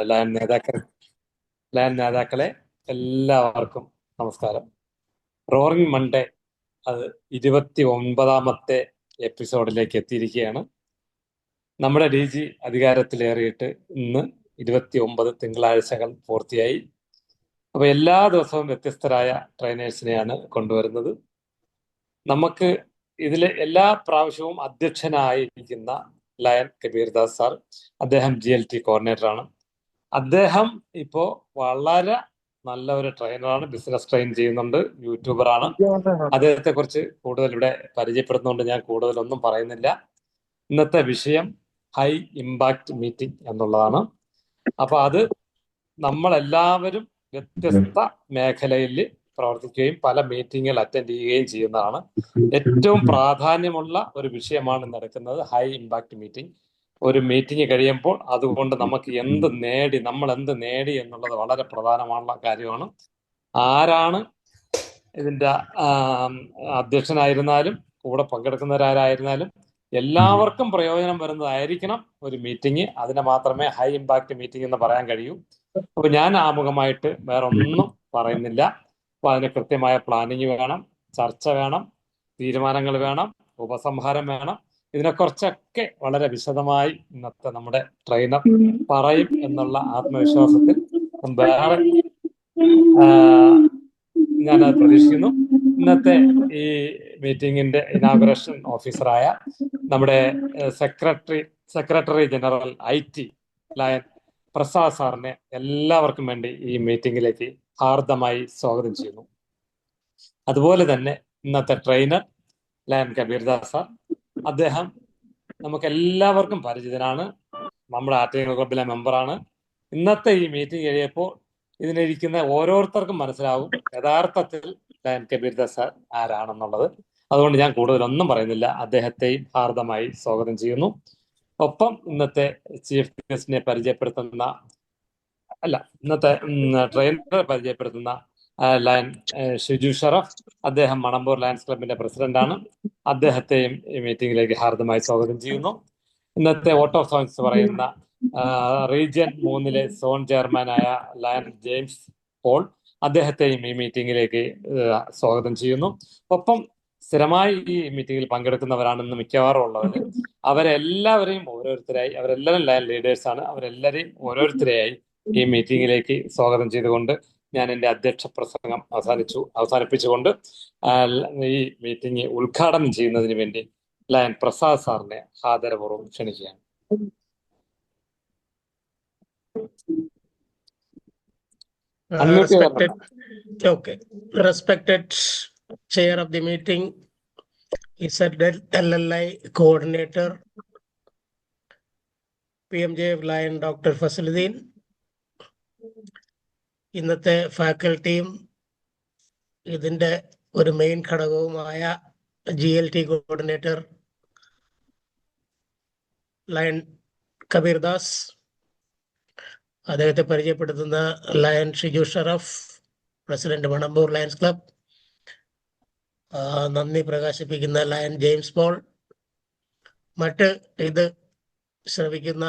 Lion നേതാക്കളെ എല്ലാവർക്കും നമസ്കാരം. റോറിംഗ് മൺഡേ അത് 29ാമത്തെ എപ്പിസോഡിലേക്ക് എത്തിയിരിക്കുകയാണ്. നമ്മുടെ DG അധികാരത്തിലേറിയിട്ട് ഇന്ന് 29 തിങ്കളാഴ്ചകൾ പൂർത്തിയായി. അപ്പൊ എല്ലാ ദിവസവും വ്യത്യസ്തരായ ട്രെയിനേഴ്സിനെയാണ് കൊണ്ടുവരുന്നത്. നമുക്ക് ഇതിലെ എല്ലാ പ്രാവശ്യവും അധ്യക്ഷനായിരിക്കുന്ന ലയൺ കബീർദാസ് സാർ, അദ്ദേഹം GLT കോർഡിനേറ്ററാണ്. അദ്ദേഹം ഇപ്പോ വളരെ നല്ല ഒരു ട്രെയിനറാണ്, ബിസിനസ് ട്രെയിൻ ചെയ്യുന്നുണ്ട്, യൂട്യൂബറാണ്. അദ്ദേഹത്തെ കുറിച്ച് കൂടുതൽ ഇവിടെ പരിചയപ്പെടുത്തുന്നതുകൊണ്ട് ഞാൻ കൂടുതലൊന്നും പറയുന്നില്ല. ഇന്നത്തെ വിഷയം ഹൈ ഇമ്പാക്ട് മീറ്റിംഗ് എന്നുള്ളതാണ്. അപ്പൊ അത് നമ്മളെല്ലാവരും വ്യത്യസ്ത മേഖലയിൽ പ്രവർത്തിക്കുകയും പല മീറ്റിങ്ങുകൾ അറ്റൻഡ് ചെയ്യുകയും ചെയ്യുന്നതാണ്. ഏറ്റവും പ്രാധാന്യമുള്ള ഒരു വിഷയമാണ് നടക്കുന്നത് ഹൈ ഇമ്പാക്ട് മീറ്റിംഗ്. ഒരു മീറ്റിംഗ് കഴിയുമ്പോൾ അതുകൊണ്ട് നമുക്ക് നമ്മൾ എന്ത് നേടി എന്നുള്ളത് വളരെ പ്രധാനമായുള്ള കാര്യമാണ്. ആരാണ് ഇതിന്റെ അധ്യക്ഷനായിരുന്നാലും കൂടെ പങ്കെടുക്കുന്നവരായിരുന്നാലും എല്ലാവർക്കും പ്രയോജനം വരുന്നതായിരിക്കണം ഒരു മീറ്റിംഗ്. അതിനെ മാത്രമേ ഹൈ ഇമ്പാക്ട് മീറ്റിംഗ് എന്ന് പറയാൻ കഴിയൂ. അപ്പൊ ഞാൻ ആമുഖമായിട്ട് വേറെ ഒന്നും പറയുന്നില്ല. അപ്പൊ അതിന് കൃത്യമായ പ്ലാനിങ് വേണം, ചർച്ച വേണം, തീരുമാനങ്ങൾ വേണം, ഉപസംഹാരം വേണം. ഇതിനെക്കുറിച്ചൊക്കെ വളരെ വിശദമായി ഇന്നത്തെ നമ്മുടെ ട്രെയിനർ പറയും എന്നുള്ള ആത്മവിശ്വാസത്തിൽ വേറെ ഞാനത് പ്രതീക്ഷിക്കുന്നു. ഇന്നത്തെ ഈ മീറ്റിംഗിന്റെ ഇനാഗുറേഷൻ ഓഫീസറായ നമ്മുടെ secretary general IT lion Prasad സാറിനെ എല്ലാവർക്കും വേണ്ടി ഈ മീറ്റിംഗിലേക്ക് ഹാർദമായി സ്വാഗതം ചെയ്യുന്നു. അതുപോലെ തന്നെ ഇന്നത്തെ ട്രെയിനർ ലയൺ കബീർദാസ് സാർ, അദ്ദേഹം നമുക്ക് എല്ലാവർക്കും പരിചിതനാണ്, നമ്മുടെ ആർട്ടിങ്ങൾ ക്ലബിലെ മെമ്പറാണ്. ഇന്നത്തെ ഈ മീറ്റിംഗ് കഴിയപ്പോൾ ഇതിലിരിക്കുന്ന ഓരോരുത്തർക്കും മനസ്സിലാവും യഥാർത്ഥത്തിൽ ലയൺ കബീർദാസ് സാർ ആരാണെന്നുള്ളത്. അതുകൊണ്ട് ഞാൻ കൂടുതലൊന്നും പറയുന്നില്ല, അദ്ദേഹത്തെയും ഹാർദമായി സ്വാഗതം ചെയ്യുന്നു. ഒപ്പം ഇന്നത്തെ ചീഫ് ഗസ്റ്റിനെ ഇന്നത്തെ ട്രെയിനറെ പരിചയപ്പെടുത്തുന്ന ലയൺ ഷിജു ഷറഫ്, അദ്ദേഹം മണമ്പൂർ ലയൺസ് ക്ലബിന്റെ പ്രസിഡന്റാണ്. അദ്ദേഹത്തെയും ഈ മീറ്റിംഗിലേക്ക് ഹാർദമായി സ്വാഗതം ചെയ്യുന്നു. ഇന്നത്തെ വോട്ട് ഓഫ് സോങ്സ് പറയുന്ന റീജിയൻ 3 സോൺ ചെയർമാനായ ലയൺ ജെയിംസ് പോൾ, അദ്ദേഹത്തെയും ഈ മീറ്റിംഗിലേക്ക് സ്വാഗതം ചെയ്യുന്നു. ഒപ്പം സ്ഥിരമായി ഈ മീറ്റിംഗിൽ പങ്കെടുക്കുന്നവരാണെന്ന് മിക്കവാറും ഉള്ളവർ, അവരെല്ലാവരെയും അവരെല്ലാവരും ലയൺ ലീഡേഴ്സ് ആണ്. അവരെല്ലാവരെയും ഓരോരുത്തരെയായി ഈ മീറ്റിംഗിലേക്ക് സ്വാഗതം ചെയ്തുകൊണ്ട് ഞാൻ എൻ്റെ അധ്യക്ഷ പ്രസംഗം അവസാനിപ്പിച്ചുകൊണ്ട് ഈ മീറ്റിംഗ് ഉദ്ഘാടനം ചെയ്യുന്നതിന് വേണ്ടി ലയൺ പ്രസാദ് സാറിനെ ആദരപൂർവ്വം ക്ഷണിക്കുകയാണ്. Respected chair of the meeting, LLI coordinator, PMJF Lion Dr. Fasluddin, ഇന്നത്തെ ഫാക്കൽറ്റിയും ഇതിന്റെ ഒരു മെയിൻ ഘടകവുമായ GLT കോർഡിനേറ്റർ ലയൺ കബീർദാസ്, അദ്ദേഹത്തെ പരിചയപ്പെടുത്തുന്ന lion Shiju Sharaf, president Manamboor lions club, നന്ദി പ്രകാശിപ്പിക്കുന്ന ലയൺ ജെയിംസ് പോൾ, മറ്റ് ഇത് ശ്രവിക്കുന്ന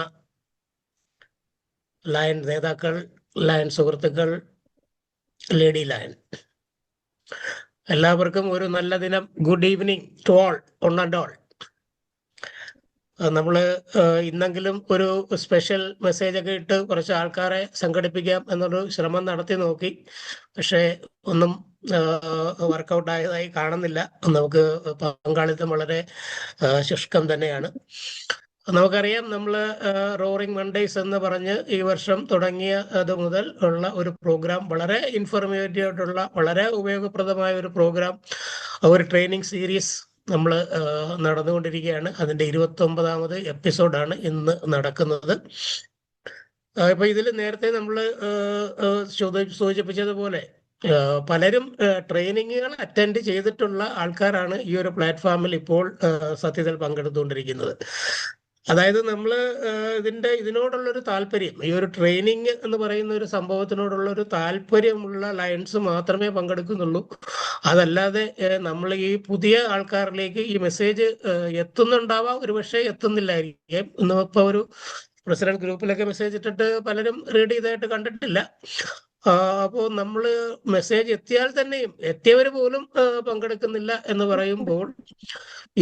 ലയൺ നേതാക്കൾ, ലയൺ സുഹൃത്തുക്കൾ, ലേഡി ലയൺ, എല്ലാവർക്കും ഒരു നല്ല ദിനം. Good evening to all, one and all. നമ്മൾ ഇന്നെങ്കിലും ഒരു സ്പെഷ്യൽ മെസ്സേജ് ഒക്കെ ഇട്ട് കുറച്ച് ആൾക്കാരെ സംഘടിപ്പിക്കാം എന്നൊരു ശ്രമം നടത്തി നോക്കി. പക്ഷേ ഒന്നും വർക്കൗട്ട് ആയതായി കാണുന്നില്ല. നമുക്ക് പങ്കാളിത്തം വളരെ ശുഷ്കം തന്നെയാണ്. നമുക്കറിയാം, നമ്മൾ റോറിംഗ് മൺഡേയ്സ് എന്ന് പറഞ്ഞ് ഈ വർഷം തുടങ്ങിയ അത് മുതൽ ഉള്ള ഒരു പ്രോഗ്രാം, വളരെ ഇൻഫോർമേറ്റീവ് ആയിട്ടുള്ള വളരെ ഉപയോഗപ്രദമായ ഒരു പ്രോഗ്രാം, ഒരു ട്രെയിനിങ് സീരീസ് നമ്മൾ നടന്നുകൊണ്ടിരിക്കുകയാണ്. അതിൻ്റെ 29ാമത് എപ്പിസോഡാണ് ഇന്ന് നടക്കുന്നത്. ഇപ്പൊ ഇതിൽ നേരത്തെ നമ്മൾ സൂചിപ്പിച്ചതുപോലെ പലരും ട്രെയിനിങ്ങുകൾ അറ്റൻഡ് ചെയ്തിട്ടുള്ള ആൾക്കാരാണ് ഈ ഒരു പ്ലാറ്റ്ഫോമിൽ ഇപ്പോൾ സത്യത്തിൽ പങ്കെടുത്തുകൊണ്ടിരിക്കുന്നത്. അതായത് നമ്മൾ ഇതിനോടുള്ളൊരു താല്പര്യം, ഈ ഒരു ട്രെയിനിങ് എന്ന് പറയുന്ന ഒരു സംഭവത്തിനോടുള്ള ഒരു താല്പര്യമുള്ള ലയൺസ് മാത്രമേ പങ്കെടുക്കുന്നുള്ളൂ. അതല്ലാതെ നമ്മൾ ഈ പുതിയ ആൾക്കാരിലേക്ക് ഈ മെസ്സേജ് എത്തുന്നുണ്ടാവാം, ഒരുപക്ഷെ എത്തുന്നില്ലായിരിക്കും. ഇന്നിപ്പോൾ ഒരു പ്രസിഡന്റ് ഗ്രൂപ്പിലൊക്കെ മെസ്സേജ് ഇട്ടിട്ട് പലരും റീഡ് ചെയ്തതായിട്ട് കണ്ടിട്ടില്ല. അപ്പോൾ നമ്മൾ മെസ്സേജ് എത്തിയാൽ തന്നെയും എത്തിയവർ പോലും പങ്കെടുക്കുന്നില്ല എന്ന് പറയുമ്പോൾ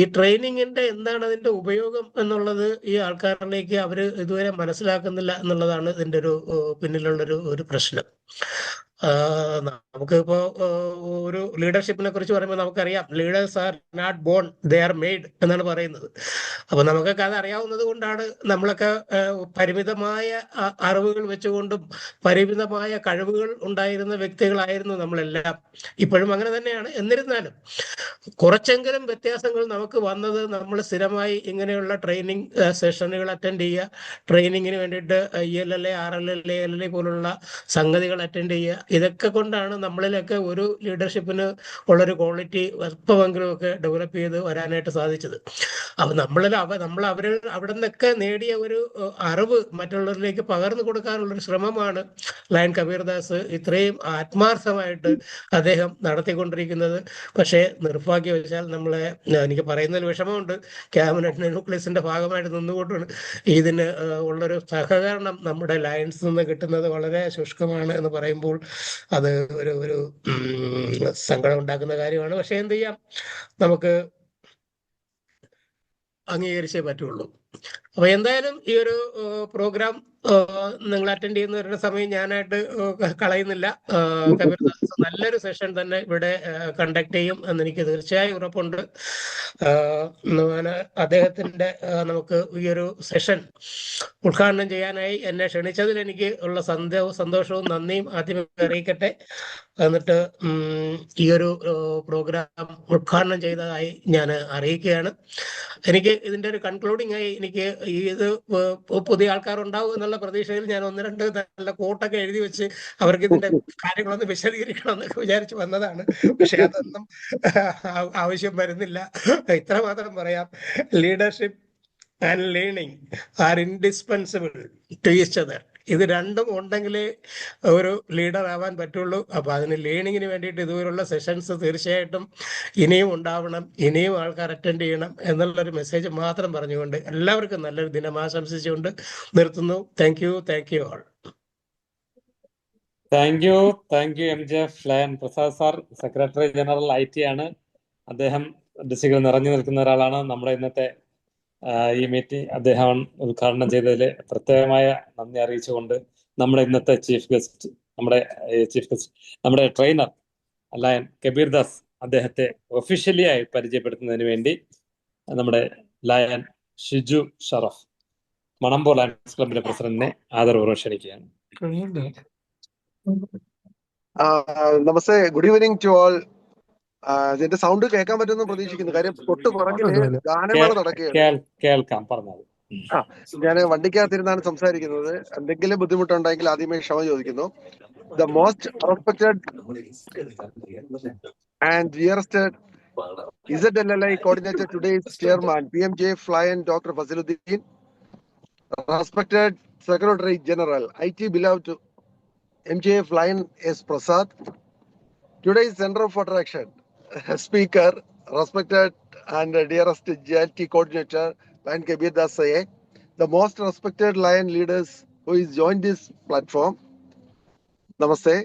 ഈ ട്രെയിനിങ്ങിന്റെ എന്താണ് അതിന്റെ ഉപയോഗം എന്നുള്ളത് ഈ ആൾക്കാരിലേക്ക് അവർ ഇതുവരെ മനസ്സിലാക്കുന്നില്ല എന്നുള്ളതാണ് ഇതിന്റെ പിന്നിലുള്ളൊരു ഒരു പ്രശ്നം. നമുക്കിപ്പോ ഒരു ലീഡർഷിപ്പിനെ കുറിച്ച് പറയുമ്പോൾ നമുക്കറിയാം, leaders are not born, they are made എന്നാണ് പറയുന്നത്. അപ്പൊ നമുക്കൊക്കെ അത് അറിയാവുന്നത് കൊണ്ടാണ് നമ്മളൊക്കെ പരിമിതമായ അറിവുകൾ വെച്ചുകൊണ്ടും പരിമിതമായ കഴിവുകൾ ഉണ്ടായിരുന്ന വ്യക്തികളായിരുന്നു നമ്മളെല്ലാം. ഇപ്പോഴും അങ്ങനെ തന്നെയാണ്. എന്നിരുന്നാലും കുറച്ചെങ്കിലും വ്യത്യാസങ്ങൾ നമുക്ക് വന്നത് നമ്മൾ സ്ഥിരമായി ഇങ്ങനെയുള്ള ട്രെയിനിങ് സെഷനുകൾ അറ്റൻഡ് ചെയ്യുക, ട്രെയിനിങ്ങിന് വേണ്ടിയിട്ട് ELLA, RLLA, LLA പോലുള്ള സംഗതികൾ അറ്റൻഡ് ചെയ്യുക, ഇതൊക്കെ കൊണ്ടാണ് നമ്മളിലൊക്കെ ഒരു ലീഡർഷിപ്പിന് ഉള്ളൊരു ക്വാളിറ്റി അല്പമെങ്കിലും ഒക്കെ ഡെവലപ്പ് ചെയ്ത് വരാനായിട്ട് സാധിച്ചത്. അപ്പൊ നമ്മൾ അവിടെ നിന്നൊക്കെ നേടിയ ഒരു അറിവ് മറ്റുള്ളവരിലേക്ക് പകർന്നു കൊടുക്കാനുള്ളൊരു ശ്രമമാണ് ലയൺ കബീർദാസ് ഇത്രയും ആത്മാർത്ഥമായിട്ട് അദ്ദേഹം നടത്തിക്കൊണ്ടിരിക്കുന്നത്. പക്ഷേ നിർഭാഗ്യവശാൽ എനിക്ക് പറയുന്നതിൽ വിഷമമുണ്ട്, ക്യാബിനറ്റ് ന്യൂക്ലിയസിന്റെ ഭാഗമായിട്ട് നിന്നുകൊണ്ടാണ് ഇതിന് ഉള്ളൊരു സഹകരണം നമ്മുടെ ലയൺസിൽ നിന്ന് കിട്ടുന്നത് വളരെ ശുഷ്കമാണ് എന്ന് പറയുമ്പോൾ അത് ഒരു സങ്കടം ഉണ്ടാക്കുന്ന കാര്യമാണ്. പക്ഷെ എന്ത് ചെയ്യാം, നമുക്ക് അംഗീകരിച്ചേ പറ്റുള്ളൂ. അപ്പൊ എന്തായാലും ഈ ഒരു പ്രോഗ്രാം നിങ്ങൾ അറ്റൻഡ് ചെയ്യുന്നവരുടെ സമയം ഞാനായിട്ട് കളയുന്നില്ല. കബീർദാസ് നല്ലൊരു സെഷൻ തന്നെ ഇവിടെ കണ്ടക്ട് ചെയ്യും എന്ന് എനിക്ക് തീർച്ചയായും ഉറപ്പുണ്ട്. അദ്ദേഹത്തിന്റെ നമുക്ക് ഈ ഒരു സെഷൻ ഉദ്ഘാടനം ചെയ്യാനായി എന്നെ ക്ഷണിച്ചതിൽ എനിക്ക് ഉള്ള സന്തോഷവും നന്ദിയും ആദ്യമേ അറിയിക്കട്ടെ. എന്നിട്ട് ഈ ഒരു പ്രോഗ്രാം ഉദ്ഘാടനം ചെയ്തതായി ഞാൻ അറിയിക്കുകയാണ്. എനിക്ക് ഇതിന്റെ ഒരു കൺക്ലൂഡിംഗ് ആയി എനിക്ക് ഇത് പുതിയ ആൾക്കാരുണ്ടാവും എന്നുള്ള പ്രതീക്ഷയിൽ ഞാൻ 1-2 നല്ല കോട്ടൊക്കെ എഴുതി വെച്ച് അവർക്ക് ഇതിന്റെ കാര്യങ്ങളൊന്ന് വിശദീകരിക്കണം എന്നൊക്കെ വിചാരിച്ച് വന്നതാണ്. പക്ഷെ അതൊന്നും ആവശ്യം വരുന്നില്ല. ഇത്ര മാത്രം പറയാം, leadership and learning are indispensable to each other. ഇത് രണ്ടും ഉണ്ടെങ്കിലേ ഒരു ലീഡർ ആവാൻ പറ്റുള്ളൂ. അപ്പൊ അതിന് ലേണിങ്ങിന് വേണ്ടിയിട്ട് ഇതുപോലുള്ള സെഷൻസ് തീർച്ചയായിട്ടും ഇനിയും ഉണ്ടാവണം, ഇനിയും ആൾക്കാർ അറ്റൻഡ് ചെയ്യണം എന്നുള്ളൊരു മെസ്സേജ് മാത്രം പറഞ്ഞുകൊണ്ട് എല്ലാവർക്കും നല്ലൊരു ദിനം ആശംസിച്ചുകൊണ്ട് നിർത്തുന്നു. Thank you all. Thank you MJF lion Prasad sir. Secretary general IT ആണ് അദ്ദേഹം. ഡിസ്ട്രിക്റ്റിൽ നിറഞ്ഞു നിൽക്കുന്ന ഒരാളാണ്. നമ്മുടെ ഇന്നത്തെ ഈ മീറ്റിംഗ് അദ്ദേഹം ഉദ്ഘാടനം ചെയ്തതിൽ പ്രത്യേകമായ നന്ദി അറിയിച്ചുകൊണ്ട് നമ്മുടെ ഇന്നത്തെ ചീഫ് ഗസ്റ്റ് നമ്മുടെ ട്രെയിനർ ലയൺ കബീർദാസ് അദ്ദേഹത്തെ ഒഫീഷ്യലി ആയി പരിചയപ്പെടുത്തുന്നതിന് വേണ്ടി നമ്മുടെ ലയൺ ഷിജു ഷറഫ്, മണമ്പൂർ ലയൺസ് ക്ലബിന്റെ പ്രസിഡന്റിനെ ആദരപൂർവ്വം ക്ഷണിക്കുകയാണ്. നമസ്തേ, ഗുഡ് ഈവനിങ് ടു ഓൾ. എന്റെ സൗണ്ട് കേൾക്കാൻ പറ്റുമെന്ന് പ്രതീക്ഷിക്കുന്നു. കാര്യം തൊട്ട് പുറകില് ഗാനമേള നടക്കുകയാണ്. കേൾക്കാം, പറഞ്ഞത്. ഞാൻ വണ്ടിക്കകത്തിരുന്നാണ് സംസാരിക്കുന്നത്. എന്തെങ്കിലും ബുദ്ധിമുട്ടുണ്ടെങ്കിൽ ആദ്യമേ ക്ഷമ ചോദിക്കുന്നു. The most respected and dearest ZLLI coordinator, today's chairman PMJF Lion Dr. Fasiluddin, respected Secretary General IT beloved MJF Lion S. Prasad, today's center of attraction speaker, respected and dearest JLT coordinator Lion Kabirdas Saye, the most respected Lion leaders who is joined this platform. Namaste.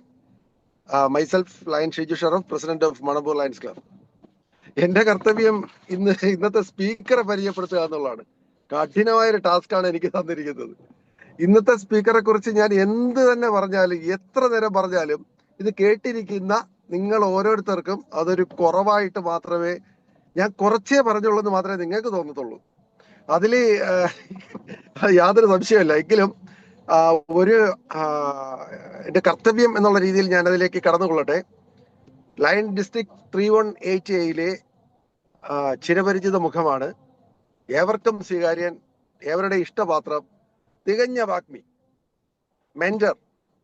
Myself Lion Shiju Sharaf, president of Manapur Lions Club. എന്റെ കർത്തവ്യം ഇന്നത്തെ സ്പീക്കറെ പരിചയപ്പെടുത്തുക എന്നുള്ളതാണ്. കഠിനമായൊരു ടാസ്ക്കാണ് എനിക്ക് തന്നിരിക്കുന്നത്. ഇന്നത്തെ സ്പീക്കറെ കുറിച്ച് ഞാൻ എന്ത് തന്നെ പറഞ്ഞാലും, എത്ര നേരം പറഞ്ഞാലും, ഇത് കേട്ടിരിക്കുന്ന നിങ്ങൾ ഓരോരുത്തർക്കും അതൊരു കുറവായിട്ട് മാത്രമേ, ഞാൻ കുറച്ചേ പറഞ്ഞുള്ളൂ എന്ന് മാത്രമേ നിങ്ങൾക്ക് തോന്നത്തുള്ളൂ. അതില് യാതൊരു സംശയമില്ല. എങ്കിലും എന്റെ കർത്തവ്യം എന്നുള്ള രീതിയിൽ ഞാൻ അതിലേക്ക് കടന്നുകൊള്ളട്ടെ. ലയൺ ഡിസ്ട്രിക്ട് 318A ചിരപരിചിത മുഖമാണ്, ഏവർക്കും സ്വീകാര്യൻ, ഏവരുടെ ഇഷ്ടപാത്രം, തികഞ്ഞ വാഗ്മി, മെന്റർ,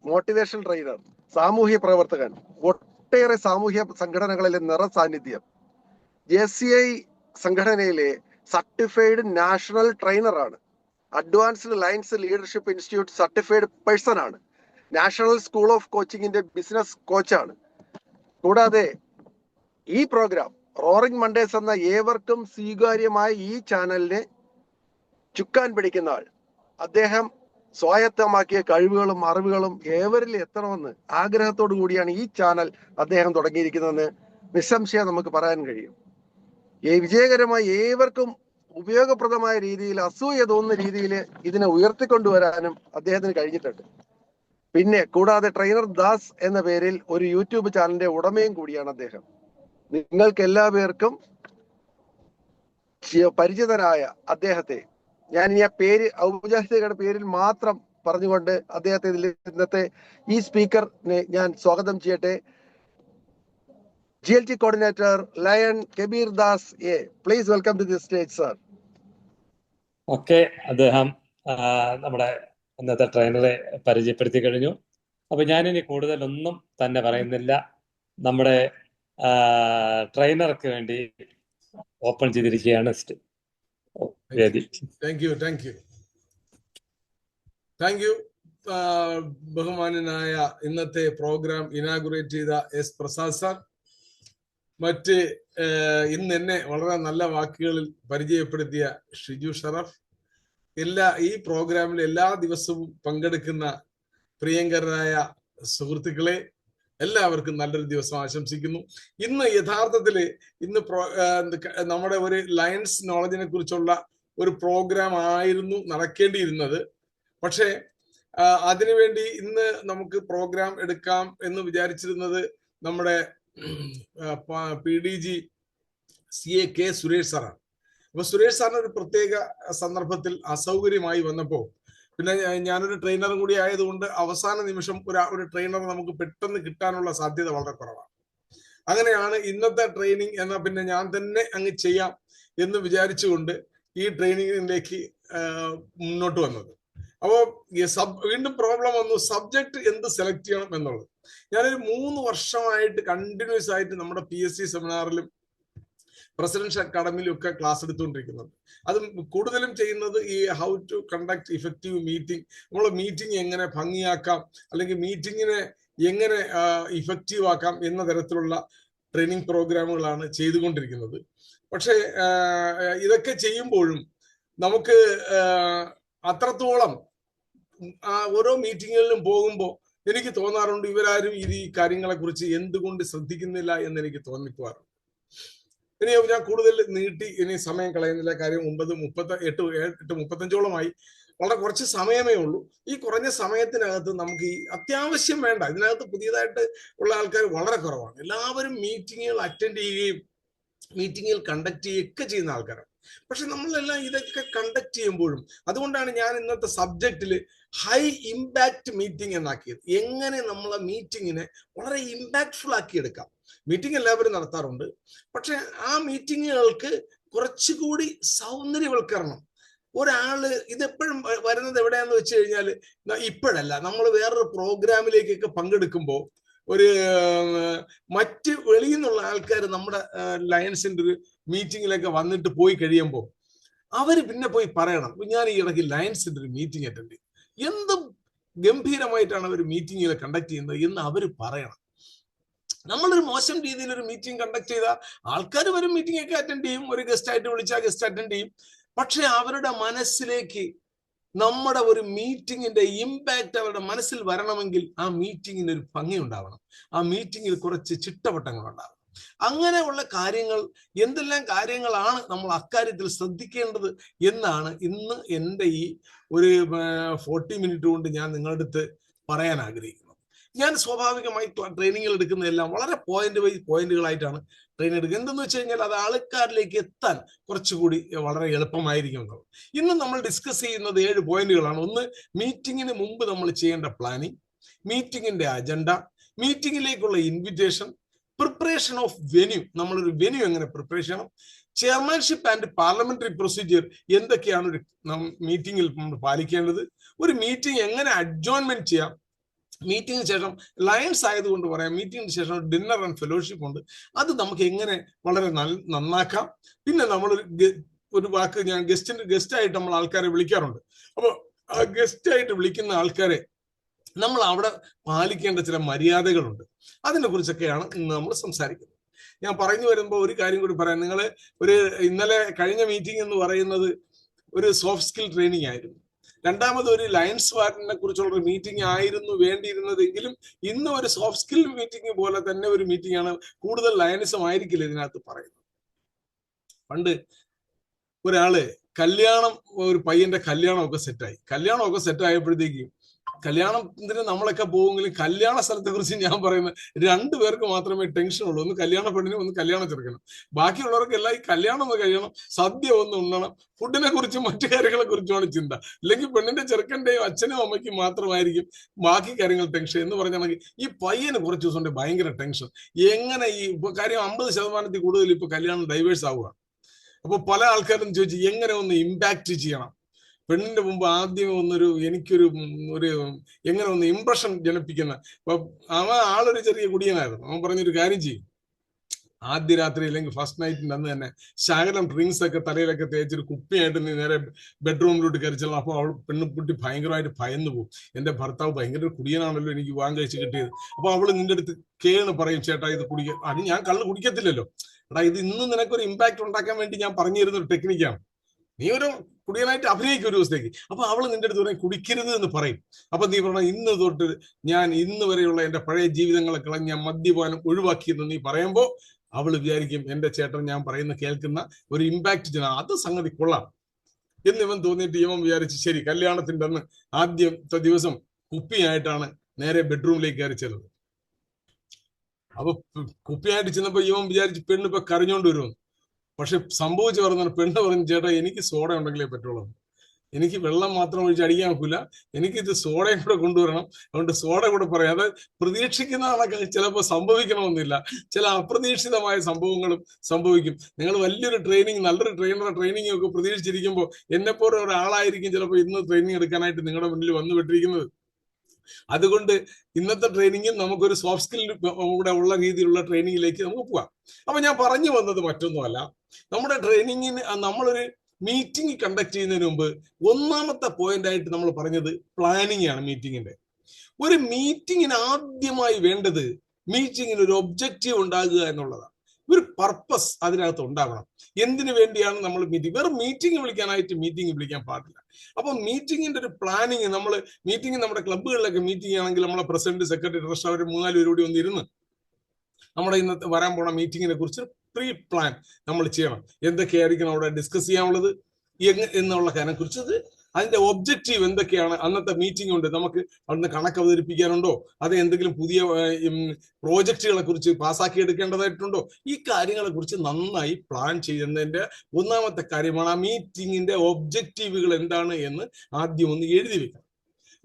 മോട്ടിവേഷൻ ട്രെയിനർ, സാമൂഹ്യ പ്രവർത്തകൻ, ഒട്ടേറെ സാമൂഹ്യ സംഘടനകളിലെ നിറസാന്നിധ്യം, JCI സംഘടനയിലെ സർട്ടിഫൈഡ് നാഷണൽ ട്രെയിനറാണ്, advanced lions leadership institute certified person ആണ്, നാഷണൽ സ്കൂൾ ഓഫ് കോച്ചിങ്ങിന്റെ ബിസിനസ് കോച്ചാണ്. കൂടാതെ ഈ പ്രോഗ്രാം റോറിംഗ് മണ്ടേസ് എന്ന ഏവർക്കും സ്വീകാര്യമായ ഈ ചാനലിനെ ചുക്കാൻ പിടിക്കുന്ന ആൾ, അദ്ദേഹം സ്വായത്തമാക്കിയ കഴിവുകളും അറിവുകളും ഏവരിൽ എത്തണമെന്ന് ആഗ്രഹത്തോടു കൂടിയാണ് ഈ ചാനൽ അദ്ദേഹം തുടങ്ങിയിരിക്കുന്നതെന്ന് നിസ്സംശയം നമുക്ക് പറയാൻ കഴിയും. ഈ വിജയകരമായി ഏവർക്കും ഉപയോഗപ്രദമായ രീതിയിൽ, അസൂയ തോന്നുന്ന രീതിയിൽ ഇതിനെ ഉയർത്തിക്കൊണ്ടുവരാനും അദ്ദേഹത്തിന് കഴിഞ്ഞിട്ടുണ്ട്. പിന്നെ കൂടാതെ ട്രെയിനർ ദാസ് എന്ന പേരിൽ ഒരു യൂട്യൂബ് ചാനലിന്റെ ഉടമയും കൂടിയാണ് അദ്ദേഹം. നിങ്ങൾക്ക് എല്ലാവർക്കും പരിചിതരായ അദ്ദേഹത്തെ ഞാൻ ഇനി ആ പേര്, ഔപചാരികയുടെ പേരിൽ മാത്രം പറഞ്ഞുകൊണ്ട് അദ്ദേഹത്തെ ഇന്നത്തെ ഈ സ്പീക്കറിനെ ഞാൻ സ്വാഗതം ചെയ്യട്ടെ. GLT coordinator Lion Kabir Das A, please welcome to the stage sir. Okay, അദ്ദേഹം നമ്മുടെ ഇന്നത്തെ ട്രെയിനറെ പരിചയപ്പെടുത്തി കഴിഞ്ഞു. അപ്പൊ ഞാനിനി കൂടുതലൊന്നും തന്നെ പറയുന്നില്ല. നമ്മുടെ ട്രെയിനർക്ക് വേണ്ടി ഓപ്പൺ ചെയ്തിരിക്കുകയാണ് വേദി. Thank you. ബഹുമാനനായ ഇന്നത്തെ പ്രോഗ്രാം ഇനാഗുറേറ്റ് ചെയ്ത എസ് പ്രസാദ് സാർ, മറ്റ് ഇന്ന് എന്നെ വളരെ നല്ല വാക്കുകളിൽ പരിചയപ്പെടുത്തിയ ഷിജു ഷറഫ്, ഈ പ്രോഗ്രാമിൽ എല്ലാ ദിവസവും പങ്കെടുക്കുന്ന പ്രിയങ്കരനായ സുഹൃത്തുക്കളെ, എല്ലാവർക്കും നല്ലൊരു ദിവസം ആശംസിക്കുന്നു. ഇന്ന് യഥാർത്ഥത്തില് നമ്മുടെ ഒരു ലയൺസ് നോളജിനെ കുറിച്ചുള്ള ഒരു പ്രോഗ്രാം ആയിരുന്നു നടക്കേണ്ടിയിരുന്നത്. പക്ഷേ അതിനുവേണ്ടി ഇന്ന് നമുക്ക് പ്രോഗ്രാം എടുക്കാം എന്ന് വിചാരിച്ചിരുന്നത് നമ്മുടെ PDG CA K സുരേഷ് സാറാണ്. അപ്പൊ സുരേഷ് സാറിന് ഒരു പ്രത്യേക സന്ദർഭത്തിൽ അസൗകര്യമായി വന്നപ്പോൾ, പിന്നെ ഞാനൊരു ട്രെയിനറും കൂടി ആയതുകൊണ്ട് അവസാന നിമിഷം ഒരു ട്രെയിനർ നമുക്ക് പെട്ടെന്ന് കിട്ടാനുള്ള സാധ്യത വളരെ കുറവാണ്. അങ്ങനെയാണ് ഇന്നത്തെ ട്രെയിനിങ് എന്നാ പിന്നെ ഞാൻ തന്നെ അങ്ങ് ചെയ്യാം എന്ന് വിചാരിച്ചുകൊണ്ട് ഈ ട്രെയിനിങ്ങിലേക്ക് മുന്നോട്ട് വന്നത്. അപ്പോൾ വീണ്ടും പ്രോബ്ലം വന്നു, സബ്ജക്ട് എന്ത് സെലക്ട് ചെയ്യണം എന്നുള്ളത്. ഞാനൊരു 3 വർഷമായിട്ട് കണ്ടിന്യൂസ് ആയിട്ട് നമ്മുടെ PSC സെമിനാറിലും പ്രസിഡൻഷ്യൽ അക്കാഡമിയിലും ഒക്കെ ക്ലാസ് എടുത്തുകൊണ്ടിരിക്കുന്നുണ്ട്. അത് കൂടുതലും ചെയ്യുന്നത് ഈ how to conduct effective meeting, നമ്മൾ മീറ്റിംഗ് എങ്ങനെ ഭംഗിയാക്കാം, അല്ലെങ്കിൽ മീറ്റിങ്ങിനെ എങ്ങനെ ഇഫക്റ്റീവ് ആക്കാം എന്ന തരത്തിലുള്ള ട്രെയിനിങ് പ്രോഗ്രാമുകളാണ് ചെയ്തുകൊണ്ടിരിക്കുന്നത്. പക്ഷേ ഇതൊക്കെ ചെയ്യുമ്പോഴും നമുക്ക് അത്രത്തോളം ഓരോ മീറ്റിങ്ങുകളിലും പോകുമ്പോൾ എനിക്ക് തോന്നാറുണ്ട്, ഇവരാരും ഈ കാര്യങ്ങളെ കുറിച്ച് എന്തുകൊണ്ട് ശ്രദ്ധിക്കുന്നില്ല എന്ന് എനിക്ക് തോന്നിപ്പോവാറുണ്ട്. ഇനി ഞാൻ കൂടുതൽ നീട്ടി ഇനി സമയം കളയുന്നില്ല. കാര്യം 8:35 വളരെ കുറച്ച് സമയമേ ഉള്ളൂ. ഈ കുറഞ്ഞ സമയത്തിനകത്ത് നമുക്ക് ഈ അത്യാവശ്യം വേണ്ട, ഇതിനകത്ത് പുതിയതായിട്ട് ഉള്ള ആൾക്കാർ വളരെ കുറവാണ്. എല്ലാവരും മീറ്റിങ്ങുകൾ അറ്റൻഡ് ചെയ്യുകയും മീറ്റിങ്ങുകൾ കണ്ടക്ട് ചെയ്യുകയൊക്കെ ചെയ്യുന്ന ആൾക്കാരാണ്. പക്ഷെ നമ്മളെല്ലാം ഇതൊക്കെ കണ്ടക്ട് ചെയ്യുമ്പോഴും, അതുകൊണ്ടാണ് ഞാൻ ഇന്നത്തെ സബ്ജക്റ്റിൽ ഹൈ ഇമ്പാക്ട് മീറ്റിംഗ് എന്നാക്കിയത്. എങ്ങനെ നമ്മളെ മീറ്റിങ്ങിനെ വളരെ ഇമ്പാക്ട്ഫുൾ ആക്കി എടുക്കാം. മീറ്റിംഗ് എല്ലാവരും നടത്താറുണ്ട്, പക്ഷെ ആ മീറ്റിങ്ങുകൾക്ക് കുറച്ചുകൂടി സൗന്ദര്യവൽക്കരണം. ഒരാള് ഇതെപ്പോഴും വരുന്നത് എവിടെയാന്ന് വെച്ച് കഴിഞ്ഞാൽ, ഇപ്പോഴല്ല, നമ്മൾ വേറൊരു പ്രോഗ്രാമിലേക്കൊക്കെ പങ്കെടുക്കുമ്പോൾ മറ്റ് വെളിയിൽ നിന്നുള്ള ആൾക്കാർ നമ്മുടെ ലയൺസിന്റെ ഒരു മീറ്റിങ്ങിലൊക്കെ വന്നിട്ട് പോയി കഴിയുമ്പോൾ അവര് പിന്നെ പോയി പറയണം, ഞാൻ ഈ ഇടയ്ക്ക് ലയൺസിന്റെ ഒരു മീറ്റിംഗ് അറ്റൻഡ് ചെയ്തു, എന്ത് ഗംഭീരമായിട്ടാണ് അവർ മീറ്റിങ്ങിൽ കണ്ടക്ട് ചെയ്യുന്നത് എന്ന് അവർ പറയണം. നമ്മളൊരു മോശം രീതിയിൽ ഒരു മീറ്റിംഗ് കണ്ടക്ട് ചെയ്താൽ ആൾക്കാർ വരും, മീറ്റിംഗ് ഒക്കെ അറ്റൻഡ് ചെയ്യും, ഒരു ഗസ്റ്റ് ആയിട്ട് വിളിച്ചാൽ ഗസ്റ്റ് അറ്റൻഡ് ചെയ്യും. പക്ഷെ അവരുടെ മനസ്സിലേക്ക് നമ്മുടെ ഒരു മീറ്റിങ്ങിന്റെ ഇമ്പാക്ട് അവരുടെ മനസ്സിൽ വരണമെങ്കിൽ ആ മീറ്റിങ്ങിന് ഒരു ഭംഗി ഉണ്ടാവണം, ആ മീറ്റിങ്ങിൽ കുറച്ച് ചിട്ടവട്ടങ്ങൾ ഉണ്ടാവണം. അങ്ങനെയുള്ള കാര്യങ്ങൾ, എന്തെല്ലാം കാര്യങ്ങളാണ് നമ്മൾ അക്കാര്യത്തിൽ ശ്രദ്ധിക്കേണ്ടത് എന്നാണ് ഇന്ന് എൻ്റെ ഈ ഒരു 40 മിനിറ്റ് കൊണ്ട് ഞാൻ നിങ്ങളുടെ അടുത്ത് പറയാൻ ആഗ്രഹിക്കുന്നത്. ഞാൻ സ്വാഭാവികമായി ട്രെയിനിങ്ങുകൾ എടുക്കുന്നതെല്ലാം വളരെ പോയിന്റുകളായിട്ടാണ് ട്രെയിനിങ് എടുക്കുക. എന്തെന്ന് വെച്ച് കഴിഞ്ഞാൽ അത് ആൾക്കാരിലേക്ക് എത്താൻ കുറച്ചുകൂടി വളരെ എളുപ്പമായിരിക്കും എന്നുള്ളത്. ഇന്ന് നമ്മൾ ഡിസ്കസ് ചെയ്യുന്നത് 7 പോയിന്റുകളാണ്. ഒന്ന്, മീറ്റിങ്ങിന് മുമ്പ് നമ്മൾ ചെയ്യേണ്ട പ്ലാനിങ്, മീറ്റിങ്ങിന്റെ അജണ്ട, മീറ്റിങ്ങിലേക്കുള്ള ഇൻവിറ്റേഷൻ, പ്രിപ്പറേഷൻ ഓഫ് വെന്യൂ, നമ്മളൊരു വെന്യൂ എങ്ങനെ പ്രിപ്പയർ ചെയ്യണം, ചെയർമാൻഷിപ്പ് ആൻഡ് പാർലമെന്ററി പ്രൊസീജിയർ എന്തൊക്കെയാണ് ഒരു മീറ്റിങ്ങിൽ നമ്മൾ പാലിക്കേണ്ടത്, ഒരു മീറ്റിംഗ് എങ്ങനെ അഡ്ജോൺമെന്റ് ചെയ്യാം, മീറ്റിംഗിന് ശേഷം ലയൺസ് ആയതുകൊണ്ട് പറയാം, മീറ്റിംഗിന് ശേഷം ഡിന്നർ ആൻഡ് ഫെലോഷിപ്പ് ഉണ്ട്, അത് നമുക്ക് എങ്ങനെ വളരെ നന്നാക്കാം. പിന്നെ ഒരു വാക്ക്, ഞാൻ ഗസ്റ്റായിട്ട് നമ്മൾ ആൾക്കാരെ വിളിക്കാറുണ്ട്. അപ്പോൾ ആ ഗസ്റ്റായിട്ട് വിളിക്കുന്ന ആൾക്കാരെ നമ്മൾ അവിടെ പാലിക്കേണ്ട ചില മര്യാദകളുണ്ട്. അതിനെ കുറിച്ചൊക്കെയാണ് ഇന്ന് നമ്മൾ സംസാരിക്കുന്നത്. ഞാൻ പറഞ്ഞു വരുമ്പോൾ ഒരു കാര്യം കൂടി പറയാം. ഇന്നലെ കഴിഞ്ഞ മീറ്റിംഗ് എന്ന് പറയുന്നത് ഒരു സോഫ്റ്റ് സ്കിൽ ട്രെയിനിങ് ആയിരുന്നു. രണ്ടാമത് ഒരു ലയൺസ് വാർഡിനെ കുറിച്ചുള്ള ഒരു മീറ്റിംഗ് ആയിരുന്നു വേണ്ടിയിരുന്നതെങ്കിലും ഇന്ന് ഒരു സോഫ്റ്റ് സ്കിൽ മീറ്റിംഗ് പോലെ തന്നെ ഒരു മീറ്റിംഗ് ആണ്. കൂടുതൽ ലയണിസം ആയിരിക്കില്ല ഇതിനകത്ത് പറയുന്നത്. പണ്ട് ഒരാള് ഒരു പയ്യന്റെ കല്യാണമൊക്കെ സെറ്റായപ്പോഴത്തേക്ക് കല്യാണത്തിന് നമ്മളൊക്കെ പോകുമെങ്കിലും കല്യാണ സ്ഥലത്തെ കുറിച്ച് ഞാൻ പറയുന്നത് 2 പേർക്ക് മാത്രമേ ടെൻഷൻ ഉള്ളൂ. ഒന്ന് കല്യാണ പെണ്ണിനും, ഒന്ന് കല്യാണ ചെറുക്കനും. ബാക്കിയുള്ളവർക്കെല്ലാം ഈ കല്യാണം ഒന്ന് കഴിയണം, സദ്യ ഒന്ന് ഉണ്ണണം, ഫുഡിനെ കുറിച്ചും മറ്റു കാര്യങ്ങളെ കുറിച്ചുമാണ് ചിന്ത. ഇല്ലെങ്കിൽ പെണ്ണിന്റെ ചെറുക്കന്റെയും അച്ഛനും അമ്മയ്ക്കും മാത്രമായിരിക്കും ബാക്കി കാര്യങ്ങൾ ടെൻഷൻ എന്ന് പറഞ്ഞാണെങ്കിൽ ഈ പയ്യന് കുറച്ച് ദിവസം കൊണ്ട് ഭയങ്കര ടെൻഷൻ. എങ്ങനെ കാര്യം 50% കൂടുതൽ ഇപ്പൊ കല്യാണം ഡൈവേഴ്സ് ആവുക. അപ്പൊ പല ആൾക്കാരും ചോദിച്ചു എങ്ങനെ ഒന്ന് ഇമ്പാക്ട് ചെയ്യണം, പെണ്ണിന്റെ മുമ്പ് ആദ്യം എനിക്കൊരു എങ്ങനെ ഒന്ന് ഇംപ്രഷൻ ജനിപ്പിക്കുന്ന. അപ്പൊ ആളൊരു ചെറിയ കുടിയനായിരുന്നു. അവൻ പറഞ്ഞൊരു കാര്യം ചെയ്യും, ആദ്യ രാത്രി അല്ലെങ്കിൽ ഫസ്റ്റ് നൈറ്റിന്റെ അന്ന് തന്നെ ശകലം ഡ്രിങ്ക്സ് ഒക്കെ തലയിലൊക്കെ തേച്ചൊരു കുപ്പിയായിട്ട് നീ നേരെ ബെഡ്റൂമിലോട്ട് കയറിച്ചല്ലോ. അപ്പൊ അവൾ പെണ്ണുകുട്ടി ഭയങ്കരമായിട്ട് ഭയന്നു പോകും. എന്റെ ഭർത്താവ് ഭയങ്കര കുടിയനാണല്ലോ, എനിക്ക് വിവാഹം കഴിച്ച് കിട്ടിയത്. അപ്പൊ അവള് നിന്റെ അടുത്ത് കേണ് പറയും, ചേട്ടാ ഇത് കുടിക്കുക. അത് ഞാൻ കള്ള് കുടിക്കത്തില്ലല്ലോ, എടാ ഇത് ഇന്ന് നിനക്കൊരു ഇമ്പാക്ട് ഉണ്ടാക്കാൻ വേണ്ടി ഞാൻ പറഞ്ഞു തരുന്ന ഒരു ടെക്നിക്കാണ്. നീ ഒരു കുടിയനായിട്ട് അഭിനയിക്കും ഒരു ദിവസത്തേക്ക്. അപ്പൊ അവള് നിന്റെ അടുത്ത് പറയും കുടിക്കരുത് എന്ന് പറയും. അപ്പൊ നീ പറഞ്ഞ ഇന്ന് തൊട്ട് ഞാൻ ഇന്ന് വരെയുള്ള എന്റെ പഴയ ജീവിതങ്ങളെ കളഞ്ഞ മദ്യപാനം ഒഴിവാക്കിയെന്ന് നീ പറയുമ്പോ അവള് വിചാരിക്കും എന്റെ ചേട്ടൻ ഞാൻ പറയുന്ന കേൾക്കുന്ന ഒരു ഇമ്പാക്ട് അത് സംഗതി കൊള്ളാം എന്നിവൻ തോന്നിയിട്ട് ഇവൻ വിചാരിച്ച് ശരി കല്യാണത്തിന്റെ അന്ന് ആദ്യത്തെ ദിവസം കുപ്പിയായിട്ടാണ് നേരെ ബെഡ്റൂമിലേക്ക് കയറി ചെന്നത്. അപ്പൊ കുപ്പിയായിട്ട് ചെന്നപ്പോ ഇവൻ വിചാരിച്ച് പെണ്ണ് ഇപ്പൊ കരഞ്ഞോണ്ട് വരുമെന്ന്. പക്ഷെ സംഭവിച്ചു പറഞ്ഞ പെണ്ണ് പറഞ്ഞു, ചേട്ടാ എനിക്ക് സോഡ ഉണ്ടെങ്കിലേ പറ്റുള്ളൂ, എനിക്ക് വെള്ളം മാത്രം ഒഴിച്ച് അടിക്കാൻ നോക്കില്ല, എനിക്ക് ഇത് സോഡയും കൂടെ കൊണ്ടുവരണം, അതുകൊണ്ട് സോഡ കൂടെ പറയാം. അത് പ്രതീക്ഷിക്കുന്നതൊക്കെ ചിലപ്പോൾ സംഭവിക്കണമെന്നില്ല, ചില അപ്രതീക്ഷിതമായ സംഭവങ്ങളും സംഭവിക്കും. നിങ്ങൾ വലിയൊരു നല്ലൊരു ട്രെയിനിങ് ഒക്കെ പ്രതീക്ഷിച്ചിരിക്കുമ്പോൾ എന്നെപ്പോലെ ഒരാളായിരിക്കും ചിലപ്പോൾ ഇന്ന് ട്രെയിനിങ് എടുക്കാനായിട്ട് നിങ്ങളുടെ മുന്നിൽ വന്നു വിട്ടിരിക്കുന്നത്. അതുകൊണ്ട് ഇന്നത്തെ ട്രെയിനിങ്ങും നമുക്കൊരു സോഫ്റ്റ് സ്കിൽ കൂടെ ഉള്ള രീതിയിലുള്ള ട്രെയിനിങ്ങിലേക്ക് നമുക്ക് പോകാം. അപ്പൊ ഞാൻ പറഞ്ഞു വന്നത് മറ്റൊന്നുമല്ല, നമ്മുടെ ട്രെയിനിങ്ങിന് നമ്മളൊരു മീറ്റിംഗ് കണ്ടക്ട് ചെയ്യുന്നതിന് മുമ്പ് ഒന്നാമത്തെ പോയിന്റ് ആയിട്ട് നമ്മൾ പറഞ്ഞത് പ്ലാനിങ് ആണ്. ഒരു മീറ്റിങ്ങിന് ആദ്യമായി വേണ്ടത് മീറ്റിങ്ങിന് ഒരു ഒബ്ജക്റ്റീവ് ഉണ്ടാകുക എന്നുള്ളതാണ്. ഒരു പർപ്പസ് അതിനകത്ത് ഉണ്ടാകണം. എന്തിനു വേണ്ടിയാണ് നമ്മൾ മീറ്റിംഗ്? വെറും മീറ്റിംഗ് വിളിക്കാനായിട്ട് മീറ്റിംഗ് വിളിക്കാൻ പാടില്ല. അപ്പൊ മീറ്റിങ്ങിന്റെ ഒരു പ്ലാനിങ്, നമ്മുടെ ക്ലബ്ബുകളിലൊക്കെ മീറ്റിംഗ് ആണെങ്കിൽ നമ്മളെ പ്രസിഡന്റ്, സെക്രട്ടറി, ട്രഷറർ അവർ 3-4 പേര് കൂടി ഒന്നിരുന്ന് നമ്മുടെ ഇന്നത്തെ വരാൻ പോണ മീറ്റിങ്ങിനെ കുറിച്ച് പ്രീ പ്ലാൻ നമ്മൾ ചെയ്യണം. എന്തൊക്കെയായിരിക്കണം അവിടെ ഡിസ്കസ് ചെയ്യാനുള്ളത് എന്നുള്ള കാര്യം കുറിച്ചത്, അതിന്റെ ഒബ്ജക്റ്റീവ് എന്തൊക്കെയാണ്, അന്നത്തെ മീറ്റിംഗ് കൊണ്ട് നമുക്ക് അവിടുന്ന് കണക്ക് അവതരിപ്പിക്കാനുണ്ടോ, അത് എന്തെങ്കിലും പുതിയ പ്രോജക്റ്റുകളെ കുറിച്ച് പാസ്സാക്കി എടുക്കേണ്ടതായിട്ടുണ്ടോ, ഈ കാര്യങ്ങളെ കുറിച്ച് നന്നായി പ്ലാൻ ചെയ്യുന്നതിന്റെ ഒന്നാമത്തെ കാര്യമാണ് ആ മീറ്റിങ്ങിന്റെ ഒബ്ജക്റ്റീവുകൾ എന്താണ് എന്ന് ആദ്യം ഒന്ന് എഴുതി വെക്കണം.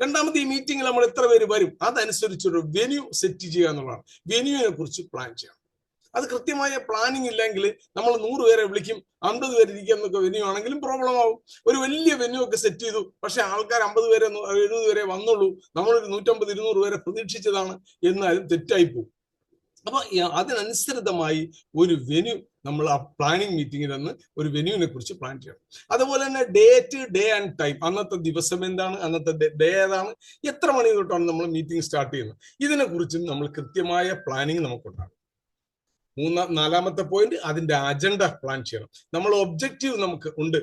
രണ്ടാമത്തെ, ഈ മീറ്റിംഗിൽ നമ്മൾ എത്ര പേര് വരും അതനുസരിച്ചൊരു വെന്യൂ സെറ്റ് ചെയ്യുക എന്നുള്ളതാണ്. വെന്യൂവിനെ കുറിച്ച് പ്ലാൻ ചെയ്യണം. അത് കൃത്യമായ പ്ലാനിങ് ഇല്ലെങ്കിൽ നമ്മൾ 100 പേരെ വിളിക്കും, 50 പേര് ഇരിക്കുന്നൊക്കെ വെന്യൂ ആണെങ്കിലും പ്രോബ്ലം ആവും. ഒരു വലിയ വെന്യൂ ഒക്കെ സെറ്റ് ചെയ്തു, പക്ഷെ ആൾക്കാർ 50 പേരെ 70 പേരെ വന്നുള്ളൂ, നമ്മളൊരു 150-200 പേരെ പ്രതീക്ഷിച്ചതാണ് എന്നാലും തെറ്റായി പോകും. അപ്പൊ അതിനനുസൃതമായി ഒരു വെന്യൂ നമ്മൾ ആ പ്ലാനിങ് മീറ്റിംഗിൽ നിന്ന് ഒരു വെന്യൂവിനെ കുറിച്ച് പ്ലാൻ ചെയ്യണം. അതുപോലെ തന്നെ ഡേറ്റ്, ഡേ ആൻഡ് ടൈം, അന്നത്തെ ദിവസം എന്താണ്, അന്നത്തെ ഡേ ഏതാണ്, എത്ര മണി തൊട്ടാണ് നമ്മൾ മീറ്റിംഗ് സ്റ്റാർട്ട് ചെയ്യുന്നത്, ഇതിനെ കുറിച്ചും നമ്മൾ കൃത്യമായ പ്ലാനിങ് നമുക്കുണ്ടാകും. നാലാമത്തെ പോയിന്റ്, അതിന്റെ അജണ്ട പ്ലാൻ ചെയ്യണം. നമ്മൾ ഒബ്ജക്റ്റീവ് നമുക്ക് ഉണ്ട്,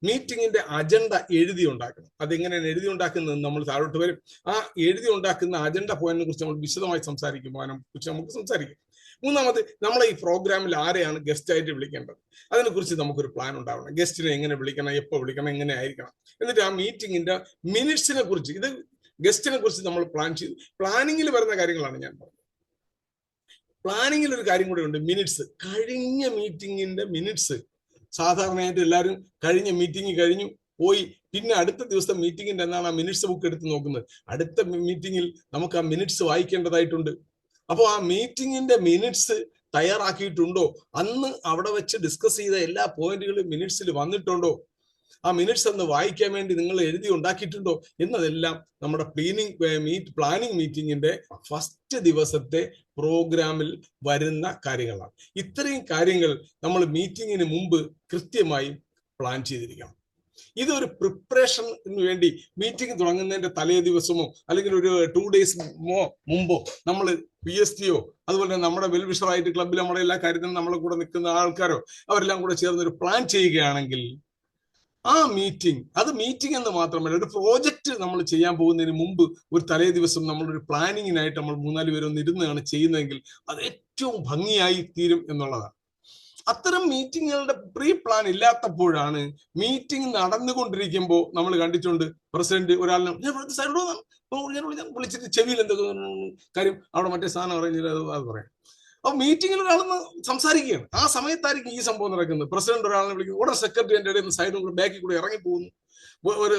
മീറ്റിംഗിന്റെ അജണ്ട എഴുതി ഉണ്ടാക്കണം. അതെങ്ങനെയാണ് എഴുതി ഉണ്ടാക്കുന്നത് നമ്മൾ താഴോട്ട് വരും. ആ എഴുതി ഉണ്ടാക്കുന്ന അജണ്ട പോയിന്റിനെ കുറിച്ച് നമ്മൾ വിശദമായി സംസാരിക്കുമ്പോൾ അതിനെക്കുറിച്ച് നമുക്ക് സംസാരിക്കാം. മൂന്നാമത്, നമ്മളെ ഈ പ്രോഗ്രാമിൽ ആരെയാണ് ഗസ്റ്റ് ആയിട്ട് വിളിക്കേണ്ടത്, അതിനെക്കുറിച്ച് നമുക്കൊരു പ്ലാൻ ഉണ്ടാവണം. ഗസ്റ്റിനെ എങ്ങനെ വിളിക്കണം, എപ്പോൾ വിളിക്കണം, എങ്ങനെ ആയിരിക്കണം. എന്നിട്ട് ആ മീറ്റിംഗിന്റെ മിനിറ്റ്സിനെ കുറിച്ച്, ഇത് ഗസ്റ്റിനെ കുറിച്ച് നമ്മൾ പ്ലാൻ ചെയ്തു. പ്ലാനിങ്ങിൽ വരുന്ന കാര്യങ്ങളാണ് ഞാൻ പറഞ്ഞത്. പ്ലാനിങ്ങിൽ ഒരു കാര്യം കൂടെ ഉണ്ട്, മിനിറ്റ്സ്. കഴിഞ്ഞ മീറ്റിംഗിന്റെ മിനിറ്റ്സ്. സാധാരണയായിട്ട് എല്ലാവരും കഴിഞ്ഞ മീറ്റിംഗ് കഴിഞ്ഞു പോയി, പിന്നെ അടുത്ത ദിവസം മീറ്റിംഗിന്റെ എന്നാണ് ആ മിനിറ്റ്സ് ബുക്ക് എടുത്ത് നോക്കുന്നത്. അടുത്ത മീറ്റിംഗിൽ നമുക്ക് ആ മിനിറ്റ്സ് വായിക്കേണ്ടതായിട്ടുണ്ട്. അപ്പോൾ ആ മീറ്റിംഗിന്റെ മിനിറ്റ്സ് തയ്യാറാക്കിയിട്ടുണ്ടോ, അന്ന് അവിടെ വെച്ച് ഡിസ്കസ് ചെയ്ത എല്ലാ പോയിന്റുകളും മിനിറ്റ്സിൽ വന്നിട്ടുണ്ടോ, ആ മിനിറ്റ്സ് ഒന്ന് വായിക്കാൻ വേണ്ടി നിങ്ങൾ എഴുതി ഉണ്ടാക്കിയിട്ടുണ്ടോ എന്നതെല്ലാം നമ്മുടെ പ്ലാനിങ് മീറ്റിംഗിന്റെ ഫസ്റ്റ് ദിവസത്തെ പ്രോഗ്രാമിൽ വരുന്ന കാര്യങ്ങളാണ്. ഇത്രയും കാര്യങ്ങൾ നമ്മൾ മീറ്റിങ്ങിന് മുമ്പ് കൃത്യമായി പ്ലാൻ ചെയ്തിരിക്കണം. ഇതൊരു പ്രിപ്പറേഷന് വേണ്ടി മീറ്റിംഗ് തുടങ്ങുന്നതിന്റെ തലേ ദിവസമോ അല്ലെങ്കിൽ ഒരു 2 days മുമ്പോ നമ്മൾ PSTയോ അതുപോലെ നമ്മുടെ വെൽവിഷറായിട്ട് ക്ലബ്ബിൽ നമ്മുടെ എല്ലാ കാര്യത്തിനും നമ്മളെ കൂടെ നിൽക്കുന്ന ആൾക്കാരോ അവരെല്ലാം കൂടെ ചേർന്ന് ഒരു പ്ലാൻ ചെയ്യുകയാണെങ്കിൽ ആ മീറ്റിംഗ്, അത് മീറ്റിംഗ് എന്ന് മാത്രമല്ല, ഒരു പ്രോജക്റ്റ് നമ്മൾ ചെയ്യാൻ പോകുന്നതിന് മുമ്പ് ഒരു തലേ ദിവസം നമ്മളൊരു പ്ലാനിങ്ങിനായിട്ട് നമ്മൾ 3-4 പേരൊന്ന് ഇരുന്നാണ് ചെയ്യുന്നതെങ്കിൽ അത് ഏറ്റവും ഭംഗിയായി തീരും എന്നുള്ളതാണ്. അത്തരം മീറ്റിങ്ങുകളുടെ പ്രീ പ്ലാൻ ഇല്ലാത്തപ്പോഴാണ് മീറ്റിംഗ് നടന്നുകൊണ്ടിരിക്കുമ്പോൾ നമ്മൾ കണ്ടിട്ടുണ്ട് പ്രസിഡന്റ് ഒരാളിനെ ഞാൻ വിളിച്ചിട്ട് ചെവിയിൽ എന്തൊക്കെ കാര്യം അവിടെ മറ്റേ സാധനം അറിഞ്ഞില്ല അത് പറയാം. അപ്പൊ മീറ്റിംഗിൽ ഒരാളെന്ന് സംസാരിക്കുകയാണ്, ആ സമയത്തായിരിക്കും ഈ സംഭവം നടക്കുന്നത്. പ്രസിഡന്റ് ഒരാളിനെ വിളിക്കും, ഉടനെ സെക്രട്ടറി എന്റെ ഇടയിൽ നിന്ന് സൈഡിൽ കൂടെ ബാക്കിൽ കൂടെ ഇറങ്ങി പോകുന്നു,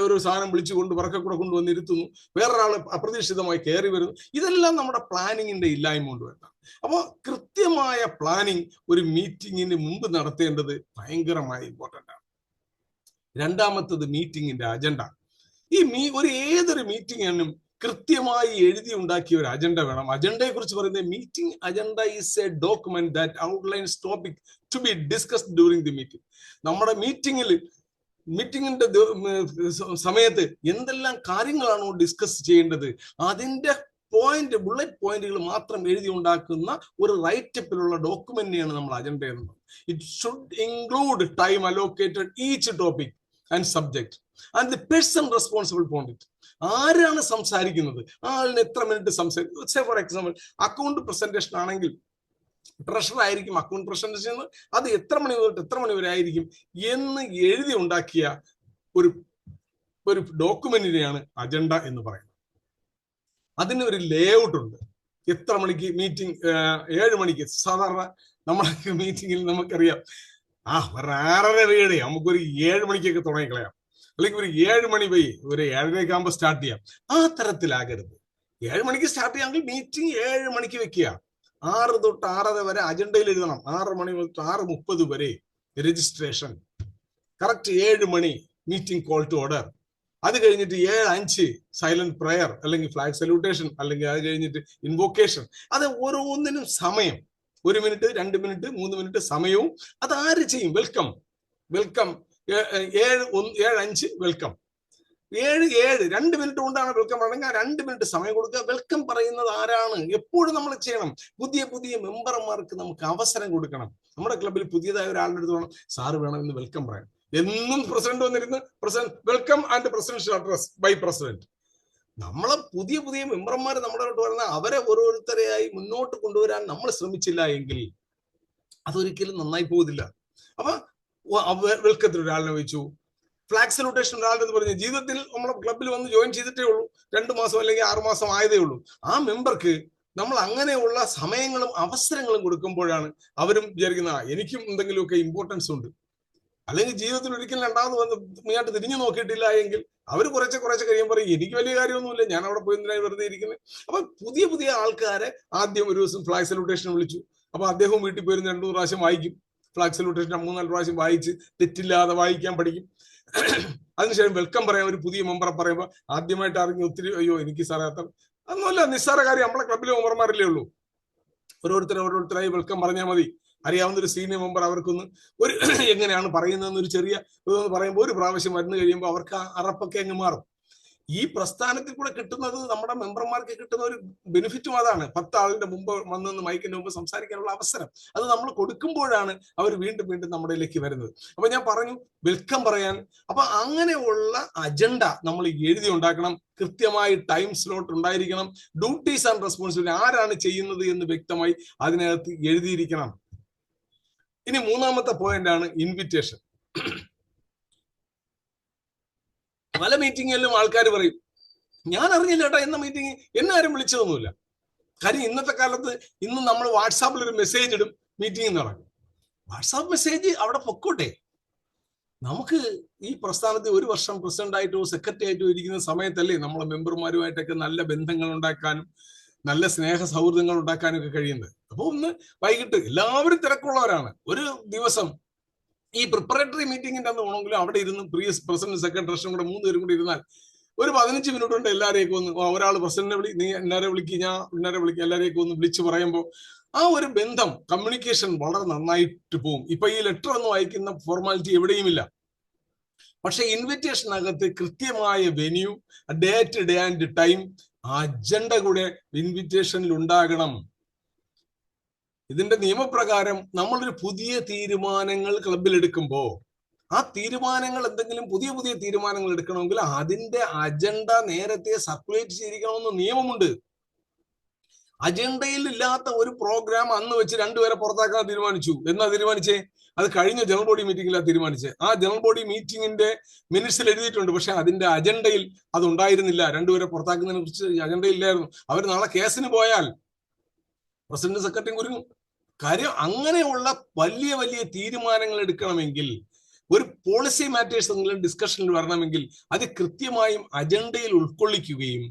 ഒരു സാധനം വിളിച്ചുകൊണ്ട് പറക്കെ കൂടെ കൊണ്ടുവന്ന് ഇരുത്തുന്നു, വേറൊരാൾ അപ്രതീക്ഷിതമായി കയറി വരുന്നു. ഇതെല്ലാം നമ്മുടെ പ്ലാനിങ്ങിന്റെ ഇല്ലായ്മ കൊണ്ട് വരുന്നതാണ്. അപ്പോൾ കൃത്യമായ പ്ലാനിങ് ഒരു മീറ്റിങ്ങിന് മുമ്പ് നടത്തേണ്ടത് ഭയങ്കരമായി ഇമ്പോർട്ടൻ്റ് ആണ്. രണ്ടാമത്തത് മീറ്റിങ്ങിന്റെ അജണ്ട. ഏതൊരു മീറ്റിങ്ങിനും കൃത്യമായി എഴുതി ഉണ്ടാക്കിയ ഒരു അജണ്ട വേണം. അജണ്ടയെ കുറിച്ച് പറയുന്നത് meeting agenda is a document that outlines topic to be discussed during the meeting. നമ്മുടെ മീറ്റിംഗിന്റെ സമയത്ത് എന്തെല്ലാം കാര്യങ്ങളാണോ ഡിസ്കസ് ചെയ്യേണ്ടത് അതിന്റെ ബുള്ളറ്റ് പോയിന്റുകൾ മാത്രം എഴുതി ഉണ്ടാക്കുന്ന ഒരു റൈറ്റപ്പിലുള്ള ഡോക്യുമെന്റിനെയാണ് നമ്മൾ അജണ്ട എന്നത്. It should include time allocated each topic and subject and the person responsible for it. ആരാണ് സംസാരിക്കുന്നത്, ആളിന് എത്ര മിനിറ്റ് സംസാരിക്കും. Say for example account presentation ആണെങ്കിൽ ട്രഷറർ ആയിരിക്കും അക്കൗണ്ട് പ്രസന്റേഷൻ, അത് എത്ര മണി തൊട്ട് എത്ര മണി വരെ ആയിരിക്കും എന്ന് എഴുതി ഉണ്ടാക്കിയ ഒരു ഡോക്യുമെന്റിനെയാണ് അജണ്ട എന്ന് പറയുന്നത്. അതിന് ഒരു ലേഔട്ട് ഉണ്ട്. എത്ര മണിക്ക് മീറ്റിംഗ്, 7 മണിക്ക് സാധാരണ നമ്മളൊക്കെ മീറ്റിംഗിൽ നമുക്കറിയാം ഒരു 6:30 നമുക്കൊരു 7 മണിക്കൊക്കെ തുടങ്ങിക്കളയാം, അല്ലെങ്കിൽ ഒരു 7 മണി പോയി ഒരു 7:30 ആകുമ്പോൾ സ്റ്റാർട്ട് ചെയ്യാം. ആ തരത്തിലാകരുത്. 7 മണിക്ക് സ്റ്റാർട്ട് ചെയ്യാമെങ്കിൽ മീറ്റിംഗ് 7 മണിക്ക് വെക്കുക. 6 തൊട്ട് 6:30 വരെ അജണ്ടയിൽ എഴുതണം. 6 മണി തൊട്ട് 6:30 വരെ രജിസ്ട്രേഷൻ. കറക്റ്റ് 7 മണി മീറ്റിംഗ് കോൾ ടു ഓർഡർ. അത് കഴിഞ്ഞിട്ട് 7:05 സൈലന്റ് പ്രയർ അല്ലെങ്കിൽ ഫ്ലാഗ് സല്യൂട്ടേഷൻ, അല്ലെങ്കിൽ അത് കഴിഞ്ഞിട്ട് ഇൻവോക്കേഷൻ. അത് ഓരോന്നിനും സമയം, 1 മിനിറ്റ് 2 മിനിറ്റ് 3 മിനിറ്റ് സമയവും അത് ആര് ചെയ്യും. Welcome 7:05 welcome. 7 2 മിനിറ്റ് കൊണ്ടാണ് വെൽക്കം പറയണമെങ്കിൽ ആ 2 മിനിറ്റ് സമയം കൊടുക്കുക. വെൽക്കം പറയുന്നത് ആരാണ് എപ്പോഴും നമ്മൾ ചെയ്യണം. പുതിയ മെമ്പർമാർക്ക് നമുക്ക് അവസരം കൊടുക്കണം. നമ്മുടെ ക്ലബിൽ പുതിയതായ ഒരാളുടെ അടുത്ത് വേണം, സാറ് വേണം എന്ന് വെൽക്കം പറയാൻ. എന്നും പ്രസിഡന്റ് വന്നിരുന്ന് president welcome and presidential address by president. നമ്മളെ പുതിയ മെമ്പർമാർ നമ്മുടെ അടുത്ത് വരുന്ന അവരെ ഓരോരുത്തരെയായി മുന്നോട്ട് കൊണ്ടുവരാൻ നമ്മൾ ശ്രമിച്ചില്ല എങ്കിൽ അതൊരിക്കലും നന്നായി പോകുന്നില്ല. അപ്പൊ വെൽക്കത്തിൽ ഒരാളിനെ വെച്ചു, ഫ്ലാഗ് സല്യൂട്ടേഷൻ ഒരാളുടെ പറഞ്ഞു ജീവിതത്തിൽ നമ്മളെ ക്ലബിൽ വന്ന് ജോയിൻ ചെയ്തിട്ടേ ഉള്ളൂ, 2 മാസം അല്ലെങ്കിൽ 6 മാസം ആയതേ ഉള്ളൂ. ആ മെമ്പർക്ക് നമ്മൾ അങ്ങനെയുള്ള സമയങ്ങളും അവസരങ്ങളും കൊടുക്കുമ്പോഴാണ് അവരും വിചാരിക്കുന്ന എനിക്കും എന്തെങ്കിലുമൊക്കെ ഇമ്പോർട്ടൻസ് ഉണ്ട്. അല്ലെങ്കിൽ ജീവിതത്തിൽ ഒരിക്കലും രണ്ടാമത് വന്ന് മുന്നോട്ട് തിരിഞ്ഞു നോക്കിയിട്ടില്ല എങ്കിൽ അവർ കുറച്ച് കഴിയുമ്പോൾ പറയും എനിക്ക് വലിയ കാര്യമൊന്നുമില്ല, ഞാൻ അവിടെ പോയി എന്തിനായി വെറുതെ ഇരിക്കുന്നത്. അപ്പൊ പുതിയ ആൾക്കാരെ ആദ്യം ഒരു ദിവസം ഫ്ലാഗ് സല്യൂട്ടേഷൻ വിളിച്ചു. അപ്പൊ അദ്ദേഹവും വീട്ടിൽ പോയിരുന്ന് 2-3 പ്രാവശ്യം വായിക്കും. ഫ്ലാഗ് സല്യൂട്ടേഷൻ 3-4 പ്രാവശ്യം വായിച്ച് തെറ്റില്ലാതെ വായിക്കാൻ പഠിക്കും. അതിനുശേഷം വെൽക്കം പറയാൻ ഒരു പുതിയ മെമ്പറെ പറയുമ്പോൾ ആദ്യമായിട്ട് അറിഞ്ഞ് ഒത്തിരി അയ്യോ എനിക്ക് സാറേ അത്ര അതൊന്നുമല്ല, നിസ്സാര കാര്യം. നമ്മളെ ക്ലബിലെ മെമ്പർമാരല്ലേ ഉള്ളൂ. ഓരോരുത്തരായി വെൽക്കം പറഞ്ഞാൽ മതി. അറിയാവുന്ന ഒരു സീനിയർ മെമ്പർ അവർക്കൊന്ന് എങ്ങനെയാണ് പറയുന്നതെന്ന് ഒരു ചെറിയ പറയുമ്പോൾ ഒരു പ്രാവശ്യം വന്നു കഴിയുമ്പോൾ അവർക്ക് ആ അറപ്പൊക്കെ അങ്ങ് മാറും. ഈ പ്രസ്ഥാനത്തിൽ കൂടെ കിട്ടുന്നത് നമ്മുടെ മെമ്പർമാർക്ക് കിട്ടുന്ന ഒരു ബെനിഫിറ്റും അതാണ്. 10 ആളിന്റെ മുമ്പ് വന്നെന്ന് മൈക്കിന്റെ മുമ്പ് സംസാരിക്കാനുള്ള അവസരം അത് നമ്മൾ കൊടുക്കുമ്പോഴാണ് അവർ വീണ്ടും നമ്മളിലേക്ക് വരുന്നത്. അപ്പൊ ഞാൻ പറഞ്ഞു വെൽക്കം പറയാൻ. അപ്പൊ അങ്ങനെയുള്ള അജണ്ട നമ്മൾ എഴുതി ഉണ്ടാക്കണം. കൃത്യമായി ടൈം സ്ലോട്ട് ഉണ്ടായിരിക്കണം. ഡ്യൂട്ടീസ് ആൻഡ് റെസ്പോൺസിബിലിറ്റി ആരാണ് ചെയ്യുന്നത് എന്ന് വ്യക്തമായി അതിനകത്ത് എഴുതിയിരിക്കണം. ഇനി 3-ാമത്തെ പോയിന്റ് ആണ് ഇൻവിറ്റേഷൻ. പല മീറ്റിങ്ങിലും ആൾക്കാർ പറയും ഞാൻ അറിഞ്ഞില്ല കേട്ടോ എന്ന മീറ്റിംഗ് എന്നെ ആരും വിളിച്ചതൊന്നുമില്ല. കാര്യം ഇന്നത്തെ കാലത്ത് ഇന്ന് നമ്മൾ വാട്സാപ്പിൽ ഒരു മെസ്സേജ് ഇടും, മീറ്റിംഗ് നടക്കും. വാട്സാപ്പ് മെസ്സേജ് അവിടെ പൊക്കോട്ടെ. നമുക്ക് ഈ പ്രസ്ഥാനത്തിൽ 1 വർഷം പ്രസിഡന്റ് ആയിട്ടോ സെക്രട്ടറി ആയിട്ടോ ഇരിക്കുന്ന സമയത്തല്ലേ നമ്മളെ മെമ്പർമാരുമായിട്ടൊക്കെ നല്ല ബന്ധങ്ങൾ ഉണ്ടാക്കാനും നല്ല സ്നേഹ സൗഹൃദങ്ങൾ ഉണ്ടാക്കാനും ഒക്കെ കഴിയുന്നത്. അപ്പൊ ഒന്ന് വൈകിട്ട് എല്ലാവരും തിരക്കുള്ളവരാണ്. ഒരു ദിവസം ഈ പ്രിപ്പറേറ്ററി മീറ്റിംഗിന്റെ അന്ന് പോകണമെങ്കിലും അവിടെ ഇരുന്ന് പ്രസിഡന്റ് സെക്രട്ടറി കൂടെ 3 പേരും കൂടി ഇരുന്നാൽ ഒരു 15 മിനിറ്റ് കൊണ്ട് എല്ലാവരെയൊക്കെ ഒന്ന് ഒരാൾ പ്രസിഡന്റിനെ നീ എല്ലാവരെ വിളിക്കുക, ഞാൻ ഇന്നരെ വിളിക്കുക, എല്ലാവരെയൊക്കെ ഒന്ന് വിളിച്ചു പറയുമ്പോൾ ആ ഒരു ബന്ധം കമ്മ്യൂണിക്കേഷൻ വളരെ നന്നായിട്ട് പോകും. ഇപ്പൊ ഈ ലെറ്റർ ഒന്നും അയക്കുന്ന ഫോർമാലിറ്റി എവിടെയുമില്ല. പക്ഷെ ഇൻവിറ്റേഷനകത്ത് കൃത്യമായ venue, date and time, agenda കൂടെ ഇൻവിറ്റേഷനിൽ ഉണ്ടാകണം. ഇതിന്റെ നിയമപ്രകാരം നമ്മളൊരു പുതിയ തീരുമാനങ്ങൾ ക്ലബിൽ എടുക്കുമ്പോൾ ആ തീരുമാനങ്ങൾ എന്തെങ്കിലും പുതിയ പുതിയ തീരുമാനങ്ങൾ എടുക്കണമെങ്കിൽ അതിന്റെ അജണ്ട നേരത്തെ സർക്കുലേറ്റ് ചെയ്തിരിക്കണമെന്ന് നിയമമുണ്ട്. അജണ്ടയിൽ ഇല്ലാത്ത ഒരു പ്രോഗ്രാം അന്ന് വെച്ച് രണ്ടുപേരെ പുറത്താക്കാൻ തീരുമാനിച്ചു. എന്നാ തീരുമാനിച്ചേ? അത് കഴിഞ്ഞ ജനറൽ ബോഡി മീറ്റിംഗിലാണ് തീരുമാനിച്ചത്. ആ ജനറൽ ബോഡി മീറ്റിംഗിന്റെ മിനിറ്റ്സിൽ എഴുതിയിട്ടുണ്ട്. പക്ഷെ അതിന്റെ അജണ്ടയിൽ അത് ഉണ്ടായിരുന്നില്ല. രണ്ടുപേരെ പുറത്താക്കുന്നതിനെ കുറിച്ച് അജണ്ടയില്ലായിരുന്നു. അവർ നാളെ കേസിന് പോയാൽ പ്രസിഡന്റ് സെക്രട്ടറിയും കുരുങ്ങും. കാര്യം അങ്ങനെയുള്ള വലിയ വലിയ തീരുമാനങ്ങൾ എടുക്കണമെങ്കിൽ, ഒരു പോളിസി മാറ്റേഴ്സ് എങ്കിലും ഡിസ്കഷനിൽ വരണമെങ്കിൽ അത് കൃത്യമായും അജണ്ടയിൽ ഉൾക്കൊള്ളിക്കുകയും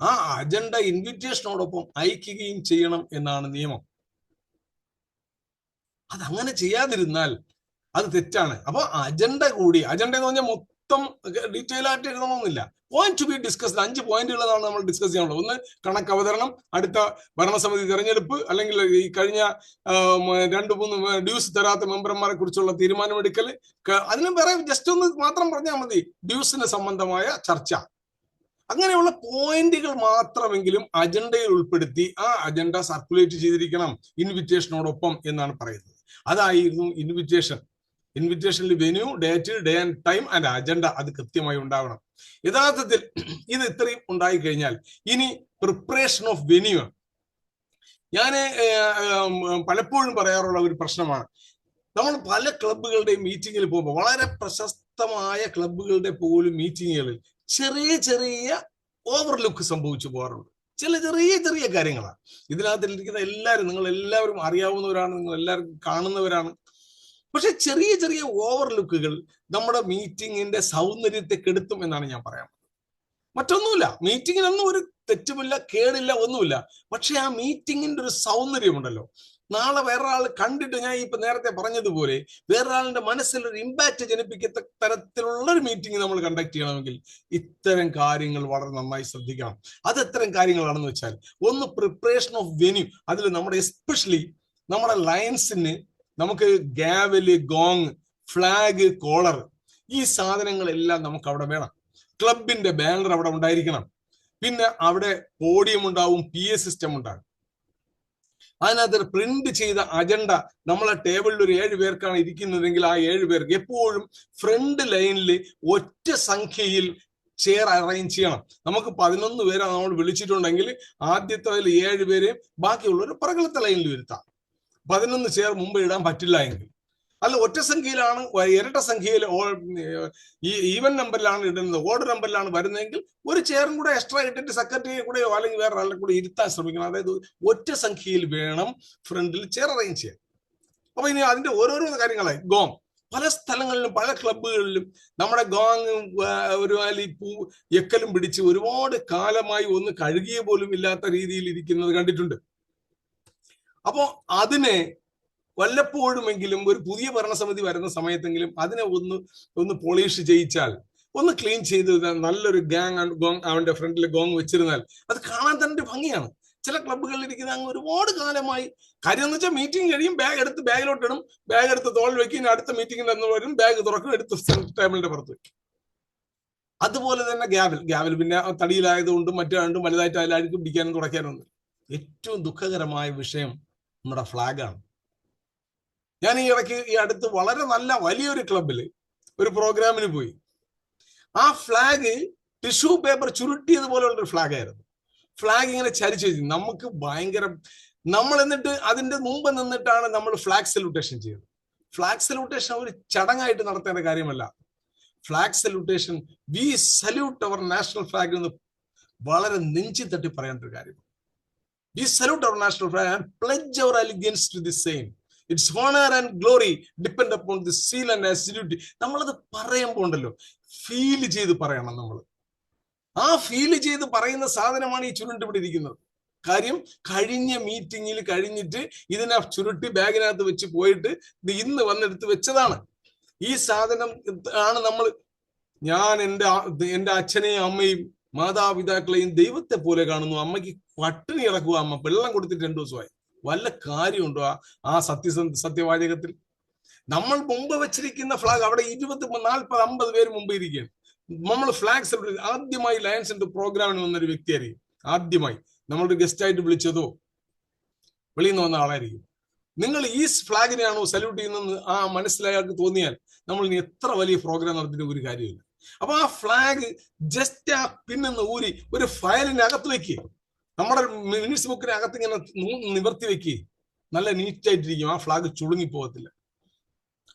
ആ അജണ്ട ഇൻവിറ്റേഷനോടൊപ്പം അയക്കുകയും ചെയ്യണം എന്നാണ് നിയമം. അതങ്ങനെ ചെയ്യാതിരുന്നാൽ അത് തെറ്റാണ്. അപ്പൊ അജണ്ട എന്ന് പറഞ്ഞാൽ മൊത്തം ഡീറ്റെയിൽ ആയിട്ട് എഴുതണമെന്നില്ല. പോയിന്റ് ടു ബി ഡിസ്കസ്ഡ്, 5 പോയിന്റുകളാണ് നമ്മൾ ഡിസ്കസ് ചെയ്യാനുള്ളത്. ഒന്ന് കണക്ക് അവതരണം, അടുത്ത ഭരണസമിതി തെരഞ്ഞെടുപ്പ്, അല്ലെങ്കിൽ ഈ കഴിഞ്ഞ 2-3 ഡ്യൂസ് തരാത്ത മെമ്പർമാരെ കുറിച്ചുള്ള തീരുമാനമെടുക്കൽ. അതിന് വേറെ ജസ്റ്റ് ഒന്ന് മാത്രം പറഞ്ഞാൽ മതി, ഡ്യൂസിന് സംബന്ധമായ ചർച്ച. അങ്ങനെയുള്ള പോയിന്റുകൾ മാത്രമെങ്കിലും അജണ്ടയിൽ ഉൾപ്പെടുത്തി ആ അജണ്ട സർക്കുലേറ്റ് ചെയ്തിരിക്കണം ഇൻവിറ്റേഷനോടൊപ്പം എന്നാണ് പറയുന്നത്. അതായിരുന്നു ഇൻവിറ്റേഷൻ. ഇൻവിറ്റേഷനിൽ venue, date, day and time and agenda അത് കൃത്യമായി ഉണ്ടാവണം. യഥാർത്ഥത്തിൽ ഇത് ഇത്രയും ഉണ്ടായി കഴിഞ്ഞാൽ ഇനി പ്രിപ്പറേഷൻ ഓഫ് വെന്യൂ ആണ്. ഞാൻ പലപ്പോഴും പറയാറുള്ള ഒരു പ്രശ്നമാണ്, നമ്മൾ പല ക്ലബുകളുടെയും മീറ്റിങ്ങിൽ പോകുമ്പോൾ, വളരെ പ്രശസ്തമായ ക്ലബുകളുടെ പോലും മീറ്റിങ്ങുകളിൽ ചെറിയ ചെറിയ ഓവർലുക്ക് സംഭവിച്ചു പോകാറുണ്ട്. ചില ചെറിയ ചെറിയ കാര്യങ്ങളാണ്. ഇതിനകത്തിരിക്കുന്ന എല്ലാവരും, നിങ്ങൾ എല്ലാവരും അറിയാവുന്നവരാണ്, നിങ്ങൾ എല്ലാവരും കാണുന്നവരാണ്. പക്ഷെ ചെറിയ ചെറിയ ഓവർലുക്കുകൾ നമ്മുടെ മീറ്റിങ്ങിന്റെ സൗന്ദര്യത്തെ കെടുത്തും എന്നാണ് ഞാൻ പറയാൻ. മറ്റൊന്നുമില്ല, മീറ്റിങ്ങിനൊന്നും ഒരു തെറ്റുമില്ല, കേടില്ല, ഒന്നുമില്ല. പക്ഷെ ആ മീറ്റിങ്ങിന്റെ ഒരു സൗന്ദര്യമുണ്ടല്ലോ, നാളെ വേറൊരാൾ കണ്ടിട്ട്, ഞാൻ ഇപ്പൊ നേരത്തെ പറഞ്ഞതുപോലെ വേറൊരാളിന്റെ മനസ്സിൽ ഒരു ഇമ്പാക്റ്റ് ജനിപ്പിക്കത്തക്ക തരത്തിലുള്ള ഒരു മീറ്റിംഗ് നമ്മൾ കണ്ടക്ട് ചെയ്യണമെങ്കിൽ ഇത്തരം കാര്യങ്ങൾ വളരെ നന്നായി ശ്രദ്ധിക്കണം. അത് എത്തരം കാര്യങ്ങളാണെന്ന് വെച്ചാൽ, ഒന്ന് പ്രിപ്പറേഷൻ ഓഫ് വെന്യൂ. അതിൽ നമ്മുടെ എസ്പെഷ്യലി നമ്മുടെ ലയൻസിന് നമുക്ക് ഗാവല്, ഗോങ്, ഫ്ലാഗ്, കോളർ, ഈ സാധനങ്ങളെല്ലാം നമുക്ക് അവിടെ വേണം. ക്ലബിന്റെ ബാനർ അവിടെ ഉണ്ടായിരിക്കണം. പിന്നെ അവിടെ പോഡിയം ഉണ്ടാവും, PA സിസ്റ്റം ഉണ്ടാകും. അതിനകത്ത് പ്രിന്റ് ചെയ്ത അജണ്ട നമ്മളെ ടേബിളിൽ ഒരു 7 പേർക്കാണ് ഇരിക്കുന്നതെങ്കിൽ ആ 7 പേർക്ക് എപ്പോഴും ഫ്രണ്ട് ലൈനിൽ ഒറ്റ സംഖ്യയിൽ ചെയർ അറേഞ്ച് ചെയ്യണം. നമുക്ക് 11 പേരെ നമ്മൾ വിളിച്ചിട്ടുണ്ടെങ്കിൽ ആദ്യത്തെ 7 പേരെയും ബാക്കിയുള്ളവർ പുറകിലത്തെ ലൈനിൽ വരുത്താം. 11 ചെയർ മുമ്പ് ഇടാൻ പറ്റില്ല എങ്കിൽ, അല്ല ഒറ്റ സംഖ്യയിലാണ്, ഇരട്ട സംഖ്യയിൽ ഈവൻ നമ്പറിലാണ് ഇടുന്നത്, ഓർഡർ നമ്പറിലാണ് വരുന്നതെങ്കിൽ ഒരു ചെയറും കൂടെ എക്സ്ട്രാ ഇട്ടിട്ട് സെക്രട്ടറിയെ കൂടെയോ അല്ലെങ്കിൽ വേറെ ആളെ കൂടെ ഇരുത്താൻ ശ്രമിക്കണം. അതായത് ഒറ്റ സംഖ്യയിൽ വേണം ഫ്രണ്ടിൽ ചെയർ അറേഞ്ച് ചെയ്യാൻ. അപ്പൊ ഇനി അതിന്റെ ഓരോരോ കാര്യങ്ങളായി. ഗോങ് പല സ്ഥലങ്ങളിലും പല ക്ലബുകളിലും നമ്മുടെ ഗോങ് ഒരു എക്കലും പിടിച്ച് ഒരുപാട് കാലമായി ഒന്ന് കഴുകിയ പോലും ഇല്ലാത്ത രീതിയിൽ ഇരിക്കുന്നത് കണ്ടിട്ടുണ്ട്. അപ്പോ അതിനെ വല്ലപ്പോഴുമെങ്കിലും ഒരു പുതിയ ഭരണസമിതി വരുന്ന സമയത്തെങ്കിലും അതിനെ ഒന്ന് പോളിഷ് ചെയ്യിച്ചാൽ, ഒന്ന് ക്ലീൻ ചെയ്ത് നല്ലൊരു ഗോങ് അവന്റെ ഫ്രണ്ടിൽ ഗോങ് വെച്ചിരുന്നാൽ അത് കാണാൻ തന്നെ ഭംഗിയാണ്. ചില ക്ലബുകളിൽ ഇരിക്കുന്ന അങ്ങ് ഒരുപാട് കാലമായി. കാര്യം എന്ന് വെച്ചാൽ മീറ്റിംഗ് കഴിയും, ബാഗ് എടുത്ത് ബാഗിലോട്ട് ഇടും, ബാഗ് എടുത്ത് തോളിൽ വെക്കും, അടുത്ത മീറ്റിംഗിൽ എന്ന് വരും, ബാഗ് തുറക്കും, എടുത്ത് ടേബിളിന്റെ പുറത്ത് വെക്കും. അതുപോലെ തന്നെ ഗാവൽ പിന്നെ തടിയിലായതുകൊണ്ടും മറ്റും വലുതായിട്ട് അതിലഴുക്ക് പിടിക്കാനും തുടയ്ക്കാനൊന്നും. ഏറ്റവും ദുഃഖകരമായ വിഷയം നമ്മുടെ ഫ്ലാഗാണ്. ഞാൻ ഈ അടുത്ത് വളരെ നല്ല വലിയൊരു ക്ലബില് ഒരു പ്രോഗ്രാമിന് പോയി. ആ ഫ്ലാഗ് ടിഷ്യൂ പേപ്പർ ചുരുട്ടിയതുപോലെയുള്ളൊരു ഫ്ലാഗ് ആയിരുന്നു. ഫ്ലാഗ് ഇങ്ങനെ ചരിച്ചു വെച്ചു. നമുക്ക് ഭയങ്കര, നമ്മൾ എന്നിട്ട് അതിന്റെ മുമ്പ് നിന്നിട്ടാണ് നമ്മൾ ഫ്ലാഗ് സല്യൂട്ടേഷൻ ചെയ്യുന്നത്. ഫ്ലാഗ് സല്യൂട്ടേഷൻ ഒരു ചടങ്ങായിട്ട് നടത്തേണ്ട കാര്യമല്ല. Flag salutation, we salute our national flag എന്ന് വളരെ നെഞ്ചി തട്ടി പറയേണ്ട ഒരു കാര്യമാണ്. We salute our national flag and pledge our allegiance to the same. Its honor and glory depend upon the seal and assiduity. നമ്മളത് പറയുമ്പോൾ ഉണ്ടല്ലോ, ഫീൽ ചെയ്ത് പറയണം. നമ്മൾ ആ ഫീൽ ചെയ്ത് പറയുന്ന സാധനമാണ് ഈ ചുരുണ്ടിപ്പിടിയിരിക്കുന്നത്. കാര്യം കഴിഞ്ഞ മീറ്റിങ്ങിൽ കഴിഞ്ഞിട്ട് ഇതിനെ ചുരുട്ടി ബാഗിനകത്ത് വെച്ച് പോയിട്ട് ഇന്ന് വന്നെടുത്ത് വെച്ചതാണ്. ഈ സാധനം ആണ് ഞാൻ എൻ്റെ അച്ഛനെയും അമ്മയും മാതാപിതാക്കളെയും ദൈവത്തെ പോലെ കാണുന്നു. അമ്മയ്ക്ക് പട്ടിണി ഇറക്കുക, അമ്മ വെള്ളം കൊടുത്തിട്ട് 2 ദിവസമായി. വല്ല കാര്യമുണ്ടോ ആ സത്യവാചകത്തിൽ? നമ്മൾ മുമ്പ് വെച്ചിരിക്കുന്ന ഫ്ലാഗ് അവിടെ 20, 40, 50 പേര് മുമ്പ് ഇരിക്കുകയാണ്. നമ്മൾ ഫ്ലാഗ് സെലിബ്രേറ്റ് ആദ്യമായി ലയൺസിന്റെ പ്രോഗ്രാമിന് വന്നൊരു വ്യക്തിയായിരിക്കും. ആദ്യമായി നമ്മളൊരു ഗസ്റ്റ് ആയിട്ട് വിളിച്ചതോ വെളിയിൽ നിന്ന് വന്ന ആളായിരിക്കും. നിങ്ങൾ ഈ ഫ്ലാഗിനെയാണോ സല്യൂട്ട് ചെയ്യുന്നതെന്ന് ആ മനസ്സിലാക്കി തോന്നിയാൽ നമ്മൾ ഇനി എത്ര വലിയ പ്രോഗ്രാം നടത്തിയിട്ട് ഒരു കാര്യമില്ല. അപ്പൊ ആ ഫ്ലാഗ് ജസ്റ്റ് ആ പിന്നെന്ന് ഊരി ഒരു ഫയലിന്റെ അകത്ത് വെക്കുക, നമ്മുടെ മിനിറ്റ്സ് ബുക്കിന് അകത്ത് ഇങ്ങനെ നിവർത്തി വെക്കുക, നല്ല നീറ്റായിട്ടിരിക്കും. ആ ഫ്ലാഗ് ചുളുങ്ങി പോകത്തില്ല.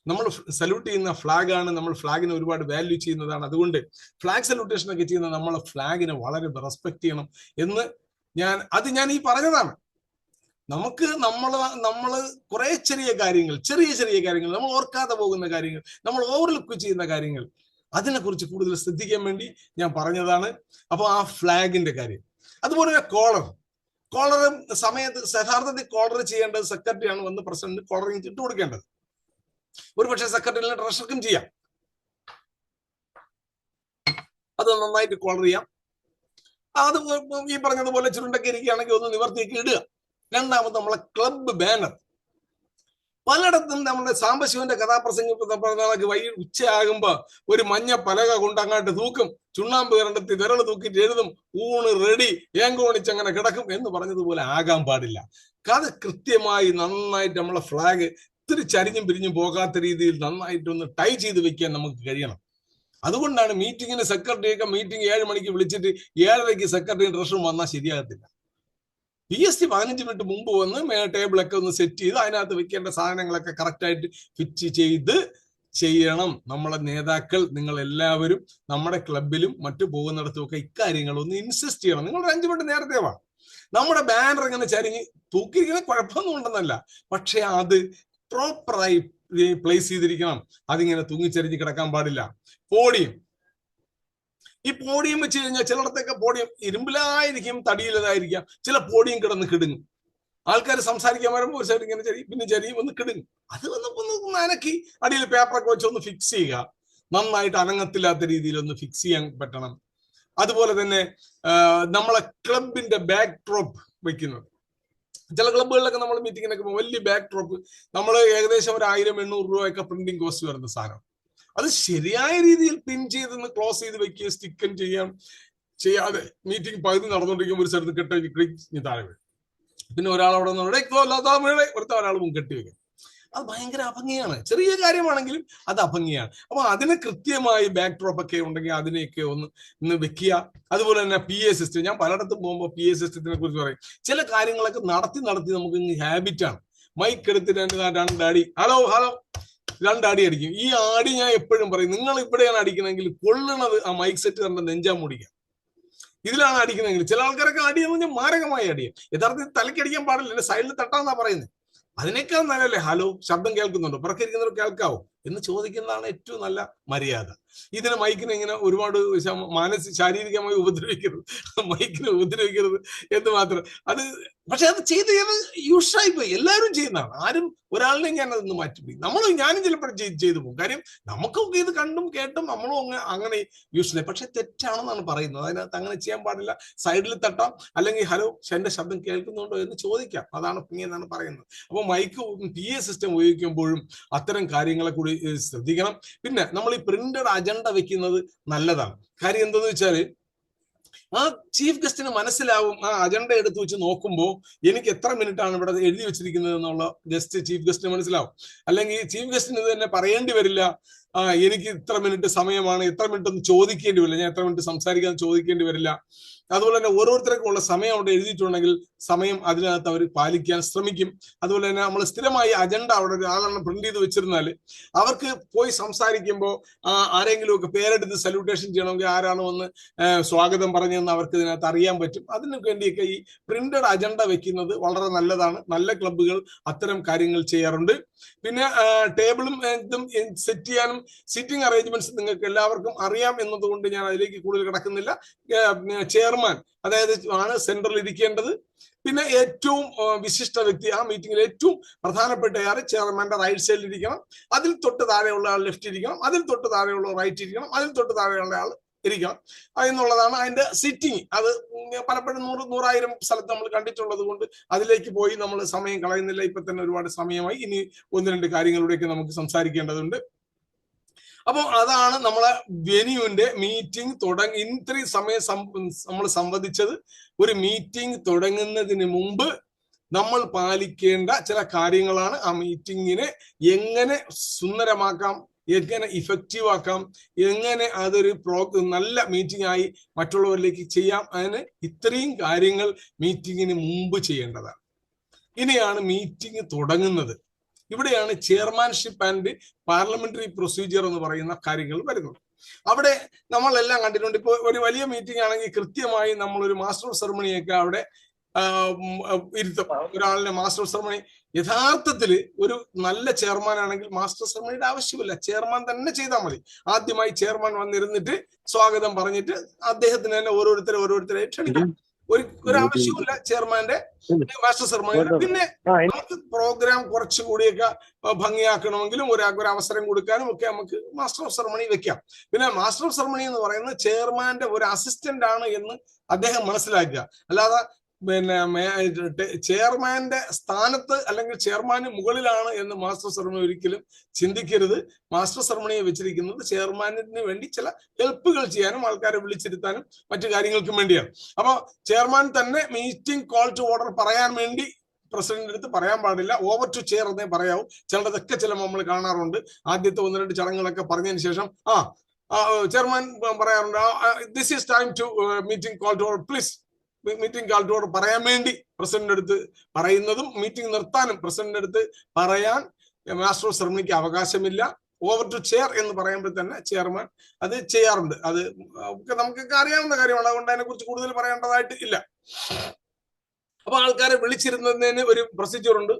നമ്മൾ സല്യൂട്ട് ചെയ്യുന്ന ഫ്ലാഗാണ്, നമ്മൾ ഫ്ലാഗിനെ ഒരുപാട് വാല്യൂ ചെയ്യുന്നതാണ്. അതുകൊണ്ട് ഫ്ലാഗ് സല്യൂട്ടേഷൻ ഒക്കെ ചെയ്യുന്ന നമ്മളെ ഫ്ലാഗിനെ വളരെ റെസ്പെക്ട് ചെയ്യണം എന്ന് ഞാൻ ഈ പറഞ്ഞതാണ്. നമുക്ക് നമ്മള് കുറെ ചെറിയ കാര്യങ്ങൾ നമ്മൾ ഓർക്കാതെ പോകുന്ന കാര്യങ്ങൾ, നമ്മൾ ഓവർലുക്ക് ചെയ്യുന്ന കാര്യങ്ങൾ, അതിനെക്കുറിച്ച് കൂടുതൽ ശ്രദ്ധിക്കാൻ വേണ്ടി ഞാൻ പറഞ്ഞതാണ്. അപ്പൊ ആ ഫ്ലാഗിന്റെ കാര്യം. അതുപോലെ തന്നെ കോളർ സമയത്ത് യഥാർത്ഥത്തിൽ കോളർ ചെയ്യേണ്ടത് സെക്രട്ടറിയാണ് വന്ന് പ്രസിഡന്റ് കോളറിങ് ഇട്ട് കൊടുക്കേണ്ടത്. ഒരു പക്ഷേ സെക്രട്ടറിനെ ട്രഷറർക്കും ചെയ്യാം. അത് നന്നായിട്ട് കോളർ ചെയ്യാം. അത് ഈ പറഞ്ഞതുപോലെ ചുരുണ്ടൊക്കെ ഇരിക്കുകയാണെങ്കിൽ ഒന്ന് നിവർത്തിയൊക്കെ ഇടുക. രണ്ടാമത് നമ്മളെ ക്ലബ്ബ് ബാനർ. പലയിടത്തും നമ്മുടെ സാംബശിവന്റെ കഥാപ്രസംഗം വൈകി ഉച്ചയാകുമ്പോ ഒരു മഞ്ഞ പലക കൊണ്ട് അങ്ങോട്ട് തൂക്കും, ചുണ്ണാമ്പ് കരണ്ടത്തി വിരൽ തൂക്കിയിട്ട് എഴുതും, ഊണ് റെഡി, ഏങ്കോണിച്ച് അങ്ങനെ കിടക്കും എന്ന് പറഞ്ഞതുപോലെ ആകാൻ പാടില്ല. അത് കൃത്യമായി നന്നായിട്ട് നമ്മളെ ഫ്ലാഗ് ഇത്തിരി ചരിഞ്ഞും പിരിഞ്ഞും പോകാത്ത രീതിയിൽ നന്നായിട്ടൊന്ന് ടൈ ചെയ്ത് വെക്കാൻ നമുക്ക് കഴിയണം. അതുകൊണ്ടാണ് മീറ്റിങ്ങിന് സെക്രട്ടറിയൊക്കെ മീറ്റിംഗ് 7 മണിക്ക് വിളിച്ചിട്ട് 7:30 സെക്രട്ടറിയും ട്രഷറും വന്നാൽ ശരിയാകത്തില്ല. PST 15 മിനിറ്റ് മുമ്പ് വന്ന് ടേബിളൊക്കെ ഒന്ന് സെറ്റ് ചെയ്ത് അതിനകത്ത് വെക്കേണ്ട സാധനങ്ങളൊക്കെ കറക്റ്റായിട്ട് ഫിറ്റ് ചെയ്ത് ചെയ്യണം. നമ്മളെ നേതാക്കൾ, നിങ്ങൾ എല്ലാവരും നമ്മുടെ ക്ലബിലും മറ്റു പോകുന്നിടത്തും ഒക്കെ ഇക്കാര്യങ്ങളൊന്ന് ഇൻസിസ്റ്റ് ചെയ്യണം. നിങ്ങൾ 5 മിനിറ്റ് നേരത്തെ വാ. നമ്മുടെ ബാനർ ഇങ്ങനെ ചരിഞ്ഞ് തൂക്കിയിരിക്കുന്ന കുഴപ്പമൊന്നും ഉണ്ടെന്നല്ല, പക്ഷെ അത് പ്രോപ്പറായി പ്ലേസ് ചെയ്തിരിക്കണം. അതിങ്ങനെ തൂങ്ങിച്ചരിഞ്ഞ് കിടക്കാൻ പാടില്ല. ഈ പോഡിയം വെച്ച് കഴിഞ്ഞാൽ ചിലയിടത്തൊക്കെ പോഡിയം ഇരുമ്പിലായിരിക്കും, തടിയിലതായിരിക്കാം. ചില പോഡിയം കിടന്ന് കിടുങ്ങും. ആൾക്കാർ സംസാരിക്കാൻ വരുമ്പോൾ ഒരു സൈഡ് ഇങ്ങനെ പിന്നെ ചരിയും, ഒന്ന് കിടുങ്ങും. അത് ഒന്ന് അനക്കി അടിയിൽ പേപ്പറൊക്കെ വെച്ച് ഒന്ന് ഫിക്സ് ചെയ്യുക. നന്നായിട്ട് അനങ്ങത്തില്ലാത്ത രീതിയിൽ ഒന്ന് ഫിക്സ് ചെയ്യാൻ പറ്റണം. അതുപോലെ തന്നെ നമ്മളെ ക്ലബിന്റെ ബാക്ക് ഡ്രോപ്പ് വെക്കുന്നത്. ചില ക്ലബ്ബുകളിലൊക്കെ നമ്മൾ മീറ്റിങ്ങിനൊക്കെ വലിയ ബാക്ക് ഡ്രോപ്പ്, നമ്മൾ ഏകദേശം ഒരു 1000-800 രൂപയൊക്കെ പ്രിന്റിംഗ് കോസ്റ്റ് വരുന്ന സാധനം. അത് ശരിയായ രീതിയിൽ പിൻ ചെയ്തൊന്ന് ക്ലോസ് ചെയ്ത് വെക്കുക, സ്റ്റിക്കൻ ചെയ്യാതെ മീറ്റിംഗ് പകുതി നടന്നുകൊണ്ടിരിക്കുമ്പോൾ ഒരു സ്ഥലത്ത് കെട്ടി താഴെ വീഴും. പിന്നെ ഒരാൾ അവിടെ ഒരാൾ കെട്ടി വെക്കും. അത് ഭയങ്കര അഭംഗിയാണ്. ചെറിയ കാര്യമാണെങ്കിലും അത് അഭംഗിയാണ്. അപ്പൊ അതിന് കൃത്യമായി ബാക്ക് ഡ്രോപ്പ് ഒക്കെ ഉണ്ടെങ്കിൽ അതിനെയൊക്കെ ഒന്ന് വെക്കുക. അതുപോലെ തന്നെ PA സിസ്റ്റം. ഞാൻ പലയിടത്തും പോകുമ്പോൾ PA സിസ്റ്റത്തിനെ കുറിച്ച് പറയും. ചില കാര്യങ്ങളൊക്കെ നടത്തി നമുക്ക് ഹാബിറ്റാണ്. മൈക്ക് എടുത്തിട്ട് 2 അടി, ഹലോ 2 അടി അടിക്കും. ഈ ആടി ഞാൻ എപ്പോഴും പറയും, നിങ്ങൾ ഇവിടെയാണ് അടിക്കണമെങ്കിൽ കൊള്ളണത് ആ മൈക്ക് സെറ്റ് തന്നെ നെഞ്ചാൻ മുടിക്കുക. ഇതിലാണ് അടിക്കണമെങ്കിൽ. ചില ആൾക്കാരൊക്കെ അടിയെന്ന് പറഞ്ഞാൽ മാരകമായി അടിയും. യഥാർത്ഥത്തിൽ തലക്കടിക്കാൻ പാടില്ല, എന്റെ സൈഡിൽ തട്ടാന്നാ പറയുന്നത്. അതിനേക്കാൾ നല്ലല്ലേ ഹലോ, ശബ്ദം കേൾക്കുന്നുണ്ടോ, പുറക്കിരിക്കുന്നവർ കേൾക്കാവോ എന്ന് ചോദിക്കുന്നതാണ് ഏറ്റവും നല്ല മര്യാദ. ഇതിന് മൈക്കിനെ ഇങ്ങനെ ഒരുപാട് ശാരീരികമായി ഉപദ്രവിക്കരുത്, മൈക്കിനെ ഉപദ്രവിക്കരുത് എന്ന് മാത്രം. പക്ഷെ അത് ചെയ്ത് യൂഷ്വലായി പോയി, എല്ലാവരും ചെയ്യുന്നതാണ്. ആരും ഒരാളിനെ ഞാൻ അതൊന്ന് മാറ്റിപ്പിടിക്കും. ഞാനും ചിലപ്പോൾ ചെയ്തു പോകും. കാര്യം നമുക്കൊക്കെ ഇത് കണ്ടും കേട്ടും നമ്മളും അങ്ങനെ യൂഷ്വലായി. പക്ഷെ തെറ്റാണെന്നാണ് പറയുന്നത്. അതിനകത്ത് അങ്ങനെ ചെയ്യാൻ പാടില്ല. സൈഡിൽ തട്ടാം, അല്ലെങ്കിൽ ഹലോ എന്റെ ശബ്ദം കേൾക്കുന്നുണ്ടോ എന്ന് ചോദിക്കാം. അതാണ് എന്നാണ് പറയുന്നത്. അപ്പൊ മൈക്ക് PA സിസ്റ്റം ഉപയോഗിക്കുമ്പോഴും അത്തരം കാര്യങ്ങളെ കൂടി ശ്രദ്ധിക്കണം. പിന്നെ നമ്മൾ ഈ പ്രിന്റഡ് അജണ്ട വെക്കുന്നത് നല്ലതാണ്. കാര്യം എന്താന്ന് വെച്ചാല് ആ ചീഫ് ഗസ്റ്റിന് മനസ്സിലാവും. ആ അജണ്ട എടുത്ത് വെച്ച് നോക്കുമ്പോൾ എനിക്ക് എത്ര മിനിറ്റ് ആണ് ഇവിടെ എഴുതി വെച്ചിരിക്കുന്നത് എന്നുള്ള ചീഫ് ഗസ്റ്റിന് മനസ്സിലാവും. അല്ലെങ്കിൽ ചീഫ് ഗസ്റ്റിന് ഇത് തന്നെ പറയേണ്ടി വരില്ല, എനിക്ക് ഇത്ര മിനിറ്റ് സമയമാണ്, എത്ര മിനിറ്റ് ഒന്നും ചോദിക്കേണ്ടി വരില്ല, ഞാൻ എത്ര മിനിറ്റ് സംസാരിക്കാൻ ചോദിക്കേണ്ടി വരില്ല. അതുപോലെ തന്നെ ഓരോരുത്തർക്കും ഉള്ള സമയം അവിടെ എഴുതിയിട്ടുണ്ടെങ്കിൽ സമയം അതിനകത്ത് അവർ പാലിക്കാൻ ശ്രമിക്കും. അതുപോലെ തന്നെ നമ്മൾ സ്ഥിരമായി അജണ്ട അവിടെ ഒരാളെണ്ണം പ്രിന്റ് ചെയ്ത് വെച്ചിരുന്നാൽ അവർക്ക് പോയി സംസാരിക്കുമ്പോൾ ആരെങ്കിലും ഒക്കെ പേരെടുത്ത് സല്യൂട്ടേഷൻ ചെയ്യണമെങ്കിൽ ആരാണോ ഒന്ന് സ്വാഗതം പറഞ്ഞതെന്ന് അവർക്ക് ഇതിനകത്ത് അറിയാൻ പറ്റും. അതിനു വേണ്ടിയൊക്കെ ഈ പ്രിന്റഡ് അജണ്ട വെക്കുന്നത് വളരെ നല്ലതാണ്. നല്ല ക്ലബ്ബുകൾ അത്തരം കാര്യങ്ങൾ ചെയ്യാറുണ്ട്. പിന്നെ ടേബിളും ഇതും സെറ്റ് ചെയ്യാനും സീറ്റിംഗ് അറേഞ്ച്മെന്റ്സ് നിങ്ങൾക്ക് എല്ലാവർക്കും അറിയാം എന്നതുകൊണ്ട് ഞാൻ അതിലേക്ക് കൂടുതൽ കിടക്കുന്നില്ല. ചെയർമാൻ അതായത് ആണ് സെന്ററിൽ ഇരിക്കേണ്ടത്. പിന്നെ ഏറ്റവും വിശിഷ്ട വ്യക്തി, ആ മീറ്റിംഗിൽ ഏറ്റവും പ്രധാനപ്പെട്ട ആൾ ചെയർമാന്റെ റൈറ്റ് സൈഡിൽ ഇരിക്കണം. അതിൽ തൊട്ട് താഴെയുള്ള ആൾ ലെഫ്റ്റ് ഇരിക്കണം. അതിൽ തൊട്ട് താഴെയുള്ള റൈറ്റ് ഇരിക്കണം. അതിൽ തൊട്ട് താഴെയുള്ള ആൾ ഇരിക്കണം എന്നുള്ളതാണ് അതിന്റെ സിറ്റിംഗ്. അത് പലപ്പോഴും 100-1000 സ്ഥലത്ത് നമ്മൾ കണ്ടിട്ടുള്ളത് കൊണ്ട് അതിലേക്ക് പോയി നമ്മൾ സമയം കളയുന്നില്ല. ഇപ്പൊ തന്നെ ഒരുപാട് സമയമായി. ഇനി 1-2 കാര്യങ്ങളിലൂടെയൊക്കെ നമുക്ക് സംസാരിക്കേണ്ടതുണ്ട്. അപ്പോൾ അതാണ് നമ്മളെ വെന്യൂവിന്റെ മീറ്റിംഗ് ഇത്രയും സമയം നമ്മൾ സംവദിച്ചത്. ഒരു മീറ്റിംഗ് തുടങ്ങുന്നതിന് മുമ്പ് നമ്മൾ പാലിക്കേണ്ട ചില കാര്യങ്ങളാണ്. ആ മീറ്റിങ്ങിനെ എങ്ങനെ സുന്ദരമാക്കാം, എങ്ങനെ ഇഫക്റ്റീവ് ആക്കാം, എങ്ങനെ അതൊരു നല്ല മീറ്റിംഗ് ആയി മറ്റുള്ളവരിലേക്ക് ചെയ്യാം, അതിന് ഇത്രയും കാര്യങ്ങൾ മീറ്റിങ്ങിന് മുമ്പ് ചെയ്യേണ്ടതാണ്. ഇനിയാണ് മീറ്റിംഗ് തുടങ്ങുന്നത്. ഇവിടെയാണ് ചെയർമാൻഷിപ്പ് ആൻഡ് പാർലമെന്ററി പ്രൊസീജിയർ എന്ന് പറയുന്ന കാര്യങ്ങൾ വരുന്നത്. അവിടെ നമ്മളെല്ലാം കണ്ടിട്ടുണ്ട്. ഇപ്പോൾ ഒരു വലിയ മീറ്റിംഗ് ആണെങ്കിൽ കൃത്യമായി നമ്മളൊരു മാസ്റ്റർ ഓഫ് സെറമണിയൊക്കെ അവിടെ ഇരുത്തും. ഒരാളിനെ മാസ്റ്റർ ഓഫ് സെറമണി യഥാർത്ഥത്തിൽ ഒരു നല്ല ചെയർമാൻ ആണെങ്കിൽ മാസ്റ്റർ സെറമണിയുടെ ആവശ്യമില്ല, ചെയർമാൻ തന്നെ ചെയ്താൽ മതി. ആദ്യമായി ചെയർമാൻ വന്നിരുന്നിട്ട് സ്വാഗതം പറഞ്ഞിട്ട് അദ്ദേഹത്തിന് തന്നെ ഓരോരുത്തരെ ക്ഷണിക്കാം. ഒരു ആവശ്യമില്ല ചെയർമാന്റെ മാസ്റ്റർ സെറമണിയുടെ. പിന്നെ നമുക്ക് പ്രോഗ്രാം കുറച്ചുകൂടിയൊക്കെ ഭംഗിയാക്കണമെങ്കിലും ഒരു അവസരം കൊടുക്കാനും ഒക്കെ നമുക്ക് മാസ്റ്റർ ഓഫ് സെറമണി വെക്കാം. പിന്നെ മാസ്റ്റർ ഓഫ് സെറമണി എന്ന് പറയുന്നത് ചെയർമാന്റെ ഒരു അസിസ്റ്റന്റ് ആണ് എന്ന് അദ്ദേഹം മനസ്സിലാക്കുക. അല്ലാതെ ചെയർമാന്റെ സ്ഥാനത്ത് അല്ലെങ്കിൽ ചെയർമാന് മുകളിലാണ് എന്ന് മാസ്റ്റർ സെറമണി ഒരിക്കലും ചിന്തിക്കരുത്. മാസ്റ്റർ സെറമണിയെ വെച്ചിരിക്കുന്നത് ചെയർമാനിന് വേണ്ടി ചില ഹെൽപ്പുകൾ ചെയ്യാനും ആൾക്കാരെ വിളിച്ചിരുത്താനും മറ്റു കാര്യങ്ങൾക്കും വേണ്ടിയാണ്. അപ്പൊ ചെയർമാൻ തന്നെ മീറ്റിംഗ് കോൾ ടു ഓർഡർ പറയാൻ വേണ്ടി പ്രസിഡന്റിന്റെ അടുത്ത് പറയാൻ പാടില്ല, ഓവർ ടു ചെയർ എന്നേ പറയാവൂ. ചിലതൊക്കെ നമ്മൾ കാണാറുണ്ട്. ആദ്യത്തെ 1-2 ചടങ്ങുകളൊക്കെ പറഞ്ഞതിന് ശേഷം ചെയർമാൻ പറയാറുണ്ട്, this is time to meeting call to order please. Meeting call to order പറയാൻ വേണ്ടി പ്രസിഡന്റിന്റെ അടുത്ത് പറയുന്നതും മീറ്റിംഗ് നിർത്താനും പ്രസിഡന്റിന്റെ അടുത്ത് പറയാൻ മാസ്റ്റർ ഓഫ് സെറമണിക്ക് അവകാശമില്ല. ഓവർ ടു ചെയർ എന്ന് പറയുമ്പോൾ തന്നെ ചെയർമാൻ അത് ചെയ്യാറുണ്ട്. അത് നമുക്കൊക്കെ അറിയാവുന്ന കാര്യമാണ്. അതുകൊണ്ട് അതിനെ കുറിച്ച് കൂടുതൽ പറയേണ്ടതായിട്ട് ഇല്ല. അപ്പൊ ആൾക്കാരെ വിളിച്ചിരുന്നതിന് ഒരു പ്രൊസീജിയർ ഉണ്ട്.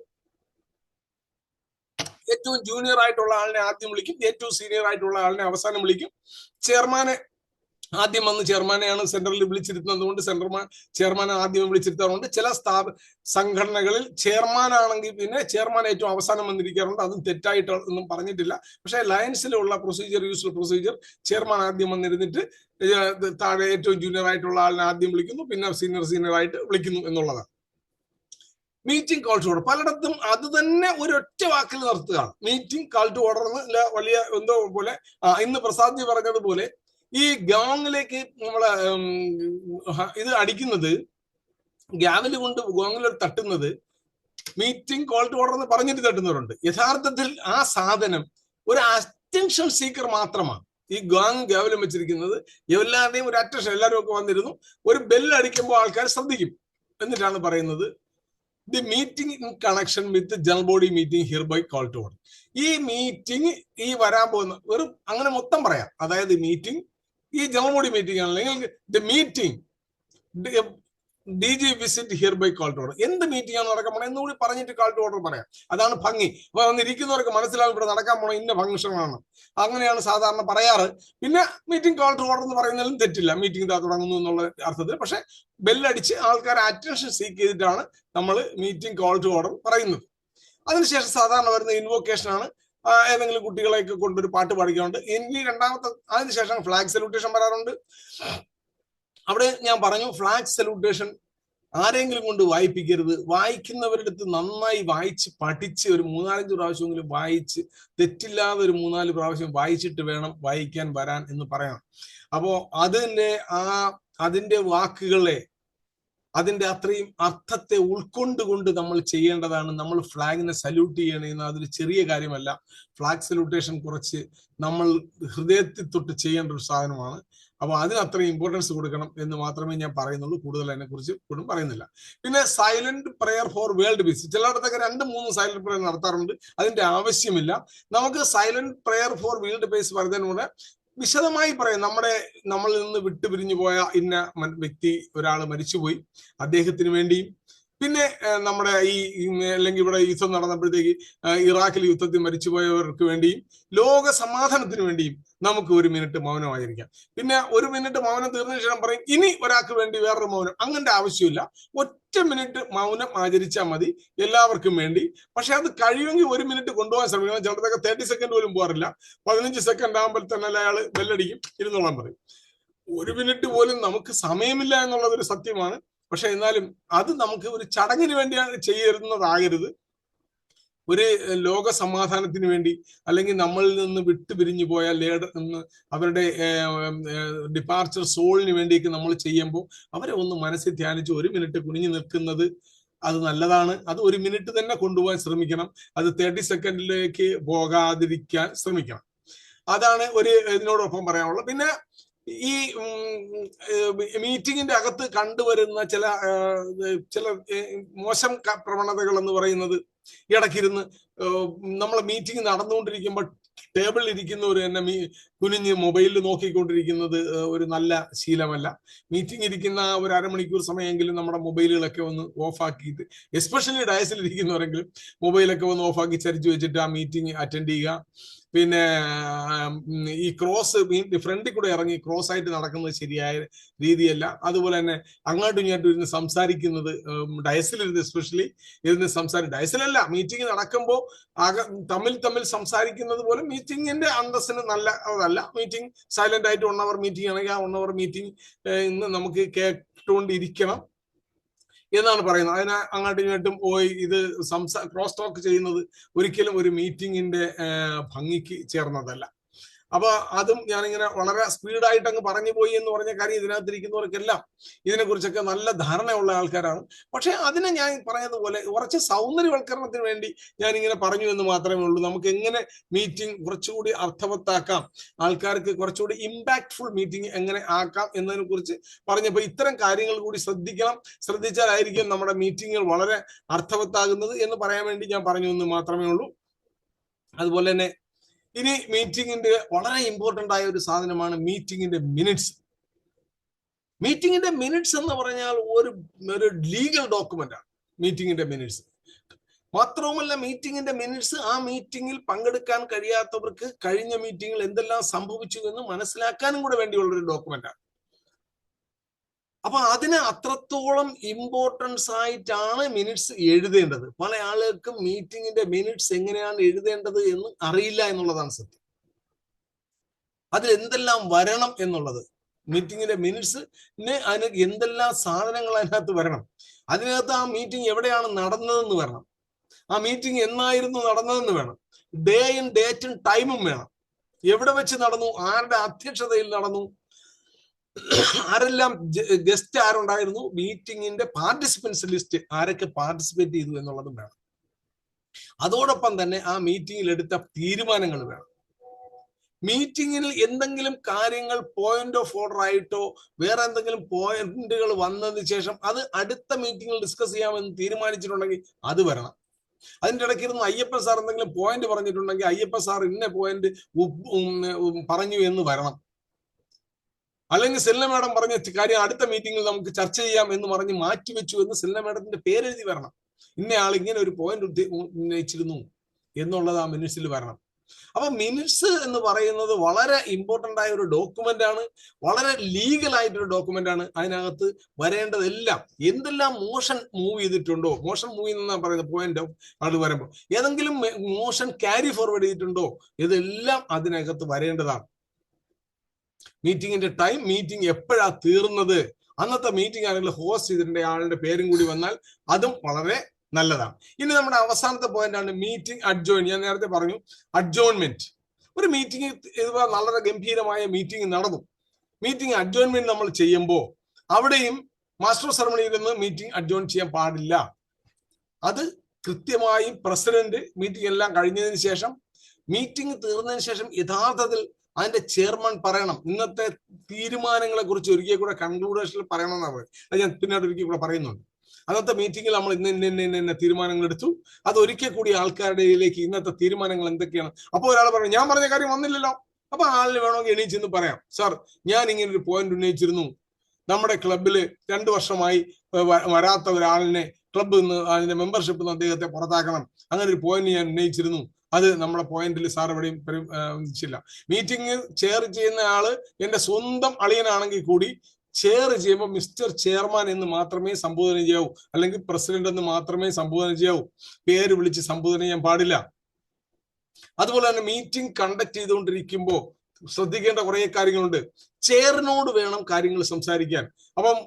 ഏറ്റവും ജൂനിയർ ആയിട്ടുള്ള ആളിനെ ആദ്യം വിളിക്കും, ഏറ്റവും സീനിയർ ആയിട്ടുള്ള ആളിനെ അവസാനം വിളിക്കും. ചെയർമാനെ ആദ്യം വന്ന് ചെയർമാനെയാണ് സെൻട്രലിൽ വിളിച്ചിരുത്തുന്നത് കൊണ്ട് ചെയർമാനെ ആദ്യം വിളിച്ചിരുത്താറുണ്ട്. ചില സംഘടനകളിൽ ചെയർമാൻ ആണെങ്കിൽ പിന്നെ ചെയർമാൻ ഏറ്റവും അവസാനം വന്നിരിക്കാറുണ്ട്. അതും തെറ്റായിട്ട് ഒന്നും പറഞ്ഞിട്ടില്ല. പക്ഷേ ലയൻസിലുള്ള യൂസ്വൽ പ്രൊസീജിയർ ചെയർമാൻ ആദ്യം വന്നിരുന്നിട്ട് താഴെ ഏറ്റവും ജൂനിയർ ആയിട്ടുള്ള ആളിനെ ആദ്യം വിളിക്കുന്നു, പിന്നെ സീനിയർ ആയിട്ട് വിളിക്കുന്നു എന്നുള്ളതാണ്. മീറ്റിംഗ് കോൾ ടു ഓർഡർ പലയിടത്തും അത് തന്നെ ഒരൊറ്റ വാക്കിൽ നിർത്തുകയാണ്. മീറ്റിംഗ് കോൾ ടു ഓർഡർ എന്ന് വലിയ എന്തോ പോലെ ഇന്ന് പ്രസാദ് ജി പറഞ്ഞതുപോലെ ഈ ഗോങ്ങിലേക്ക് നമ്മളെ ഇത് അടിക്കുന്നത്, ഗ്യാവല് കൊണ്ട് ഗോങ്ങിൽ തട്ടുന്നത് മീറ്റിംഗ് കോൾ ടു ഓർഡർ എന്ന് പറഞ്ഞിട്ട് തട്ടുന്നവരുണ്ട്. യഥാർത്ഥത്തിൽ ആ സാധനം ഒരു അറ്റൻഷൻ സീക്കർ മാത്രമാണ്. ഈ ഗ്യാവലും വെച്ചിരിക്കുന്നത് എല്ലാവരുടെയും ഒരു അറ്റൻഷൻ, എല്ലാവരും ഒക്കെ വന്നിരുന്നു ഒരു ബെല്ല് അടിക്കുമ്പോൾ ആൾക്കാർ ശ്രദ്ധിക്കും. എന്നിട്ടാണ് പറയുന്നത് the meeting in connection with general body meeting hereby call to order. ഈ മീറ്റിംഗ് ഈ വരാൻ പോകുന്ന ഒരു അങ്ങനെ മൊത്തം പറയാം. അതായത് മീറ്റിംഗ് ഈ ജനറൽ ബോഡി മീറ്റിംഗ് ആണെങ്കിൽ the meeting DG visit hereby call to order. എന്ത് മീറ്റിംഗ് ആണ് നടക്കാൻ പോണത് എന്നുകൂടി പറഞ്ഞിട്ട് കോൾ ടു ഓർഡർ പറയാം. അതാണ് ഭംഗി. അപ്പൊ വന്നിരിക്കുന്നവർക്ക് മനസ്സിലാവും ഇവിടെ നടക്കാൻ പോണ ഇന്ന ഫംഗ്ഷനാണ്. അങ്ങനെയാണ് സാധാരണ പറയാറ്. പിന്നെ മീറ്റിംഗ് കോൾ ടു ഓർഡർ എന്ന് പറയുന്നതിലും തെറ്റില്ല, മീറ്റിംഗ് തുടങ്ങുന്നു എന്നുള്ള അർത്ഥത്തിൽ. പക്ഷെ ബെല്ലടിച്ച് ആൾക്കാരെ അറ്റൻഷൻ സീക്ക് ചെയ്തിട്ടാണ് നമ്മൾ മീറ്റിംഗ് കോൾ ടു ഓർഡർ പറയുന്നത്. അതിനുശേഷം സാധാരണ വരുന്ന ഇൻവോക്കേഷൻ ആണ്. ഏതെങ്കിലും കുട്ടികളെയൊക്കെ കൊണ്ടൊരു പാട്ട് പാടിക്കാറുണ്ട്. ഇനി രണ്ടാമത്തെ അതിനുശേഷം ഫ്ലാഗ് സല്യൂട്ടേഷൻ വരാറുണ്ട്. അവിടെ ഞാൻ പറഞ്ഞു ഫ്ലാഗ് സല്യൂട്ടേഷൻ ആരെങ്കിലും കൊണ്ട് വായിപ്പിക്കരുത്. വായിക്കുന്നവരുടെ അടുത്ത് നന്നായി വായിച്ച് പഠിച്ച് ഒരു 3-4 പ്രാവശ്യമെങ്കിലും വായിച്ച് തെറ്റില്ലാതെ ഒരു 3-4 പ്രാവശ്യം വായിച്ചിട്ട് വേണം വായിക്കാൻ വരാൻ എന്ന് പറയണം. അപ്പോ അതിന്റെ വാക്കുകളെ അതിന്റെ അത്രയും അർത്ഥത്തെ ഉൾക്കൊണ്ടുകൊണ്ട് നമ്മൾ ചെയ്യേണ്ടതാണ്. നമ്മൾ ഫ്ലാഗിനെ സല്യൂട്ട് ചെയ്യണമെന്ന് അതൊരു ചെറിയ കാര്യമല്ല. ഫ്ലാഗ് സല്യൂട്ടേഷൻ കുറച്ച് നമ്മൾ ഹൃദയത്തിൽ തൊട്ട് ചെയ്യേണ്ട ഒരു സാധനമാണ്. അപ്പൊ അതിന് അത്രയും ഇമ്പോർട്ടൻസ് കൊടുക്കണം എന്ന് മാത്രമേ ഞാൻ പറയുന്നുള്ളൂ. കൂടുതൽ അതിനെ കുറിച്ച് ഇപ്പോഴും പറയുന്നില്ല. പിന്നെ silent prayer for world peace. ചിലയിടത്തൊക്കെ 2-3 സൈലന്റ് പ്രയർ നടത്താറുണ്ട്. അതിന്റെ ആവശ്യമില്ല. നമുക്ക് silent prayer for world peace പറയുന്നതിലൂടെ വിശദമായി പറയും. നമ്മളിൽ നിന്ന് വിട്ടുപിരിഞ്ഞു പോയ ഇന്ന വ്യക്തി ഒരാൾ മരിച്ചുപോയി, അദ്ദേഹത്തിന് വേണ്ടിയും പിന്നെ നമ്മുടെ അല്ലെങ്കിൽ ഇവിടെ യുദ്ധം നടന്നപ്പോഴത്തേക്ക് ഇറാഖിൽ യുദ്ധത്തിൽ മരിച്ചുപോയവർക്ക് വേണ്ടിയും ലോക സമാധാനത്തിന് വേണ്ടിയും നമുക്ക് 1 മിനിറ്റ് മൗനമായിരിക്കാം. പിന്നെ 1 മിനിറ്റ് മൗനം തീർന്നതിന് ശേഷം പറയും ഇനി ഒരാൾക്ക് വേണ്ടി വേറൊരു മൗനം. അങ്ങനത്തെ ആവശ്യമില്ല. ഒറ്റ മിനിറ്റ് മൗനം ആചരിച്ചാൽ മതി എല്ലാവർക്കും വേണ്ടി. പക്ഷെ അത് കഴിയുമെങ്കിൽ 1 മിനിറ്റ് കൊണ്ടുപോകാൻ ശ്രമിക്കണം. ചിലതൊക്കെ 30 സെക്കൻഡ് പോലും പോകാറില്ല. 15 സെക്കൻഡ് ആകുമ്പോൾ തന്നെ അയാൾ ബെല്ലടിക്കും, ഇരുന്നോളാൻ പറയും. 1 മിനിറ്റ് പോലും നമുക്ക് സമയമില്ല എന്നുള്ളതൊരു സത്യമാണ്. പക്ഷെ എന്നാലും അത് നമുക്ക് ഒരു ചടങ്ങിന് വേണ്ടിയാണ് ചെയ്യുന്നതാകരുത്. ഒരു ലോക സമാധാനത്തിന് വേണ്ടി അല്ലെങ്കിൽ നമ്മളിൽ നിന്ന് വിട്ടുപിരിഞ്ഞു പോയ അവരുടെ ഡിപ്പാർച്ചർ സോളിന് വേണ്ടിയൊക്കെ നമ്മൾ ചെയ്യുമ്പോൾ അവരെ ഒന്ന് മനസ്സിൽ ധ്യാനിച്ച് 1 മിനിറ്റ് കുനിഞ്ഞു നിൽക്കുന്നത് അത് നല്ലതാണ്. അത് 1 മിനിറ്റ് തന്നെ കൊണ്ടുപോകാൻ ശ്രമിക്കണം. അത് 30 സെക്കൻഡിലേക്ക് പോകാതിരിക്കാൻ ശ്രമിക്കണം. അതാണ് ഒരു ഇതിനോടൊപ്പം പറയാനുള്ളത്. പിന്നെ ഈ മീറ്റിങ്ങിന്റെ അകത്ത് കണ്ടുവരുന്ന ചില മോശം പ്രവണതകൾ എന്ന് പറയുന്നത്, ഇടയ്ക്കിരുന്ന് നമ്മളെ മീറ്റിംഗ് നടന്നുകൊണ്ടിരിക്കുമ്പോൾ ടേബിളിൽ ഇരിക്കുന്നവർ തന്നെ കുനിഞ്ഞ് മൊബൈലിൽ നോക്കിക്കൊണ്ടിരിക്കുന്നത് ഒരു നല്ല ശീലമല്ല. മീറ്റിംഗ് ഇരിക്കുന്ന ഒരു അരമണിക്കൂർ സമയമെങ്കിലും നമ്മുടെ മൊബൈലുകളൊക്കെ ഒന്ന് ഓഫാക്കിയിട്ട്, എസ്പെഷ്യലി ഡയസിൽ ഇരിക്കുന്നവരെങ്കിലും മൊബൈലൊക്കെ ഒന്ന് ഓഫാക്കി ചരിച്ചു വെച്ചിട്ട് ആ മീറ്റിംഗ് അറ്റൻഡ് ചെയ്യുക. പിന്നെ ഈ ഫ്രണ്ടിൽ കൂടെ ഇറങ്ങി ക്രോസ് ആയിട്ട് നടക്കുന്നത് ശരിയായ രീതിയല്ല. അതുപോലെ തന്നെ അങ്ങോട്ടും ഇങ്ങോട്ടും ഇരുന്ന് സംസാരിക്കുന്നത്, ഡയസിലിരുന്ന് എസ്പെഷ്യലി ഇരുന്ന് ഡയസിലല്ല, മീറ്റിംഗ് നടക്കുമ്പോൾ തമ്മിൽ സംസാരിക്കുന്നത് പോലെ മീറ്റിംഗിന്റെ അന്തസ്സിന് നല്ലതല്ല. മീറ്റിംഗ് സൈലന്റ് ആയിട്ട് 1 hour മീറ്റിംഗ് ആണെങ്കിൽ ആ 1 hour മീറ്റിംഗ് ഇന്ന് നമുക്ക് കേട്ടുകൊണ്ടിരിക്കണം എന്നാണ് പറയുന്നത്. അതിന് അങ്ങോട്ടും ഇങ്ങോട്ടും പോയി ഇത് ക്രോസ് ടോക്ക് ചെയ്യുന്നത് ഒരിക്കലും ഒരു മീറ്റിംഗിന്റെ ഭംഗിക്ക് ചേർന്നതല്ല. അപ്പൊ അതും ഞാനിങ്ങനെ വളരെ സ്പീഡായിട്ട് അങ്ങ് പറഞ്ഞു പോയി എന്ന് പറഞ്ഞ കാര്യം, ഇതിനകത്തിരിക്കുന്നവർക്കെല്ലാം ഇതിനെക്കുറിച്ചൊക്കെ നല്ല ധാരണയുള്ള ആൾക്കാരാണ്. പക്ഷെ അതിനെ ഞാൻ പറഞ്ഞതുപോലെ കുറച്ച് സൗന്ദര്യവൽക്കരണത്തിന് വേണ്ടി ഞാനിങ്ങനെ പറഞ്ഞു എന്ന് മാത്രമേ ഉള്ളൂ. നമുക്ക് എങ്ങനെ മീറ്റിംഗ് കുറച്ചുകൂടി അർത്ഥവത്താക്കാം, ആൾക്കാർക്ക് കുറച്ചുകൂടി ഇമ്പാക്ട്ഫുൾ മീറ്റിംഗ് എങ്ങനെ ആക്കാം എന്നതിനെ കുറിച്ച് പറഞ്ഞപ്പോൾ ഇത്തരം കാര്യങ്ങൾ കൂടി ശ്രദ്ധിച്ചാലായിരിക്കും നമ്മുടെ മീറ്റിങ്ങുകൾ വളരെ അർത്ഥവത്താകുന്നത് എന്ന് പറയാൻ വേണ്ടി ഞാൻ പറഞ്ഞു എന്ന് മാത്രമേ ഉള്ളൂ. അതുപോലെ തന്നെ ഇനി മീറ്റിംഗിന്റെ വളരെ ഇമ്പോർട്ടന്റ് ആയ ഒരു സാധനമാണ് മീറ്റിംഗിന്റെ മിനിറ്റ്സ്. മീറ്റിംഗിന്റെ മിനിറ്റ്സ് എന്ന് പറഞ്ഞാൽ ഒരു ലീഗൽ ഡോക്യുമെന്റ് ആണ് മീറ്റിംഗിന്റെ മിനിറ്റ്സ്. മാത്രവുമല്ല, മീറ്റിംഗിന്റെ മിനിറ്റ്സ് ആ മീറ്റിംഗിൽ പങ്കെടുക്കാൻ കഴിയാത്തവർക്ക് കഴിഞ്ഞ മീറ്റിംഗിൽ എന്തെല്ലാം സംഭവിച്ചു എന്ന് മനസ്സിലാക്കാനും കൂടെ വേണ്ടിയുള്ള ഒരു ഡോക്യുമെന്റ് ആണ്. അപ്പൊ അതിന് അത്രത്തോളം ഇമ്പോർട്ടൻസ് ആയിട്ടാണ് മിനിറ്റ്സ് എഴുതേണ്ടത്. പല ആളുകൾക്കും മീറ്റിംഗിന്റെ മിനിറ്റ്സ് എങ്ങനെയാണ് എഴുതേണ്ടത് എന്ന് അറിയില്ല എന്നുള്ളതാണ് സത്യം. അതിൽ എന്തെല്ലാം വരണം എന്നുള്ളത്, മീറ്റിംഗിന്റെ മിനിറ്റ്സിന് അതിന് എന്തെല്ലാം സാധനങ്ങൾ അതിനകത്ത് വരണം, അതിനകത്ത് ആ മീറ്റിംഗ് എവിടെയാണ് നടന്നതെന്ന് വരണം, ആ മീറ്റിംഗ് എന്നായിരുന്നു നടന്നതെന്ന് വേണം, ഡേയും ഡേറ്റും ടൈമും വേണം, എവിടെ വെച്ച് നടന്നു, ആരുടെ അധ്യക്ഷതയിൽ നടന്നു, ആരെല്ലാം ഗസ്റ്റ് ആരുണ്ടായിരുന്നു, മീറ്റിംഗിന്റെ പാർട്ടിസിപ്പൻസ് ലിസ്റ്റ് ആരൊക്കെ പാർട്ടിസിപ്പേറ്റ് ചെയ്തു എന്നുള്ളതും വേണം. അതോടൊപ്പം തന്നെ ആ മീറ്റിംഗിൽ എടുത്ത തീരുമാനങ്ങൾ വേണം. മീറ്റിംഗിൽ എന്തെങ്കിലും കാര്യങ്ങൾ പോയിന്റ് ഓഫ് ഓർഡർ ആയിട്ടോ വേറെ എന്തെങ്കിലും പോയിന്റുകൾ വന്നതിന് ശേഷം അത് അടുത്ത മീറ്റിംഗിൽ ഡിസ്കസ് ചെയ്യാമെന്ന് തീരുമാനിച്ചിട്ടുണ്ടെങ്കിൽ അത് വരണം. അതിൻ്റെ ഇടയ്ക്ക് ഇരുന്ന് അയ്യപ്പൻ സാർ എന്തെങ്കിലും പോയിന്റ് പറഞ്ഞിട്ടുണ്ടെങ്കിൽ അയ്യപ്പൻ സാർ ഇന്ന പോയിന്റ് പറഞ്ഞു എന്ന് വരണം. അല്ലെങ്കിൽ സെൽന മാഡം പറഞ്ഞ കാര്യം അടുത്ത മീറ്റിംഗിൽ നമുക്ക് ചർച്ച ചെയ്യാം എന്ന് പറഞ്ഞ് മാറ്റിവെച്ചു എന്ന് സെൽന മാഡത്തിന്റെ പേരെഴുതി വരണം. ഇന്നയാൾ ഇങ്ങനെ ഒരു പോയിന്റ് ഉന്നയിച്ചിരുന്നു എന്നുള്ളത് ആ മിനിറ്റ്സിൽ വരണം. അപ്പൊ മിനിറ്റ്സ് എന്ന് പറയുന്നത് വളരെ ഇമ്പോർട്ടന്റ് ആയ ഒരു ഡോക്യുമെന്റ് ആണ്, വളരെ ലീഗൽ ആയിട്ടൊരു ഡോക്യുമെന്റ് ആണ്. അതിനകത്ത് വരേണ്ടതെല്ലാം, എന്തെല്ലാം മോഷൻ മൂവ് ചെയ്തിട്ടുണ്ടോ, മോഷൻ മൂവ് എന്നാണ് പറയുന്നത് പോയിന്റ് അത് വരുമ്പോൾ, ഏതെങ്കിലും മോഷൻ ക്യാരി ഫോർവേഡ് ചെയ്തിട്ടുണ്ടോ, ഇതെല്ലാം അതിനകത്ത് വരേണ്ടതാണ്. മീറ്റിംഗിന്റെ ടൈം, മീറ്റിംഗ് എപ്പോഴാ തീർന്നത്, അന്നത്തെ മീറ്റിംഗ് ആണെങ്കിൽ ഹോസ്റ്റ് ചെയ്തിട്ടുണ്ട് ആളുടെ പേരും കൂടി വന്നാൽ അതും വളരെ നല്ലതാണ്. ഇനി നമ്മുടെ അവസാനത്തെ പോയിന്റ് ആണ് മീറ്റിംഗ് അഡ്ജോയിൻ. ഞാൻ നേരത്തെ പറഞ്ഞു അഡ്ജോൺമെന്റ്. ഒരു മീറ്റിംഗ് ഇതുപോലെ വളരെ ഗംഭീരമായ മീറ്റിംഗ് നടന്നു, മീറ്റിംഗ് അഡ്ജോൺമെന്റ് നമ്മൾ ചെയ്യുമ്പോൾ അവിടെയും മാസ്റ്റർ സെറമണിയിൽ നിന്ന് മീറ്റിംഗ് അഡ്ജോൺ ചെയ്യാൻ പാടില്ല. അത് കൃത്യമായും പ്രസിഡന്റ് മീറ്റിംഗ് എല്ലാം കഴിഞ്ഞതിന് ശേഷം, മീറ്റിംഗ് തീർന്നതിന് ശേഷം യഥാർത്ഥത്തിൽ അതിന്റെ ചെയർമാൻ പറയണം ഇന്നത്തെ തീരുമാനങ്ങളെ കുറിച്ച് ഒരിക്കൽ കൂടെ കൺക്ലൂഡേഷനിൽ പറയണമെന്നാണ് പറയുന്നത്. അത് ഞാൻ പിന്നീട് ഒരിക്കൽ കൂടെ പറയുന്നുണ്ട്. അന്നത്തെ മീറ്റിംഗിൽ നമ്മൾ ഇന്ന തീരുമാനങ്ങൾ എടുത്തു, അത് ഒരിക്കൽ കൂടി ആൾക്കാരുടെ ഇടയിലേക്ക് ഇന്നത്തെ തീരുമാനങ്ങൾ എന്തൊക്കെയാണ്. അപ്പോൾ ഒരാൾ പറഞ്ഞു ഞാൻ പറഞ്ഞ കാര്യം വന്നില്ലല്ലോ. അപ്പൊ ആളിന് വേണമെങ്കിൽ എണീച്ചെന്ന് പറയാം, സാർ ഞാൻ ഇങ്ങനെ ഒരു പോയിന്റ് ഉന്നയിച്ചിരുന്നു, നമ്മുടെ ക്ലബില് 2 വർഷമായി വരാത്ത ഒരാളിനെ ക്ലബ് അതിന്റെ മെമ്പർഷിപ്പ് നിന്ന് അദ്ദേഹത്തെ പുറത്താക്കണം, അങ്ങനെ ഒരു പോയിന്റ് ഞാൻ ഉന്നയിച്ചിരുന്നു, അത് നമ്മുടെ പോയിന്റിൽ സാർ എവിടെയും ചില്ല. മീറ്റിംഗ് ചെയർ ചെയ്യുന്ന ആള് എന്റെ സ്വന്തം അളിയനാണെങ്കിൽ കൂടി ചെയർ ചെയ്യുമ്പോൾ മിസ്റ്റർ ചെയർമാൻ എന്ന് മാത്രമേ സംബോധന ചെയ്യാവൂ, അല്ലെങ്കിൽ പ്രസിഡന്റ് എന്ന് മാത്രമേ സംബോധന ചെയ്യാവൂ, പേര് വിളിച്ച് സംബോധന ചെയ്യാൻ പാടില്ല. അതുപോലെ തന്നെ മീറ്റിംഗ് കണ്ടക്ട് ചെയ്തുകൊണ്ടിരിക്കുമ്പോൾ ശ്രദ്ധിക്കേണ്ട കുറെ കാര്യങ്ങളുണ്ട്. ചെയറിനോട് വേണം കാര്യങ്ങൾ സംസാരിക്കാൻ. അപ്പം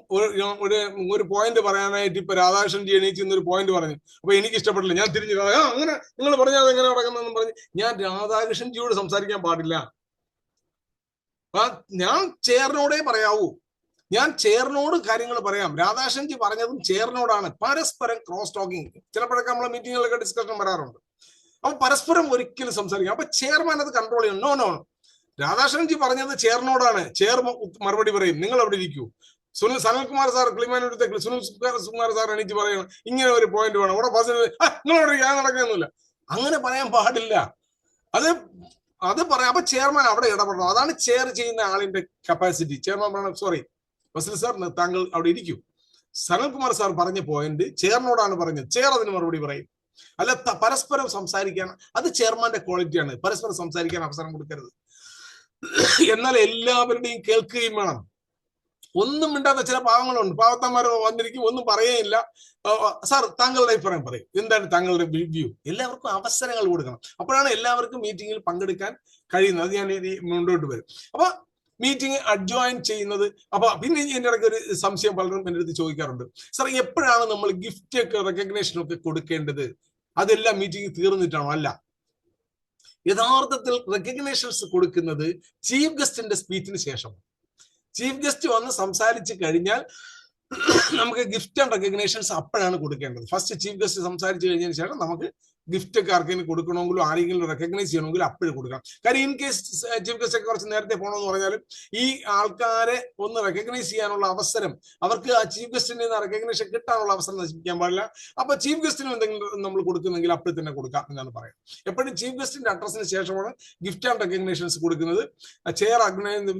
ഒരു പോയിന്റ് പറയാനായിട്ട് ഇപ്പൊ രാധാകൃഷ്ണൻ ജി എണീച്ച് ഒരു പോയിന്റ് പറഞ്ഞു, അപ്പൊ എനിക്ക് ഇഷ്ടപ്പെട്ടില്ല, ഞാൻ തിരിഞ്ഞു അങ്ങനെ നിങ്ങൾ പറഞ്ഞാൽ എങ്ങനെ നടക്കുന്നതെന്ന് പറഞ്ഞ് ഞാൻ രാധാകൃഷ്ണൻ ജിയോട് സംസാരിക്കാൻ പാടില്ല. ഞാൻ ചെയറിനോടേ പറയാവൂ. ഞാൻ ചെയറിനോട് കാര്യങ്ങൾ പറയാം. രാധാകൃഷ്ണൻജി പറഞ്ഞതും ചെയറിനോടാണ്. പരസ്പരം ക്രോസ് ടോക്കിംഗ് ചിലപ്പോഴൊക്കെ നമ്മളെ മീറ്റിങ്ങുകളിലൊക്കെ ഡിസ്കഷൻ വരാറുണ്ട്. അപ്പൊ പരസ്പരം ഒരിക്കലും സംസാരിക്കാം. അപ്പൊ ചെയർമാൻ അത് കൺട്രോൾ ചെയ്യണം. നോ, രാധാകൃഷ്ണൻജി പറഞ്ഞത് ചെയറിനോടാണ്. ചെയർ മറുപടി പറയും, നിങ്ങൾ അവിടെ ഇരിക്കൂ. സനൽകുമാർ സാർ ക്ലിമാനടുത്ത സുനിൽകുമാർ സാർ എണീറ്റ് പറയണം, ഇങ്ങനെ ഒരു പോയിന്റ് വേണം അവിടെ നിങ്ങളവിടെ ഞാൻ നടക്കുന്നില്ല. അങ്ങനെ പറയാൻ പാടില്ല. അത് പറയാം. അപ്പൊ ചെയർമാൻ അവിടെ ഇടപെടണം. അതാണ് ചെയർ ചെയ്യുന്ന ആളിന്റെ കപ്പാസിറ്റി. ചെയർമാൻ പറയണം, സോറി ബസിൽ സാർ, താങ്കൾ അവിടെ ഇരിക്കൂ. സനൽകുമാർ സാർ പറഞ്ഞ പോയിന്റ് ചെയറിനോടാണ് പറഞ്ഞത്, ചെയർ അതിന് മറുപടി പറയും. അല്ല, പരസ്പരം സംസാരിക്കാൻ, അത് ചെയർമാന്റെ ക്വാളിറ്റിയാണ്. പരസ്പരം സംസാരിക്കാൻ അവസരം കൊടുക്കരുത്. എന്നാൽ എല്ലാവരുടെയും കേൾക്കുകയും വേണം. ഒന്നും മിണ്ടാത്ത ചില പാവങ്ങളുണ്ട്, പാവത്തന്മാർ വന്നിരിക്കും, ഒന്നും പറയുകയില്ല. സാർ താങ്കളുടെ അഭിപ്രായം പറയും, എന്താണ് താങ്കളുടെ വ്യൂ. എല്ലാവർക്കും അവസരങ്ങൾ കൊടുക്കണം. അപ്പോഴാണ് എല്ലാവർക്കും മീറ്റിംഗിൽ പങ്കെടുക്കാൻ കഴിയുന്നത്. അത് ഞാൻ മുന്നോട്ട് വരും. അപ്പൊ മീറ്റിംഗ് അഡ്ജോയിൻ ചെയ്യുന്നത്. അപ്പൊ പിന്നെ എന്റെ ഇടയ്ക്ക് ഒരു സംശയം പലരും എൻ്റെ അടുത്ത് ചോദിക്കാറുണ്ട്, സാർ എപ്പോഴാണ് നമ്മൾ ഗിഫ്റ്റ് ഒക്കെ റെക്കഗ്നേഷൻ ഒക്കെ കൊടുക്കേണ്ടത്? അതെല്ലാം മീറ്റിംഗ് തീർന്നിട്ടാണോ? അല്ല, യഥാർത്ഥത്തിൽ റെക്കഗ്നേഷൻസ് കൊടുക്കുന്നത് ചീഫ് ഗസ്റ്റിന്റെ സ്പീച്ചിന് ശേഷം. ചീഫ് ഗസ്റ്റ് വന്ന് സംസാരിച്ച് കഴിഞ്ഞാൽ നമുക്ക് ഗിഫ്റ്റ് ആൻഡ് റെക്കഗ്നേഷൻസ് അപ്പോഴാണ് കൊടുക്കേണ്ടത്. ഫസ്റ്റ് ചീഫ് ഗസ്റ്റ് സംസാരിച്ച് കഴിഞ്ഞതിന് ശേഷം നമുക്ക് ഗിഫ്റ്റ് ഒക്കെ ആർക്കെങ്കിലും കൊടുക്കണമെങ്കിലും ആരെങ്കിലും റെക്കഗ്നൈസ് ചെയ്യണമെങ്കിലും അപ്പോഴും കൊടുക്കണം. കാര്യം ഇൻ കേസ് ചീഫ് ഗസ്റ്റ് ഒക്കെ കുറച്ച് നേരത്തെ പോകണമെന്ന് പറഞ്ഞാലും ഈ ആൾക്കാരെ ഒന്ന് റെക്കഗ്നൈസ് ചെയ്യാനുള്ള അവസരം, അവർക്ക് ആ ചീഫ് ഗസ്റ്റിന്റെ റെക്കഗ്നേഷൻ കിട്ടാനുള്ള അവസരം നശിപ്പിക്കാൻ പാടില്ല. അപ്പൊ ചീഫ് ഗസ്റ്റിന് എന്തെങ്കിലും നമ്മൾ കൊടുക്കുന്നെങ്കിൽ അപ്പോൾ തന്നെ കൊടുക്കാം എന്നാണ് പറയുന്നത്. എപ്പോഴും ചീഫ് ഗസ്റ്റിന്റെ അഡ്രസ്സിന് ശേഷമാണ് ഗിഫ്റ്റ് ആൻഡ് റെക്കഗ്നേഷൻസ് കൊടുക്കുന്നത്. ചെയർ അഗ്നയിൽ